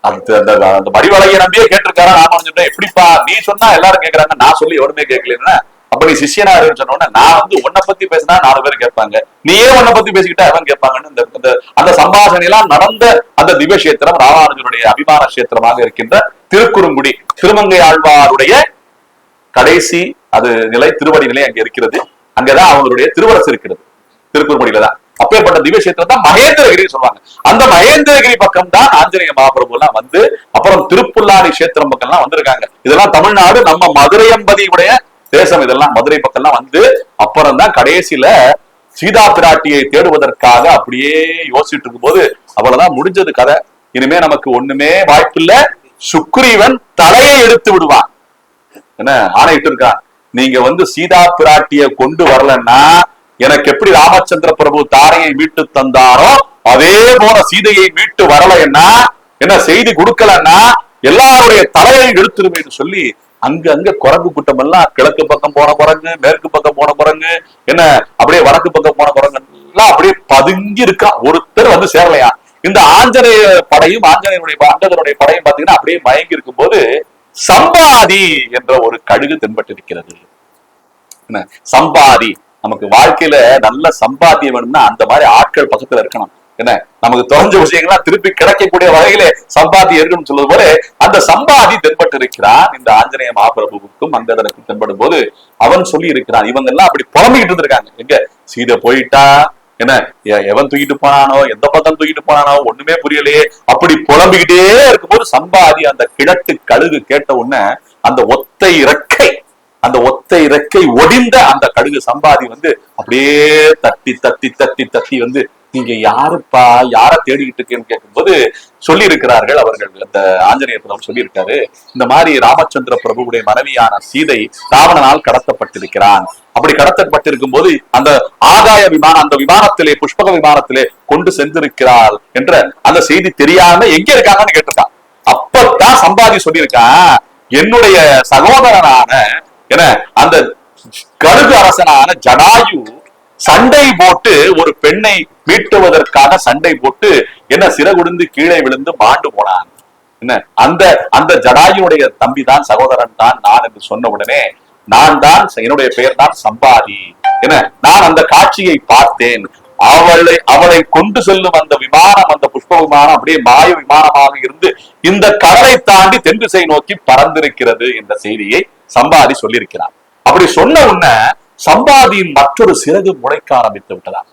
Speaker 1: அந்த வடிவழகிய நம்பியே கேட்டிருக்காரா ராமானுஜர். எப்படிப்பா நீ சொன்னா எல்லாரும் கேட்கறாங்க, நான் சொல்லி எவருமே கேட்கலன்னா அப்ப நீ சிஷியனா சொன்ன நான் வந்து உன்னை பத்தி பேசினா 4 பேர் கேட்பாங்க, நீயே உன்னை பத்தி பேசிக்கிட்டா எவன் கேட்பாங்கன்னு அந்த சம்பாஷணை எல்லாம் நடந்த அந்த திவ்ய கஷேத்திரம் ராமானுஜருடைய அபிமான கஷேத்திரமாக இருக்கின்ற திருக்குறுங்குடி, திருமங்கை ஆழ்வாருடைய கடைசி அது நிலை, திருவடி நிலை அங்க இருக்கிறது. அங்கதான் அவங்களுடைய திருவரசு இருக்கிறது திருக்குறுங்குடியில தான். அப்பேற்பட்ட திவ்ய கஷேத்திரம் தான் மகேந்திரகிரி சொல்லுவாங்க. அந்த மகேந்திரகிரி பக்கம் தான் ஆஞ்சநேய மகாபிரபு எல்லாம் வந்து அப்புறம் திருப்புல்லாணி கஷேத்திரம் பக்கம் எல்லாம் வந்திருக்காங்க. இதெல்லாம் தமிழ்நாடு நம்ம மதுரையம்பதியுடைய தேசம். இதெல்லாம் மதுரை பக்கம் எல்லாம் வந்து அப்புறம் தான் கடைசியில சீதா பிராட்டியை தேடுவதற்காக அப்படியே யோசிச்சுட்டு இருக்கும் போது அவ்வளவுதான் முடிஞ்சது கதை. இனிமே நமக்கு ஒண்ணுமே வாய்ப்பில்ல, சுக்ரீவன் தலையை எடுத்து விடுவான். என்ன ஆணையிட்டு இருக்கான், நீங்க வந்து சீதா பிராட்டியை கொண்டு வரலன்னா எனக்கு எப்படி ராமச்சந்திர பிரபு தாரையை மீட்டு தந்தாரோ அதே போல சீதையை மீட்டு வரலைன்னா என்ன செய்தி கொடுக்கலன்னா எல்லாருடைய தலையை எடுத்துருவேன்னு சொல்லி அங்க குரங்கு கூட்டம் எல்லாம் கிழக்கு பக்கம் போன குரங்கு, மேற்கு பக்கம் போன குரங்கு, என்ன அப்படியே வடக்கு பக்கம் போன குரங்கு எல்லாம் அப்படியே பதுங்கி இருக்கா. ஒருத்தர் வந்து சேரலையா. இந்த ஆஞ்சநேய படையும் அங்கதனுடைய படையும் பாத்தீங்கன்னா அப்படியே மயங்கி இருக்கும் போது சம்பாதி என்ற ஒரு கழுகு தென்பட்டிருக்கிறது. என்ன சம்பாதி, நமக்கு வாழ்க்கையில நல்ல சம்பாத்தியம் வேணும்னா அந்த மாதிரி ஆட்கள் பக்கத்துல இருக்கணும். என்ன நமக்கு தொலைஞ்ச விஷயங்களா திருப்பி கிடைக்கக்கூடிய வகையிலே சம்பாதி இருக்குன்னு சொல்வது போல அந்த சம்பாதி தென்பட்டு இருக்கிறான் இந்த ஆஞ்சநேய மகாபிரபுவுக்கும் அங்கதனுக்கும் தென்படும் போது அவன் சொல்லி இருக்கிறான். இவங்க எல்லாம் அப்படி புலம்பிக்கிட்டு இருந்திருக்காங்க, எங்க சீதை போயிட்டா, என்ன எவன் தூக்கிட்டு போனானோ, எந்த பக்கம் தூக்கிட்டு போனானோ ஒண்ணுமே புரியலையே, அப்படி புலம்பிக்கிட்டே இருக்கும்போது சம்பாதி அந்த கிழட்டு கழுகு கேட்ட உடனே அந்த ஒத்தை இறக்கை ஒடிந்த அந்த கழுகு சம்பாதி வந்து அப்படியே தட்டி தட்டி தட்டி தட்டி வந்து, நீங்க யாருப்பா, யார தேடிக்கிட்டு இருக்கேன்னு கேட்கும்போது சொல்லி இருக்கிறார்கள் அவர்கள். அந்த ஆஞ்சநேயர் பிரபு சொல்லி இருக்காரு, இந்த மாதிரி ராமச்சந்திர பிரபுவுடைய மனைவியான சீதை ராவணனால் கடத்தப்பட்டிருக்கிறான். அப்படி கடத்தப்பட்டிருக்கும் போது அந்த ஆகாய விமானம், அந்த விமானத்திலே புஷ்பக விமானத்திலே கொண்டு சென்றிருக்கிறாள் என்ற அந்த செய்தி தெரியாம எங்க இருக்காங்கன்னு கேட்டிருக்கான். அப்பதான் சம்பாதி சொல்லியிருக்கான், என்னுடைய சகோதரனான என அந்த கழுகு அரசனான ஜடாயு சண்டை போட்டு ஒரு பெண்ணை மீட்டுவதற்காக சண்டை போட்டு என்ன சிறகுடிந்து கீழே விழுந்து மாண்டு போனான். என்ன அந்த ஜடாயுடைய தம்பி தான், சகோதரன் தான் நான் என்று சொன்ன உடனே, நான் தான், என்னுடைய பெயர் தான் சம்பாதி என நான் அந்த காட்சியை பார்த்தேன். அவளை கொண்டு செல்லும் அந்த விமானம், அந்த புஷ்ப விமானம் அப்படியே மாய விமானமாக இருந்து இந்த கடலை தாண்டி தென் திசை நோக்கி பறந்திருக்கிறது என்ற செய்தியை சம்பாதி சொல்லியிருக்கிறார். அப்படி சொன்ன உடனே சம்பாதியின் மற்றொரு சிறகு முளைக்க ஆரம்பித்து விட்டதாம்.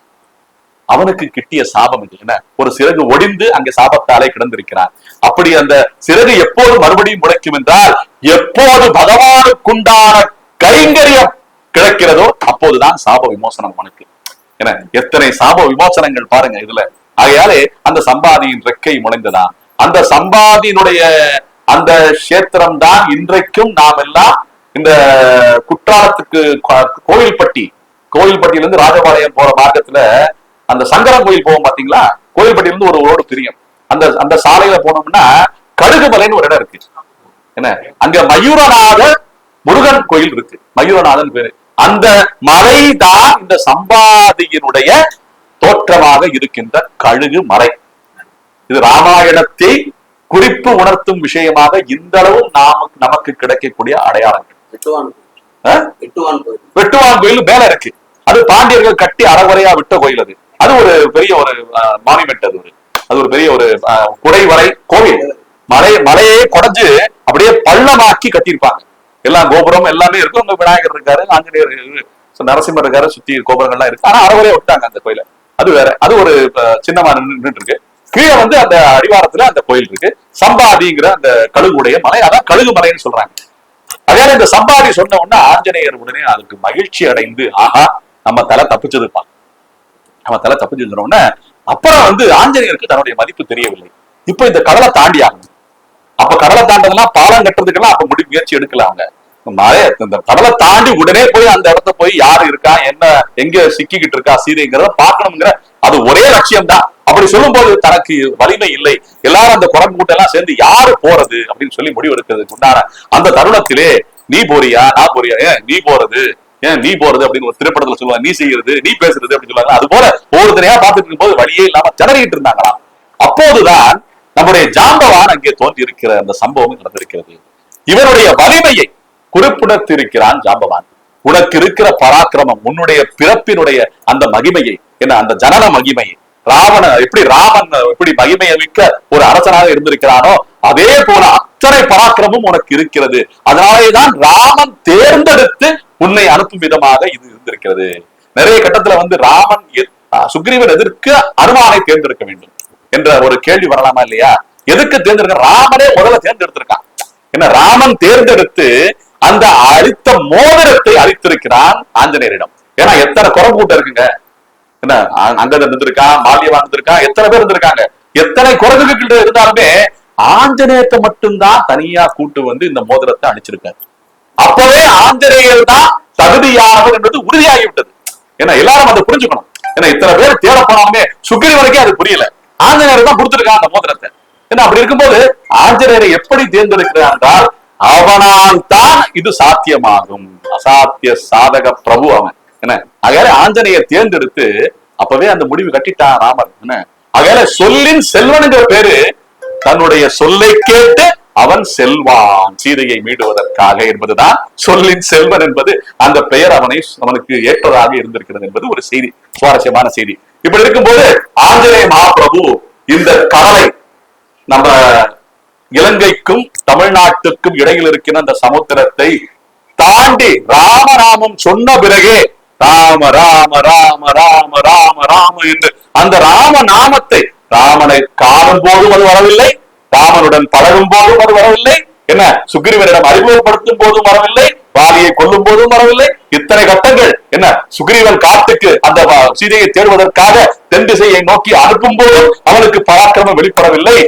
Speaker 1: அவனுக்கு கிட்டிய சாபம் என்ன, ஒரு சிறகு ஒடிந்து அங்கே சாபத்தாலே கிடந்திருக்கிறார். அப்படி அந்த சிறகு எப்போது மறுபடியும் முளைக்கும் என்றால், எப்போது பகவானுக்குண்டான கைங்கரியம் கிடைக்கிறதோ அப்போதுதான் சாப விமோசனம் அவனுக்கு. என எத்தனை சாப விமோசனங்கள் பாருங்க இதுல. ஆகையாலே அந்த சம்பாதியின் ரெக்கை முளைந்ததான். அந்த சம்பாதியினுடைய அந்த கஷேத்திரம் தான் இன்றைக்கும் நாம் எல்லாம் இந்த குற்றாலத்துக்கு கோயில்பட்டியிலிருந்து ராஜபாளையம் போற மார்க்கத்துல அந்த சங்கரன் கோயில் போவோம் பாத்தீங்களா, கோயில்பட்டியிலிருந்து ஒரு ரோடு பிரியும். அந்த சாலையில போனோம்னா கழுகுமலைன்னு ஒரு இடம் இருக்கு. என்ன, அங்க மயூரநாத முருகன் கோயில் இருக்கு, மயூரநாதன் பேரு. அந்த மலைதான் இந்த சம்பாதியினுடைய தோற்றமாக இருக்கின்ற கழுகு மலை. இது ராமாயணத்தை குறிப்பு உணர்த்தும் விஷயமாக இந்த அளவு நமக்கு கிடைக்கக்கூடிய அடையாளங்கள். வெட்டுவான் கோயில் மேல இருக்கு, அது பாண்டியர்கள் கட்டி அறகுறையா விட்ட கோயில். அது ஒரு பெரிய ஒரு மானுமெண்ட். அது ஒரு பெரிய ஒரு குடைவரை கோவில். மலையே குடைஞ்சு அப்படியே பள்ளமாக்கி கட்டியிருப்பாங்க. எல்லாம் கோபுரம் எல்லாமே இருக்கும். விநாயகர் இருக்காரு, ஆஞ்சநேயர், நரசிம்மர் இருக்காரு, சுத்தி கோபுரங்கள்லாம் இருக்கு. ஆனா அறகுறையா விட்டாங்க அந்த கோயில. அது வேற, அது ஒரு சின்னமா நின்றுட்டு இருக்கு. கீழே வந்து அந்த அடிவாரத்துல அந்த கோயில் இருக்கு. சம்பாதிங்கிற அந்த கழுகுடைய மலை, அதான் கழுகு மலைன்னு சொல்றாங்க. அதே இந்த சம்பாதி சொன்ன உடனே ஆஞ்சநேயர் உடனே அதுக்கு மகிழ்ச்சி அடைந்து, ஆஹா நம்ம தலை தப்பிச்சதுப்பா, நம்ம தலை தப்பிச்சு உடனே அப்புறம் வந்து ஆஞ்சநேயருக்கு தன்னுடைய மதிப்பு தெரியவில்லை. இப்ப இந்த கடலை தாண்டி ஆகணும். அப்ப கடலை தாண்டதெல்லாம் பாலம் கட்டுறதுக்கெல்லாம் அப்ப முயற்சி எடுக்கலாங்க. இந்த கடலை தாண்டி உடனே போய் அந்த இடத்த போய் யாரு இருக்கா, என்ன எங்க சிக்கிக்கிட்டு இருக்கா சீதைங்கிறத பாக்கணுங்கிற அது ஒரே லட்சியம் தான். அப்படி சொல்லும் போது தனக்கு வலிமை இல்லை. எல்லாரும் அந்த குரங்கு கூட்டம் எல்லாம் சேர்ந்து யாரு போறது அப்படின்னு சொல்லி முடிவு எடுக்கிறதுக்கு உண்டான அந்த தருணத்திலே, நீ போறியா நான் போறியா, நீ போறது அப்படின்னு ஒரு திரைப்படத்துல சொல்லுவாங்க, நீ செய்யறது நீ பேசுறது அப்படின்னு சொல்லுவாங்க. அது போல ஒவ்வொருத்தரையா பார்த்துட்டு இருக்கும் போது வழியே இல்லாம திணறிட்டு இருந்தாங்களாம். அப்போதுதான் நம்முடைய ஜாம்பவான் அங்கே தோன்றி இருக்கிற அந்த சம்பவம் நடந்திருக்கிறது. இவருடைய வலிமையை குறிப்பிடத்திருக்கிறான் ஜாம்பவான். உனக்கு இருக்கிற பராக்கிரமம், உன்னுடைய பிறப்பினுடைய அந்த மகிமையை, என்ன அந்த ஜனன மகிமையை, ராமன் எப்படி மகிமையை மிக்க ஒரு அரசனாக இருந்திருக்கிறானோ அதே போல அத்தனை பராக்கிரமும் உனக்கு இருக்கிறது. அதனாலேதான் ராமன் தேர்ந்தெடுத்து உன்னை அனுப்பும் விதமாக இது இருந்திருக்கிறது. நிறைய கட்டத்துல வந்து ராமன் சுக்ரீவன் எதற்கு அனுமானை தேர்ந்தெடுக்க வேண்டும் என்ற ஒரு கேள்வி வரலாமா இல்லையா? எதுக்கு தேர்ந்தெடுக்க? ராமனே முதல்ல தேர்ந்தெடுத்திருக்கான். என்ன, ராமன் தேர்ந்தெடுத்து அந்த அளித்த மோதிரத்தை அளித்திருக்கிறான் ஆஞ்சநேயரிடம். ஏன்னா எத்தனை குரங்கு கூட்டம் இருக்குங்க, என்ன அங்கத இருந்திருக்கான், மாலியவான் இருந்திருக்கான், எத்தனை பேர் இருந்திருக்காங்க. எத்தனை குரங்குகிட்ட இருந்தாலுமே ஆஞ்சநேயத்தை மட்டும்தான் தனியா கூட்டு வந்து இந்த மோதிரத்தை அடிச்சிருக்காரு. அப்பவே ஆஞ்சநேயர் தான் தகுதியானவர் என்பது உறுதியாகிவிட்டது. ஏன்னா எல்லாரும் அதை புரிஞ்சுக்கணும். ஏன்னா இத்தனை பேர் தேட போனாலுமே சுக்ரீவனுக்கே அது புரியல, ஆஞ்சநேயர் தான் கொடுத்திருக்கான் அந்த மோதிரத்தை. ஏன்னா அப்படி இருக்கும்போது ஆஞ்சநேயரை எப்படி தேர்ந்தெடுக்கிறார் என்றால், அவனால் தான் இது சாத்தியமாகும். அசாத்திய சாதக பிரபு அவன். என்ன, ஆகையால ஆஞ்சநேயர் தேர்ந்தெடுத்து அப்பவே அந்த முடிவு கட்டிட்டான் ராமர். என்ன, ஆகையால சொல்லின் செல்வனுங்கிற பேரு தன்னுடைய சொல்லை கேட்டு அவன் செல்வான் சீதையை மீடுவதற்காக என்பதுதான் சொல்லின் செல்வன் என்பது அந்த பெயர் அவனுக்கு ஏற்றதாக இருந்திருக்கிறது என்பது ஒரு செய்தி, சுவாரஸ்யமான செய்தி. இப்படி இருக்கும்போது ஆஞ்சநேய மகாபிரபு இந்த கடலை நம்ம இலங்கைக்கும் தமிழ்நாட்டுக்கும் இடையில் இருக்கிற அந்த சமுத்திரத்தை தாண்டி ராமநாமம் சொன்ன பிறகே ராம ராம ராம ராம ராம ராம என்று அந்த ராம நாமத்தை ராமனை காணும் போதும் அது வரவில்லை, ராமனுடன் பழகும் போதும் அது வரவில்லை, என்ன சுக்ரீவனிடம் அறிமுகப்படுத்தும் போதும் வரவில்லை, வாலியை கொல்லும் போதும் வரவில்லை. இத்தனை கட்டங்கள் என்ன சுக்ரீவன் காட்டுக்கு அந்த சீதையை தேடுவதற்காக தென் திசையை நோக்கி அனுப்பும் போதும் அவனுக்கு பராக்கிரமம் வெளிப்படவில்லை.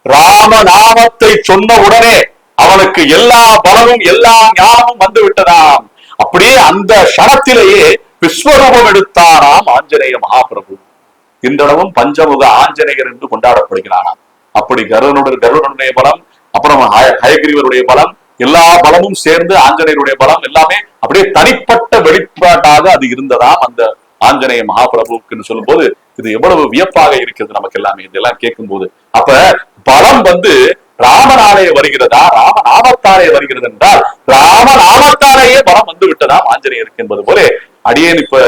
Speaker 1: ராம நாமத்தை சொன்ன உடனே அவனுக்கு எல்லா பலமும் எல்லா ஞானமும் வந்து விட்டதாம். அப்படியே அந்த க்ஷணத்திலேயே விஸ்வரூபம் எடுத்தாராம் ஆஞ்சநேய மகாபிரபு. இன்றளவும் பஞ்சமுக ஆஞ்சநேயர் என்று கொண்டாடப்படுகிறாராம். அப்படி கருடனுடைய பலம், அப்புறம் ஹயகிரீவருடைய பலம், எல்லா பலமும் சேர்ந்து ஆஞ்சநேயருடைய பலம் எல்லாமே அப்படியே தனிப்பட்ட வெளிப்பாட்டாக அது இருந்ததாம் அந்த ஆஞ்சநேய மகாபிரபுக்கு சொல்லும் போது இது எவ்வளவு வியப்பாக இருக்கிறது நமக்கு எல்லாமே இதெல்லாம் கேட்கும் போது. அப்ப பலம் ராமனாலே வருகிறதா, ராமநாமத்தாலே வருகிறது என்றால் ராமநாமத்தாலேயே பலம் வந்து விட்டதாம் ஆஞ்சநேயருக்கு என்பது போல அடியேன் இப்ப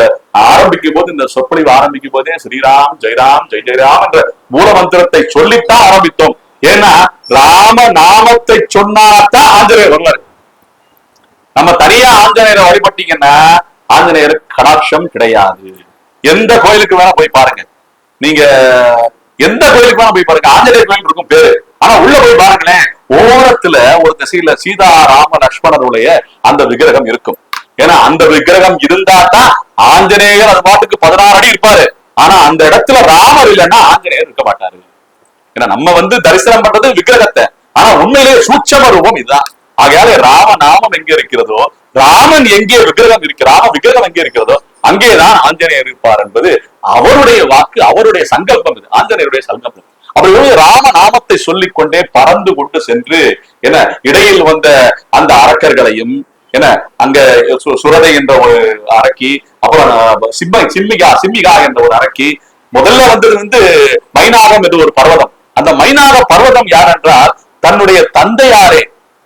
Speaker 1: ஆரம்பிக்கும் போது இந்த சொற்பொழிவு ஆரம்பிக்கும் போதே ஸ்ரீராம் ஜெயராம் ஜெய் ஜெயராம் என்ற மூல மந்திரத்தை சொல்லித்தான் ஆரம்பித்தோம். ஏன்னா ராம நாமத்தை சொன்னாதான் ஆஞ்சநேயர் வரலாறு. நம்ம தனியா ஆஞ்சநேயரை வழிபட்டீங்கன்னா ஆஞ்சநேயர் கடாட்சம் கிடையாது. எந்த கோயிலுக்கு வேணா போய் பாருங்க, நீங்க எந்த கோயிலுக்கு வேணா போய் பாருங்க, ஆஞ்சநேயர் கோயில் இருக்கும் பேரு, ஆனா உள்ள போய் பாருங்களேன், ஓரத்துல ஒரு திசையில சீதா ராம லட்சுமணருடைய அந்த விக்கிரகம் இருக்கும். ஏன்னா அந்த விக்கிரகம் இருந்தா தான் ஆஞ்சநேயர் அது பாட்டுக்கு 16 அடி இருப்பாரு. ஆனா அந்த இடத்துல ராமர் இல்லைன்னா ஆஞ்சநேயர் இருக்க மாட்டாரு. ஏன்னா நம்ம தரிசனம் பண்றது விக்கிரகத்தை, ஆனா உண்மையிலேயே சூட்சம ரூபம் இதுதான். ஆகையால ராம நாமம் எங்கே இருக்கிறதோ, ராமன் எங்கே விக்கிரகம் இருக்கிறாமோ, விக்கிரகம் எங்கே இருக்கிறதோ அங்கேதான் ஆஞ்சநேயர் இருப்பார் என்பது அவருடைய வாக்கு, அவருடைய சங்கல்பம். இது ஆஞ்சநேயருடைய சங்கல்பம். அப்படி ராம நாமத்தை சொல்லிக் கொண்டே பறந்து கொண்டு சென்று என இடையில் வந்த அந்த அரக்கர்களையும் என்ன அங்க சுரதை என்ற ஒரு அரக்கி, அப்புறம் சிம்மிகா என்ற ஒரு அரக்கி, முதல்ல மைனாகம் என்ற ஒரு பர்வதம். அந்த மைனாக பர்வதம் யார் என்றால் தன்னுடைய தந்தையாரே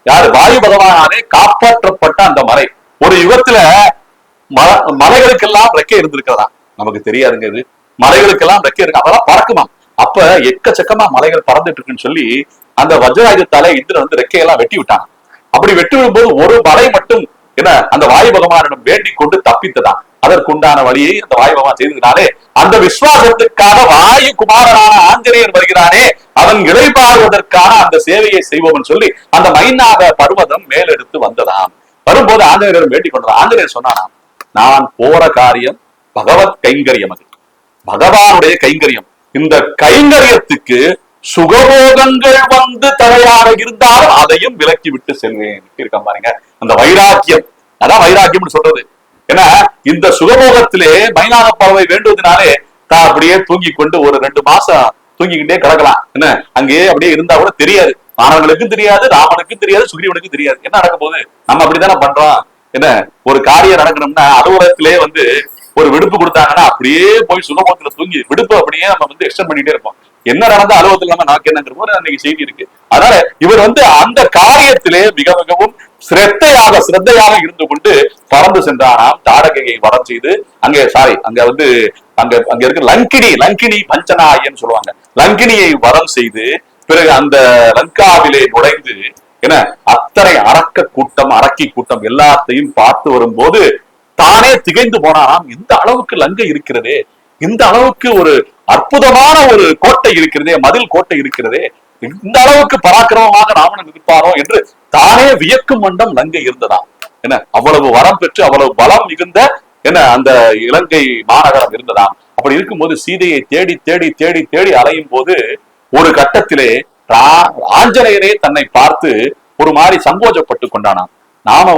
Speaker 1: யார் வாயு பகவானாலே காப்பாற்றப்பட்ட அந்த மலை. ஒரு யுகத்துல மலைகளுக்கெல்லாம் ரெக்கை இருந்திருக்கிறதா நமக்கு தெரியாதுங்க. இது மலைகளுக்கெல்லாம் ரெக்கை இருக்கு, அதெல்லாம் பறக்குமாம். அப்ப எக்கச்சக்கமா மலைகள் பறந்துட்டு இருக்குன்னு சொல்லி அந்த வஜ்ராயுதத்தால இந்திரன் ரெக்கையெல்லாம் வெட்டி விட்டாங்க. அப்படி வெட்டி விடும்போது ஒரு மலை மட்டும் என்ன அந்த வாயு பகவானிடம் வேண்டிக் கொண்டு தப்பித்ததான். அதற்குண்டான வழியை அந்த வாயு பகவான் செய்ததுனாலே அந்த விசுவாசத்துக்காக வாயு குமாரனான ஆஞ்சநேயர் வருகிறானே, அவன் இளைப்பாறுவதற்கான அந்த சேவையை செய்வோம்னு சொல்லி அந்த மைனாக பர்வதம் மேலெடுத்து வந்ததாம். வரும்போது ஆஞ்சநேயர் வேண்டிக் கொண்டதான். ஆஞ்சநேயர் சொன்னானாம், நான் போற காரியம் பகவத் கைங்கரியம், அது பகவானுடைய கைங்கரியம். இந்த கைங்கரியத்துக்கு சுகபோகங்கள் தடையாக இருந்தாலும் அதையும் விலக்கி விட்டு செல்வேன் இருக்க பாருங்க. அந்த வைராக்கியம், அதான் வைராக்கியம் சொல்றது. ஏன்னா இந்த சுகபோகத்திலே மைனாக பறவை வேண்டுவதனாலே தான் அப்படியே தூங்கி கொண்டு ஒரு 2 மாசம் தூங்கிக்கிட்டே கிடக்கலாம். என்ன அங்கேயே அப்படியே இருந்தா கூட தெரியாது, மாணவர்களுக்கும் தெரியாது, ராமனுக்கும் தெரியாது, சுக்ரீவனுக்கும் தெரியாது என்ன நடக்கும் போது. நம்ம அப்படித்தானே பண்றோம். என்ன ஒரு காரியம் நடக்கணும்னா அலுவலகத்திலே ஒரு விடுப்பு கொடுத்தாங்கன்னா அப்படியே போய் சுகபோகத்துல தூங்கி விடுப்பு அப்படியே நம்ம எக்ஸ்டெண்ட் பண்ணிட்டே இருப்போம். என்ன நடந்த அலுவலகத்துல நம்ம நமக்கு என்னங்கிற போது அன்னைக்கு செய்தி இருக்கு. அதனால இவர் அந்த காரியத்திலே மிக மிகவும் சிரத்தையாக இருந்து கொண்டு பறந்து சென்றாராம். தாடகையை வரம் செய்து அங்க இருக்க லங்கினி பஞ்சனாயன்னு சொல்லுவாங்க. லங்கினியை வரம் செய்து பிறகு அந்த லங்காவிலே நுழைந்து என்ன அத்தனை அரக்கி கூட்டம் எல்லாத்தையும் பார்த்து வரும்போது தானே திகைந்து போனாராம். இந்த அளவுக்கு லங்கை இருக்கிறதே, இந்த அளவுக்கு ஒரு அற்புதமான ஒரு கோட்டை இருக்கிறதே, மதில் கோட்டை இருக்கிறதே, இந்த அளவுக்கு பராக்கிரமமாக ராவணன் இருப்பாரோ என்று தானே வியக்கும் வண்ணம் லங்கை இருந்ததாம். என்ன அவ்வளவு வரம் பெற்று அவ்வளவு பலம் மிகுந்த என்ன அந்த இலங்கை மாநகரம் இருந்ததாம். அப்படி இருக்கும்போது சீதையை தேடி தேடி தேடி தேடி அலையும் போது ஒரு கட்டத்திலே ஆஞ்சநேயரே தன்னை பார்த்து ஒரு மாதிரி சங்கோஜப்பட்டு கொண்டானாம். நாம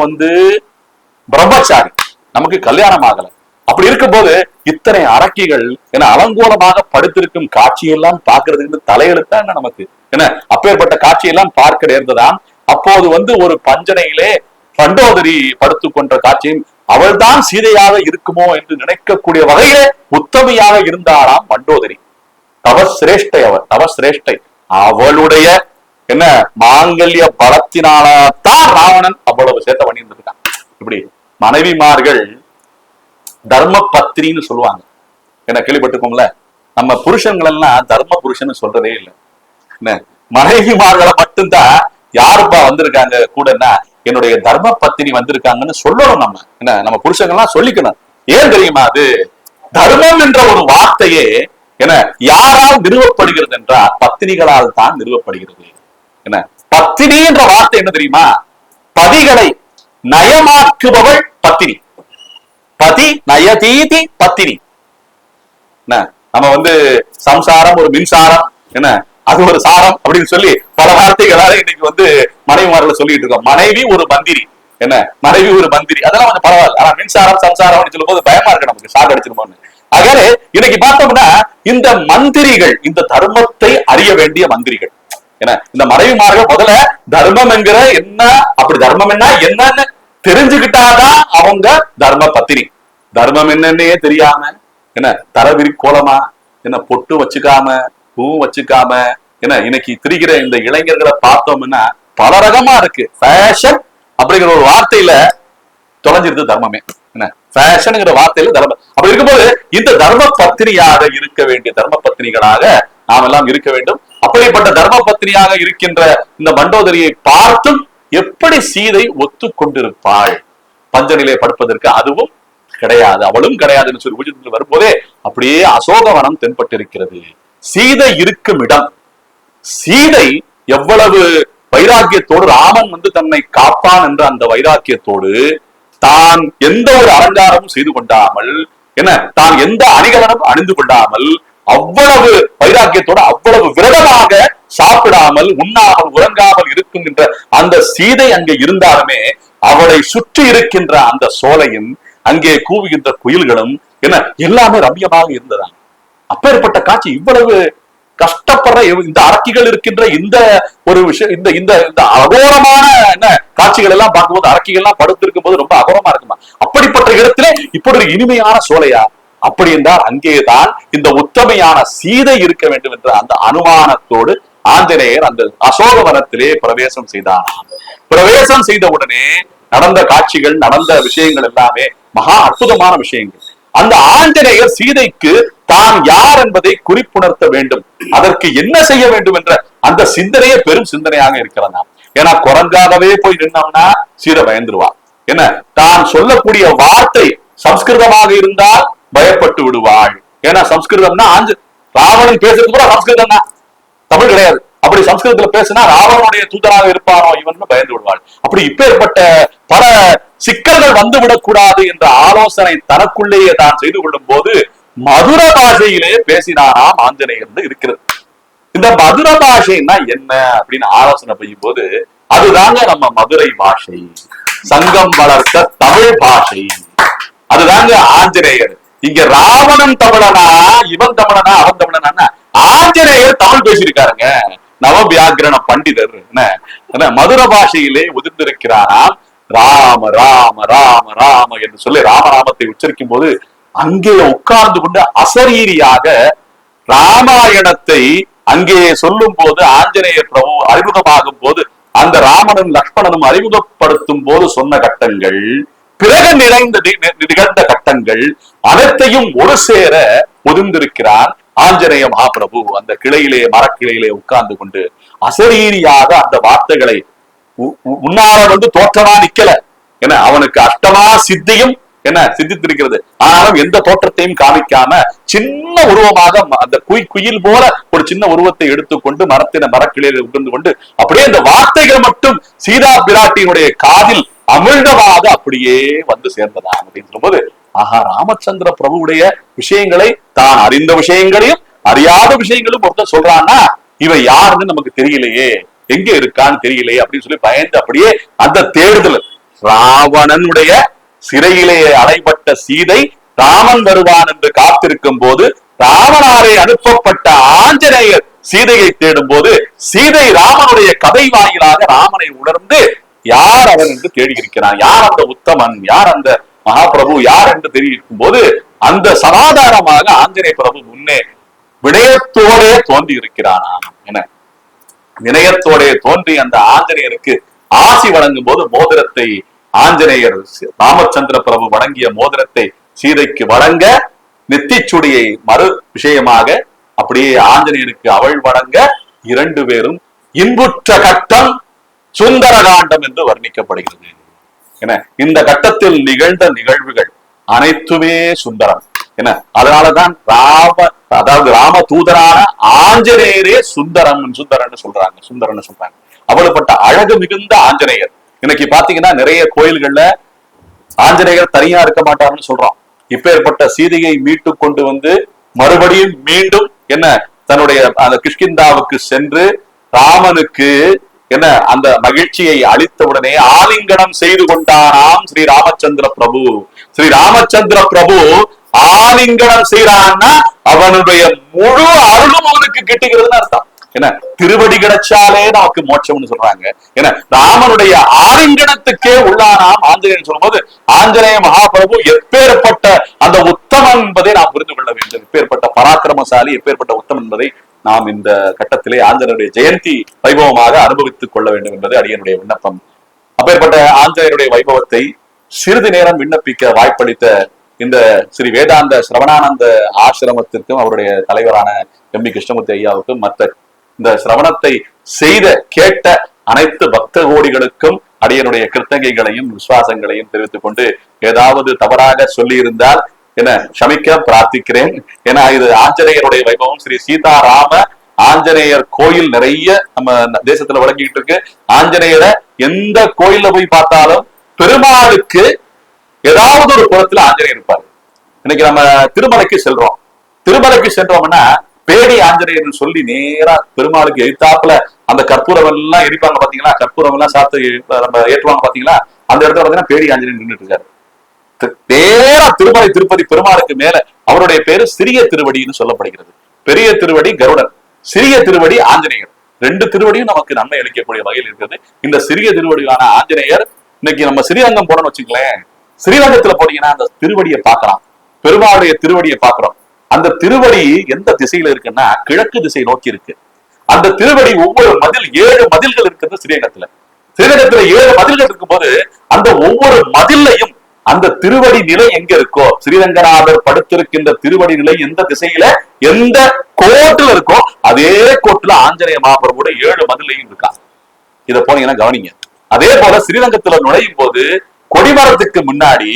Speaker 1: பிரம்மச்சாரி, நமக்கு கல்யாணம் ஆகல. அப்படி இருக்கும்போது இத்தனை அரக்கிகள் என அலங்கோலமாக படுத்திருக்கும் காட்சியெல்லாம் பார்க்கறதுக்கு தலையெழுத்தா என்ன நமக்கு என்ன அப்பேற்பட்ட காட்சியெல்லாம் பார்க்க நேர்ந்ததாம். அப்போது ஒரு பஞ்சனையிலே பண்டோதரி படுத்து கொன்ற காட்சியும் அவள்தான் சீதையாக இருக்குமோ என்று நினைக்கக்கூடிய வகையிலே உத்தமையாக இருந்தாராம் மண்டோதரி. தவசிரேஷ்டை, அவளுடைய என்ன மாங்கல்ய பலத்தினால்தான் ராவணன் அவ்வளவு சேட்டை பண்ணிட்டு இருக்கான். இப்படி மனைவிமார்கள் தர்ம பத்னின்னு சொல்லுவாங்க. என்ன கேள்விப்பட்டிருக்கோம்ல? நம்ம புருஷன்கள் எல்லாம் தர்ம புருஷன் சொல்றதே இல்லை. என்ன மனைவிமார்களை மட்டும்தான் யாருப்பா வந்திருக்காங்க கூடன்னா என்னுடைய தர்ம பத்தினி வந்திருக்காங்கன்னு சொல்லணும். நம்ம என்ன நம்ம புருஷங்கள்லாம் சொல்லிக்கணும். ஏன் தெரியுமா? அது தர்மம் என்ற ஒரு வார்த்தையே என்ன யாரால் நிறுவப்படுகிறது என்றால் பத்தினிகளால் தான் நிறுவப்படுகிறது. என்ன பத்தினி என்ற வார்த்தை என்ன தெரியுமா? பதிகளை நயமாக்குபவள் பத்தினி. பதி நயதீதி பத்தினி. நம்ம சம்சாரம் ஒரு மின்சாரம், என்ன அது ஒரு சாரம் அப்படின்னு சொல்லி பல வார்த்தைகளால இன்னைக்கு மனைவிமார்களை சொல்லிட்டு இருக்கோம். மனைவி ஒரு மந்திரி, என்ன மனைவி ஒரு மந்திரி, அதெல்லாம் கொஞ்சம் பரவாயில்ல. ஆனா மின்சாரம் சம்சாரம் சொல்லும் போது பயமா இருக்கு, நமக்கு ஷாக் அடிச்சிருமோன்னு. ஆகவே இன்னைக்கு பார்த்தோம்னா இந்த மந்திரிகள், இந்த தர்மத்தை அறிய வேண்டிய மந்திரிகள், ஏன்னா இந்த மனைவிமார்கள் முதல்ல தர்மம் என்கிற என்ன, அப்படி தர்மம் என்ன என்னன்னு தெரிஞ்சுக்கிட்டாதான் அவங்க தர்ம பத்தினி. தர்மம் என்னன்னே தெரியாம என்ன தரவிரி கோலமா, என்ன பொட்டு வச்சுக்காம பூ வச்சுக்காம, என்ன இன்னைக்கு திரிகிற இந்த இளைஞர்களை பார்த்தோம்னா பல ரகமா இருக்கு. ஃபேஷன் அப்படிங்கிற ஒரு வார்த்தையில தொலைஞ்சிருது தர்மமே. என்ன ஃபேஷன்ங்கிற வார்த்தையில தர்மம். அப்படி இருக்கும்போது இந்த தர்ம பத்தினியாக இருக்க வேண்டிய தர்ம பத்தினிகளாக நாம் எல்லாம் இருக்க வேண்டும். அப்படிப்பட்ட தர்ம பத்தினியாக இருக்கின்ற இந்த மண்டோதரியை பார்த்தும் எப்படி சீதை ஒத்துக்கொண்டிருப்பாள்? பஞ்சநிலை படுப்பதற்கு அதுவும் கிடையாது, அவளும் கிடையாதுன்னு சொல்லி பூஜ்யத்தில் வரும்போதே அப்படியே அசோகவனம் தென்பட்டிருக்கிறது. சீதை இருக்கும் இடம், சீதை எவ்வளவு வைராக்கியத்தோடு ராமன் தன்னை காப்பான் என்ற அந்த வைராக்கியத்தோடு தான் எந்த ஒரு அலங்காரமும் செய்து கொண்டாமல், என்ன தான் எந்த அணிகலனும் அணிந்து கொண்டாமல், அவ்வளவு வைராக்கியத்தோடு அவ்வளவு விரதமாக சாப்பிடாமல் உண்ணாமல் உறங்காமல் இருக்குகின்ற அந்த சீதை அங்கே இருந்தாலுமே அவளை சுற்றி இருக்கின்ற அந்த சோலையும் அங்கே கூவுகின்ற குயில்களும் என்ன எல்லாமே ரம்யமாக இருந்ததா. அப்பேற்பட்ட காட்சி, இவ்வளவு கஷ்டப்படுற இந்த அரக்கிகள் இருக்கின்ற இந்த ஒரு விஷயம், இந்த இந்த இந்த அகோரமான என்ன காட்சிகள் எல்லாம் பார்க்கும்போது அரக்கிகள் எல்லாம் படுத்திருக்கும் போது ரொம்ப அகோரமா இருக்குமா? அப்படிப்பட்ட இடத்திலே இப்படி ஒரு இனிமையான சோலையா? அப்படி என்றால் அங்கேதான் இந்த உத்தமையான சீதை இருக்க வேண்டும் என்ற அந்த அனுமானத்தோடு ஆஞ்சநேயர் அந்த அசோகவனத்திலே பிரவேசம் செய்தாராம். பிரவேசம் செய்த உடனே நடந்த காட்சிகள், நடந்த விஷயங்கள் எல்லாமே மகா அற்புதமான விஷயங்கள். அந்த ஆஞ்சநேயர் சீதைக்கு தான் யார் என்பதை குறிப்புணர்த்த வேண்டும், அதற்கு என்ன செய்ய வேண்டும் என்ற அந்த சிந்தனையே பெரும் சிந்தனையாக இருக்கிறதா. ஏன்னா குரங்காகவே போய் நின்னோம்னா சீதை பயந்துருவா. என்ன தான் சொல்லக்கூடிய வார்த்தை சம்ஸ்கிருதமாக இருந்தால் பயப்பட்டு விடுவாள். ஏன்னா சம்ஸ்கிருதம்னா ராவணன் பேசுறது கூட சம்ஸ்கிருதம் தான், தமிழ் கிடையாது. அப்படி சம்ஸ்கிருதத்துல பேசினா ராவணனுடைய தூதராக இருப்பானோ இவன் பயந்து விடுவாள். அப்படி இப்பேற்பட்ட பல சிக்கல்கள் வந்துவிடக் கூடாது என்ற ஆலோசனை தனக்குள்ளேயே தான் செய்து கொள்ளும் போது மதுர பாஷையிலே பேசினாராம் ஆஞ்சநேயர் இருக்கிறது. இந்த மதுர பாஷைன்னா என்ன அப்படின்னு ஆலோசனை செய்யும் போது அதுதாங்க நம்ம மதுரை பாஷை, சங்கம் வளர்த்த தமிழ் பாஷை, அதுதாங்க ஆஞ்சநேயர். இங்க ராவணன் தமிழனா இவன் தமிழனா அவன் தமிழனா, ஆஞ்சநேயர் தமிழ் பேசியிருக்காருங்க. நவவியாகிரண பண்டிதர் என்ன மதுர பாஷையிலே உதிர்ந்திருக்கிறாராம். ராம ராம ராம ராம என்று சொல்லி ராமநாமத்தை உச்சரிக்கும் போது அங்கே உட்கார்ந்து கொண்டு அசரீரியாக ராமாயணத்தை அங்கே சொல்லும் போது ஆஞ்சநேயர் பிரபு அறிமுகமாகும் போது அந்த ராமனும் லக்ஷ்மணனும் அறிமுகப்படுத்தும் போது சொன்ன கட்டங்கள், பிறகு நிகழ்ந்த கட்டங்கள் அனைத்தையும் ஒரு சேர ஒதுந்திருக்கிறார் ஆஞ்சநேய மகாபிரபு. அந்த கிளையிலே மரக்கிளையிலே உட்கார்ந்து கொண்டு அசரீரியாக அந்த வார்த்தைகளை முன்னால தோற்றமா நிக்கல. ஏன்னா அவனுக்கு அஷ்டமா சித்தியும் என்ன சித்தித்திருக்கிறது, ஆனாலும் எந்த தோற்றத்தையும் காமிக்காம சின்ன உருவமாக அந்த குயில் போல ஒரு சின்ன உருவத்தை எடுத்துக்கொண்டு மரக்கிளையில் உட்கார்ந்து கொண்டு அப்படியே இந்த வார்த்தைகள் மட்டும் சீதா பிராட்டியினுடைய காதில் அமிழ்தமாக அப்படியே சேர்ந்ததா அப்படின்னு சொல்லும்போது, ஆஹா, ராமச்சந்திர பிரபுவுடைய விஷயங்களை தான் அறிந்த விஷயங்களையும் அறியாத விஷயங்களும் ஒருத்தர் சொல்றான்னா இவன் யாருன்னு நமக்கு தெரியலையே, எங்க இருக்கான்னு தெரியலையே அப்படின்னு சொல்லி பயந்து அப்படியே அந்த தேடுதல், ராவணனுடைய சிறையிலே அடைபட்ட சீதை ராமன் வருவான் என்று காத்திருக்கும் போது ராவணாரை அனுப்பப்பட்ட ஆஞ்சநேயர் சீதையை தேடும் போது சீதை ராமனுடைய கதை வாயிலாக ராமனை உணர்ந்து யார் அவன் என்று தேடி இருக்கிறான், யார் அந்த உத்தமன், யார் அந்த மகாபிரபு யார் என்று தெரிவிக்கும் போது அந்த சமாதானமாக ஆஞ்சநேய பிரபு முன்னே விடயத்தோடே தோன்றி இருக்கிறானாம். என வினயத்தோட தோன்றி அந்த ஆஞ்சநேயருக்கு ஆசி வழங்கும் போது மோதிரத்தை ஆஞ்சநேயர் ராமச்சந்திர பிரபு வழங்கிய மோதிரத்தை சீதைக்கு வழங்க, நெத்திச்சுடியை மறு விஷயமாக அப்படியே ஆஞ்சநேயருக்கு அவள் வழங்க, இரண்டு பேரும் இன்புற்ற கட்டம் சுந்தரகாண்டம் என்று வர்ணிக்கப்படுகிறது. என இந்த கட்டத்தில் நிகழ்ந்த நிகழ்வுகள் அனைத்துமே சுந்தரம். என்ன, அதனாலதான் ராம தூதரான ஆஞ்சநேயரே சுந்தரன் சொல்றாங்க. அவ்வளவுப்பட்ட அழகு மிகுந்த ஆஞ்சநேயர். இன்னைக்கு பாத்தீங்கன்னா நிறைய கோயில்கள்ல ஆஞ்சநேயர் தனியா இருக்க மாட்டார்னு சொல்றோம். இப்பேற்பட்ட சீதையை மீட்டு கொண்டு வந்து மறுபடியும் மீண்டும் என்ன தன்னுடைய அந்த கிஷ்கிந்தாவுக்கு சென்று ராமனுக்கு என்ன அந்த மகிழ்ச்சியை அளித்தவுடனே ஆலிங்கனம் செய்து கொண்டாராம் ஸ்ரீ ராமச்சந்திர பிரபு. ஸ்ரீ ராமச்சந்திர பிரபு ஆலிங்கனம் செய்யறான்னா அவனுடைய முழு அருளும் அவனுக்கு கிட்டுகிறதுன்னு அர்த்தம். என்ன, திருவடி கிடைச்சாலே நமக்கு மோட்சம்னு சொல்றாங்க. ஏன்னா ராமனுடைய ஆலிங்கனத்துக்கே உள்ளானாம் ஆஞ்சநேயன் சொல்லும் போது, ஆஞ்சநேய மகாபிரபு எப்பேற்பட்ட அந்த உத்தமன் என்பதை நாம் புரிந்து கொள்ள வேண்டும். எப்பேற்பட்ட பராக்கிரமசாலி, எப்பேற்பட்ட உத்தமன் என்பதை நாம் இந்த கட்டத்திலே ஆஞ்சநேயருடைய ஜெயந்தி வைபவமாக அனுபவித்துக் கொள்ள வேண்டும் என்பது அடியனுடைய விண்ணப்பம். அப்பேற்பட்ட ஆஞ்சநேயருடைய வைபவத்தை சிறிது நேரம் விண்ணப்பிக்க வாய்ப்பளித்த இந்த ஸ்ரீ வேதாந்த சிரவணானந்த ஆசிரமத்திற்கும் அவருடைய தலைவரான எம்.பி. கிருஷ்ணமூர்த்தி ஐயாவுக்கும் மற்ற இந்த சிரவணத்தை செய்த கேட்ட அனைத்து பக்த கோடிகளுக்கும் அடியனுடைய கிருத்தங்கைகளையும் விசுவாசங்களையும் தெரிவித்துக் கொண்டு, ஏதாவது தவறாக சொல்லி இருந்தால் என க்ஷமிக்க பிரார்த்திக்கிறேன். ஏன்னா இது ஆஞ்சநேயருடைய வைபவம். ஸ்ரீ சீதாராம ஆஞ்சநேயர் கோயில் நிறைய நம்ம தேசத்துல வழங்கிட்டு இருக்கு. ஆஞ்சநேயரை எந்த கோயில்ல போய் பார்த்தாலும் பெருமாளுக்கு ஏதாவது ஒரு புறத்துல ஆஞ்சநேயர் இருப்பாரு. இன்னைக்கு நம்ம திருமலைக்கு சென்றோம்னா பேடி ஆஞ்சநேயர் சொல்லி நேரா பெருமாளுக்கு எதிர்த்தாப்புல அந்த கற்பூரம் எல்லாம் எரிப்பாங்க பாத்தீங்களா, கற்பூரம் எல்லாம் சாத்து நம்ம ஏற்றுவாங்க பாத்தீங்களா, அந்த இடத்துல பாத்தீங்கன்னா பேடி ஆஞ்சநேயர் நின்றுட்டு இருக்காரு. நேரா திருமலை திருப்பதி பெருமாளுக்கு மேல. அவருடைய பேரு சிறிய திருவடின்னு சொல்லப்படுகிறது. பெரிய திருவடி கருடன், சிறிய திருவடி ஆஞ்சநேயர். ரெண்டு திருவடியும் நமக்கு நன்மை அளிக்கக்கூடிய வகையில் இருக்கிறது. இந்த சிறிய திருவடியான ஆஞ்சநேயர் இன்னைக்கு நம்ம ஸ்ரீரங்கம் போனோம்னு வச்சுங்களேன், ஸ்ரீரங்கத்துல போனீங்கன்னா அந்த திருவடியை பார்க்கலாம், பெருமாளுடைய திருவடியை பார்க்கிறோம். அந்த திருவடி எந்த திசையில இருக்குன்னா கிழக்கு திசை நோக்கி இருக்கு. அந்த திருவடி ஒவ்வொரு 7 மதில்கள் இருக்கிறது ஸ்ரீரங்கத்துல 7 மதில்கள் இருக்கும் போது அந்த ஒவ்வொரு மதிலையும் அந்த திருவடி நிலை எங்க இருக்கோ, ஸ்ரீரங்கநாதர் படுத்திருக்கின்ற திருவடி நிலை எந்த திசையில எந்த கோட்டுல இருக்கோ அதே கோட்டுல ஆஞ்சநேய மகாபிரபுவோட 7 மதிலையும் இருக்கா. இத போனீங்கன்னா கவனிங்க. அதே போல ஸ்ரீரங்கத்துல நுழையும் போது கொடிமரத்துக்கு முன்னாடி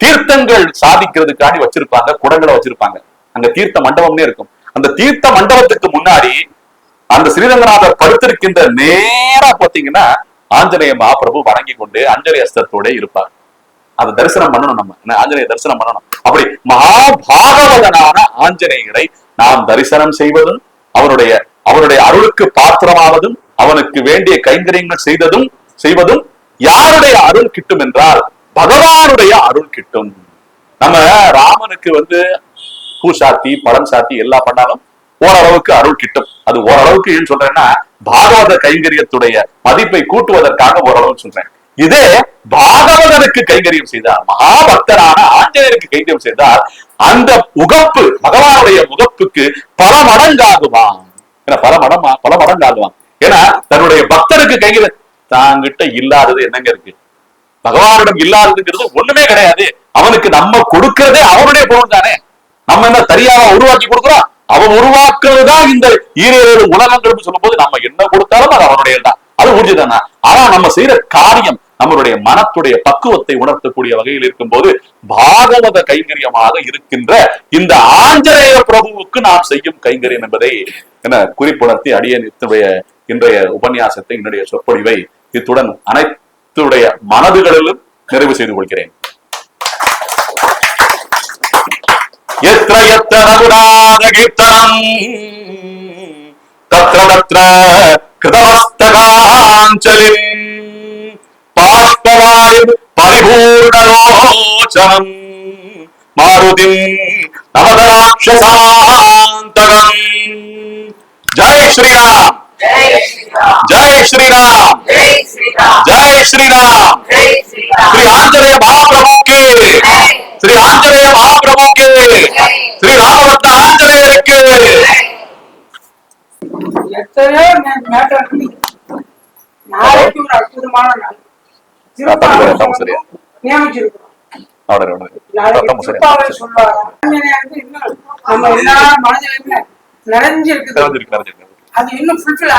Speaker 1: தீர்த்தங்கள் சாதிக்கிறதுக்காண்டி வச்சிருப்பாங்க, குடங்களை வச்சிருப்பாங்க. அங்க தீர்த்த மண்டபம்னே இருக்கும். அந்த தீர்த்த மண்டபத்துக்கு முன்னாடி அந்த ஸ்ரீரங்கநாதர் படுத்திருக்கின்ற நேரா பாத்தீங்கன்னா ஆஞ்சநேய மகாபிரபு வணங்கி கொண்டு அஞ்சலி அஸ்தத்தோட இருப்பார். அதை தரிசனம் பண்ணணும், நம்ம ஆஞ்சநேய தரிசனம் பண்ணணும். அப்படி மகாபாகவதனான ஆஞ்சநேயரை நாம் தரிசனம் செய்வதும் அவருடைய அருளுக்கு பாத்திரமாவதும் அவனுக்கு வேண்டிய கைங்கரியங்கள் செய்வதும் யாருடைய அருள் கிட்டும் என்றால் பகவானுடைய அருள் கிட்டும். நம்ம ராமனுக்கு பூ சாத்தி பழம் சாத்தி எல்லாம் பண்ணாலும் ஓரளவுக்கு அருள் கிட்டும். அது ஓரளவுக்கு ஏன்னு சொல்றேன்னா பாகவத கைங்கரியத்துடைய மதிப்பை கூட்டுவதற்காக ஓரளவு சொல்றேன். இதே பாகவதனுக்கு கைங்கரியம் செய்தார், மகாபக்தரான ஆஞ்சநேயருக்கு கைங்கரியம் செய்தார், அந்த உகப்பு பகவானுடைய முகப்புக்கு பல மடங்காகுவான். பல மடங்காகுவான். ஏன்னா தன்னுடைய பக்தருக்கு கைங்கரியம் தாங்கிட்ட இல்லாதது என்னங்க இருக்கு? பகவானிடம் இல்லாததுங்கிறது ஒண்ணுமே கிடையாது. அவனுக்கு நம்ம கொடுக்கிறதே அவனுடைய பொருள் தானே. நம்ம என்ன தனியாக உருவாக்கி கொடுக்கிறோம்? அவன் உருவாக்குறதுதான் இந்த 7 உலகங்கள் சொல்லும் போது நம்ம என்ன கொடுத்தாலும் அது அவனுடைய தான், அது ஊர்ஜிதானா. ஆனா நம்ம செய்யற காரியம் நம்மளுடைய மனத்துடைய பக்குவத்தை உணர்த்தக்கூடிய வகையில் இருக்கும் போது பாகவத கைங்கரியமாக இருக்கின்ற இந்த ஆஞ்சநேய பிரபுவுக்கு நாம் செய்யும் கைங்கரியம் என்பதை குறிப்புணர்த்தி அடியேன் இன்றைய உபன்யாசத்தை, என்னுடைய சொற்பொழிவை இத்துடன் அனைத்துடைய மனதுகளிலும் நிறைவு செய்து கொள்கிறேன். எத்ர எத்ர ரகுநாத கீர்த்தனம் தத்ர தத்ர கிருதமஸ்தகாஞ்சலிம் பாஷ்பவாரி பரிபூர்ணலோசனம் மாருதிம் நவதராட்சசாந்தகம். ஜெய் ஸ்ரீராம், ஜெய் ஸ்ரீராம், ஜெய் ஸ்ரீராம். ஸ்ரீ ஆஞ்சநேய மகாபிரபுக்கு, ஸ்ரீ ஆஞ்சநேய மகாபிரபுக்கு, ஸ்ரீ ராமபக்த ஆஞ்சநேயருக்கு.
Speaker 2: எத்தனையோ மேட்டர் இருக்கு. நாளைக்கு ஒரு அற்புதமான நாள் நியமிச்சிருக்கிறோம். திருப்பாவை சொல்லுவாங்க. நம்ம எல்லா மனதிலுமே நிறைஞ்சிருக்கு. அது இன்னும் ஃபுல்ஃபில் ஆக